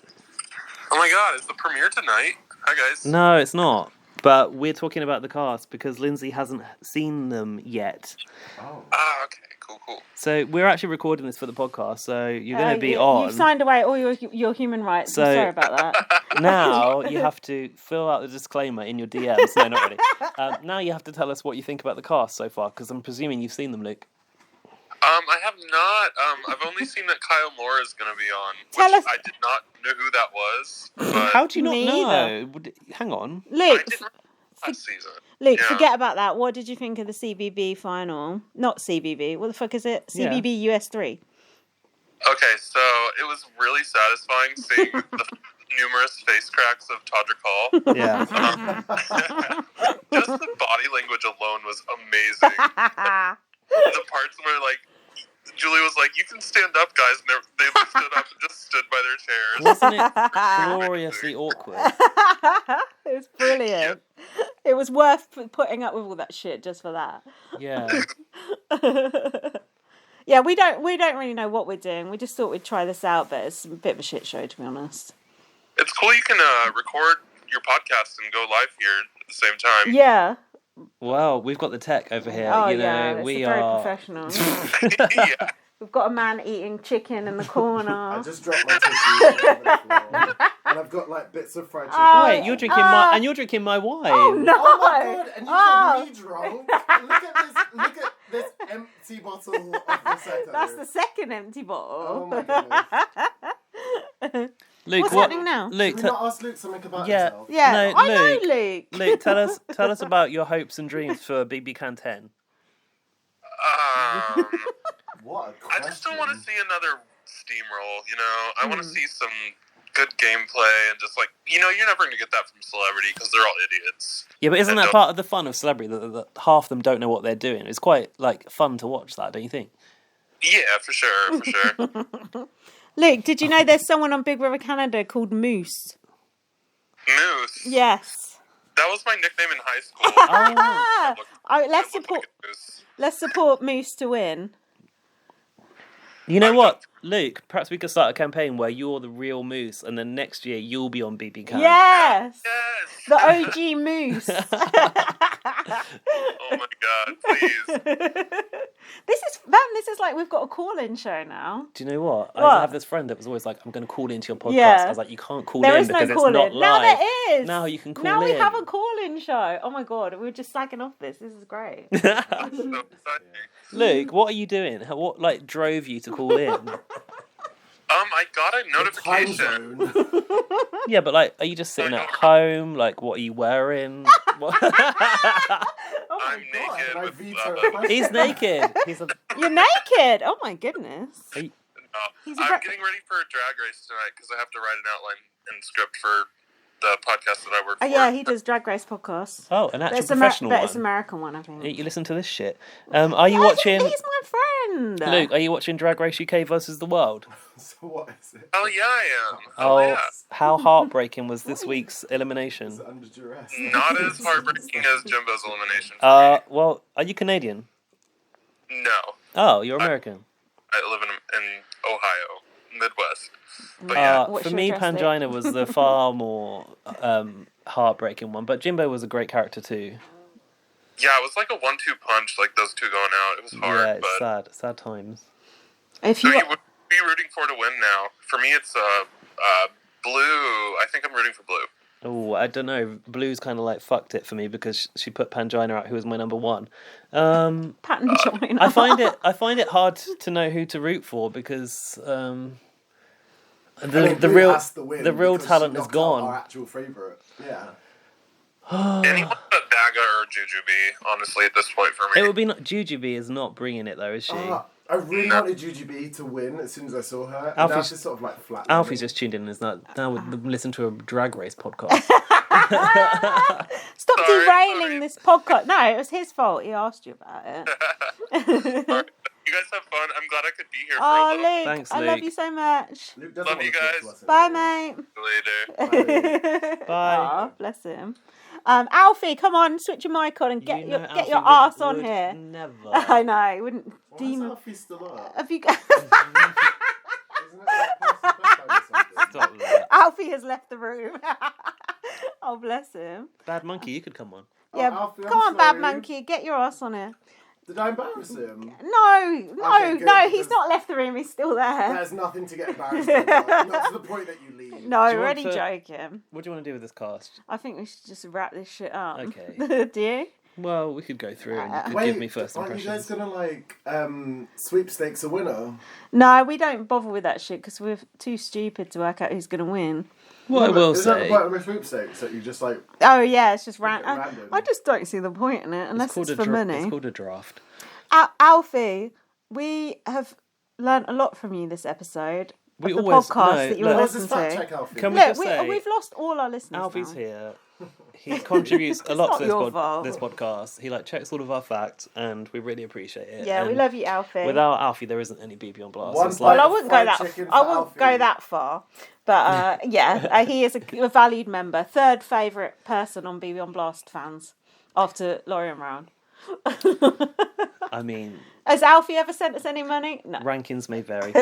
Oh my god, is the premiere tonight? Hi guys. No, it's not. But we're talking about the cast because Lindsay hasn't seen them yet. Oh. Ah, okay, cool. So we're actually recording this for the podcast, so you're going to be on. You've signed away all your human rights. So, I'm sorry about that. Now you have to fill out the disclaimer in your DMs. No, not really. Now you have to tell us what you think about the cast so far, because I'm presuming you've seen them, Luke. I have not. I've only seen that Kyle Moore is going to be on. Tell us. I did not know who that was. But How do you not Me know? Hang on. Luke. last season. Luke, Yeah. forget about that. What did you think of the CBB final? Not CBB. What the fuck is it? Yeah. CBBUS3. Okay, so it was really satisfying seeing the numerous face cracks of Todrick Hall. Yeah. Just the body language alone was amazing. The parts where, like, Julie was like, "You can stand up, guys," and they stood up and just stood by their chairs. Wasn't it gloriously awkward? It was brilliant. It was worth putting up with all that shit just for that. Yeah. Yeah, we don't really know what we're doing. We just thought we'd try this out, but it's a bit of a shit show, to be honest. It's cool you can record your podcast and go live here at the same time. Yeah. Well, we've got the tech over here. Oh, you know, yeah, it's we very are professional. Yeah. We've got a man eating chicken in the corner. I just dropped my tissue on the floor. And I've got like bits of fried chicken. Wait, you're drinking my wine. Oh no! Oh my god! And you got me drunk. Look at this empty bottle of Prosecco. That's the second empty bottle. Oh my goodness. Luke, What's happening now? Luke, Should we not ask Luke something about yeah, himself? Yeah, no, I Luke, know Luke. Luke, tell us about your hopes and dreams for BB Can 10. What a question. I just don't want to see another steamroll, you know? I want to see some good gameplay and just, like, you know, you're never going to get that from Celebrity because they're all idiots. Yeah, but isn't that part of the fun of Celebrity that half of them don't know what they're doing? It's quite like fun to watch that, don't you think? Yeah, for sure. Luke, did you know there's someone on Big Brother Canada called Moose? Moose. Yes. That was my nickname in high school. Let's support Moose to win. You know what, Luke? Perhaps we could start a campaign where you're the real Moose, and then next year you'll be on BB Can. Yes. The OG Moose. Oh my god, please. This is like we've got a call-in show now. Do you know what? What? I have this friend that was always like, "I'm going to call into your podcast." Yeah. I was like, "You can't call There in is because no it's call-in. not live." Now there is. Now you can call Now in. we have a call-in show. Oh my god, we were just slagging off this. This is great. Luke, what are you doing? What like drove you to call in? I got a notification. Yeah, but like, are you just sitting at home? Like, what are you wearing? What? I'm naked with He's naked. You're naked. Oh my goodness. I'm getting ready for a drag race tonight because I have to write an outline and script for the podcast that I work for. Oh yeah, he does Drag Race podcasts. Oh, an actual It's professional one. It's an American one, I think. You listen to this shit. Are you watching? He's my friend. Luke, are you watching Drag Race UK versus the World? So what is it? Oh yeah, I am. Oh, yeah. how heartbreaking was this week's elimination? Is it under duress? Not as heartbreaking as Jimbo's elimination. Well, are you Canadian? No. Oh, you're American. I live in Ohio, Midwest. But yeah. For me, Pangina was the far more heartbreaking one, but Jimbo was a great character too. Yeah, it was like a 1-2 punch, like those two going out. It was hard, Yeah, it's but... sad times. If you would be rooting for to win now. For me, it's Blue. I think I'm rooting for Blue. Oh, I don't know. Blue's kind of like fucked it for me because she put Pangina out, who was my number one. Pangina. I find it hard to know who to root for because the real talent is gone. Our actual favorite. Yeah. Anyone but Daga or Jujubee, honestly, at this point for me. It would be not. Jujubee is not bringing it though, is she? I really wanted Jujubee to win as soon as I saw her. And Alfie's now she's sort of like flat. Alfie's just tuned in. Is not now would listen to a drag race podcast. Stop derailing this podcast. No, it was his fault. He asked you about it. You guys have fun. I'm glad I could be here for a little. Luke, Thanks, I Luke. love you so much. Love you guys. Bye, mate. Later. Bye. Aw, bless him. Alfie, come on, switch your mic on and get your ass on here. Never. I know. It wouldn't. Why is Alfie still up? Have you? Isn't it like past the bedtime or something? Stop that. Alfie has left the room. Oh, bless him. Bad Monkey, you could come on. Yeah, Alfie, I'm come on, Bad sorry. Monkey, get your ass on here. Did I embarrass him? No, Okay, good, he's because not left the room. He's still there. There's nothing to get embarrassed about. Not to the point that you leave. No, Do you we're want only to- joking. What do you want to do with this cast? I think we should just wrap this shit up. Okay. Do you? Well, we could go through and you could Wait, give me first aren't impressions. you guys gonna sweepstakes a winner? No, we don't bother with that shit because we're too stupid to work out who's going to win. What I will Is that the say, point of a sweepstakes that you just like? Oh yeah, it's just random. random. I just don't see the point in it unless it's, a for money. It's called a draft. Alfie, we have learnt a lot from you this episode. We of the always- podcast no, that you look. will What's listen this fact to. check, Alfie? Can we Look, just say, we've lost all our listeners. Alfie's now. here. He contributes a lot not to your fault. this podcast. He checks all of our facts, and we really appreciate it. Yeah, we And love you, Alfie. Without Alfie, there isn't any BB on Blast. One It's bite Well, I of wouldn't go fried that. chicken I for wouldn't Alfie. go that far. But he is a valued member, third favourite person on BB on Blast fans after Laurie and Round. I mean, Has Alfie ever sent us any money? No. rankings may vary.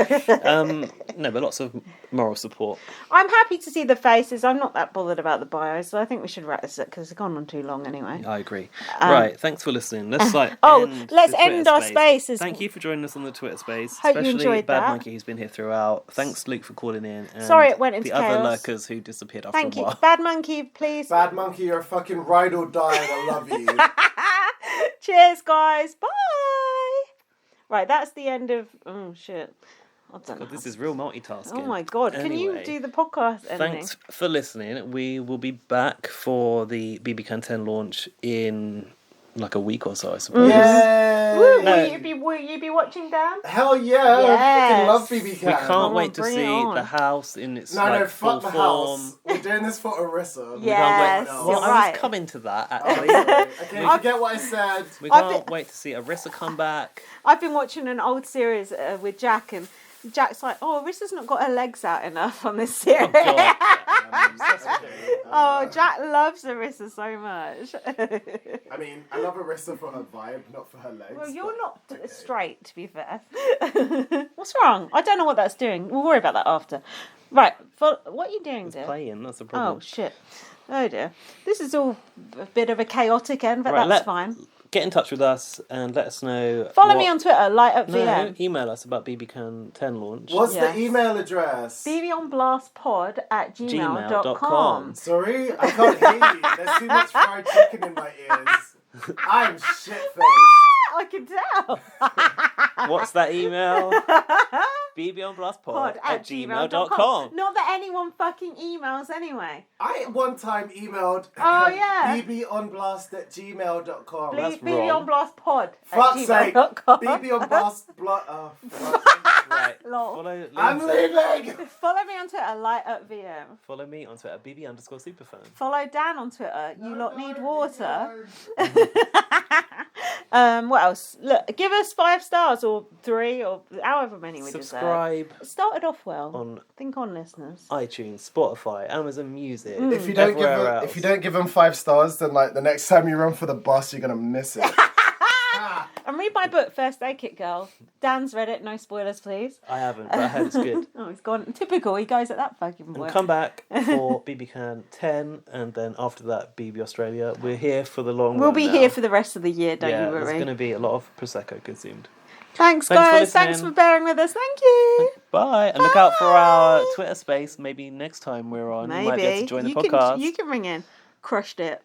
No, but lots of moral support. I'm happy to see the faces. I'm not that bothered about the bios, so I think we should wrap this up because it's gone on too long anyway. I agree. Right, thanks for listening. Let's let's end the end Twitter our space. spaces. Thank you for joining us on the Twitter space, Hope you especially enjoyed Bad that. Monkey who's been here throughout. Thanks, Luke, for calling in. And Sorry it went into the other chaos. lurkers who disappeared after Thank a you. while. Bad Monkey, please. Bad Monkey, you're a fucking ride or die, and I love you. Cheers, guys. Bye. Right, that's the end of. Oh, shit. I don't know. God, this is real multitasking. Oh my god, can you Anyway, do the podcast ending? Thanks for listening. We will be back for the BB Can 10 launch in like a week or so, I suppose. Yay! Woo, No. will you be watching, Dan? Hell yeah! Yes. I fucking love BB We Can. can't wait to bring it see on. the house in its No, full fuck the form. house. We're doing this for Arissa. Yes, No. Well, you're I right. was coming to that Oh, actually. sorry. Okay, forget what I said. We I've can't wait to see Arissa come back. I've been watching an old series with Jack, and Jack's like, "Oh, Arissa's not got her legs out enough on this series." God. Oh, Jack loves Arissa so much. I mean, I love Arissa for her vibe, not for her legs. Well, you're not okay. straight, to be fair. What's wrong? I don't know what that's doing. We'll worry about that after. Right, what are you doing, It's dear? playing, that's the problem. Oh, shit. Oh, dear. This is all a bit of a chaotic end, but Right, that's fine. Get in touch with us and let us know. Follow me on Twitter, LightUpVM. No, email us about BB Can 10 launch. What's Yes. the email address? bbonblastpod@gmail.com. Sorry, I can't hear you. There's too much fried chicken in my ears. I'm shit-faced. I can tell. What's that email? bbonblastpod@gmail.com. Not that anyone fucking emails anyway. I at one time emailed Oh, yeah. bbonblast@gmail.com. That's Fuck's sake. bbonblastpod@gmail.com. bbonblast. Right. Lol. Follow I'm Lindsay. leaving. Follow me on Twitter, LightUpVM. Follow me on Twitter, BB_superfan. Follow Dan on Twitter, you lot need water. What else? Look, give us 5 stars or 3 or however many we Subscribe deserve. It started off well. on Think on listeners. iTunes, Spotify, Amazon Music. If you don't everywhere else. give them 5 stars, then like the next time you run for the bus, you're gonna miss it. And we my book, First Aid Kit Girl. Dan's read it. No spoilers, please. I haven't, but I heard it's good. Oh, he's gone. Typical. He goes at that fucking point. And come back for BB Can 10, and then after that, BB Australia. We're here for the long We'll run be now. here for the rest of the year, don't you There's worry. going to be a lot of Prosecco consumed. Thanks for guys. listening. Thanks for bearing with us. Thank you. Bye. And look out for our Twitter space. Maybe next time we're on, you might be able to join the podcast. You can ring in. Crushed it.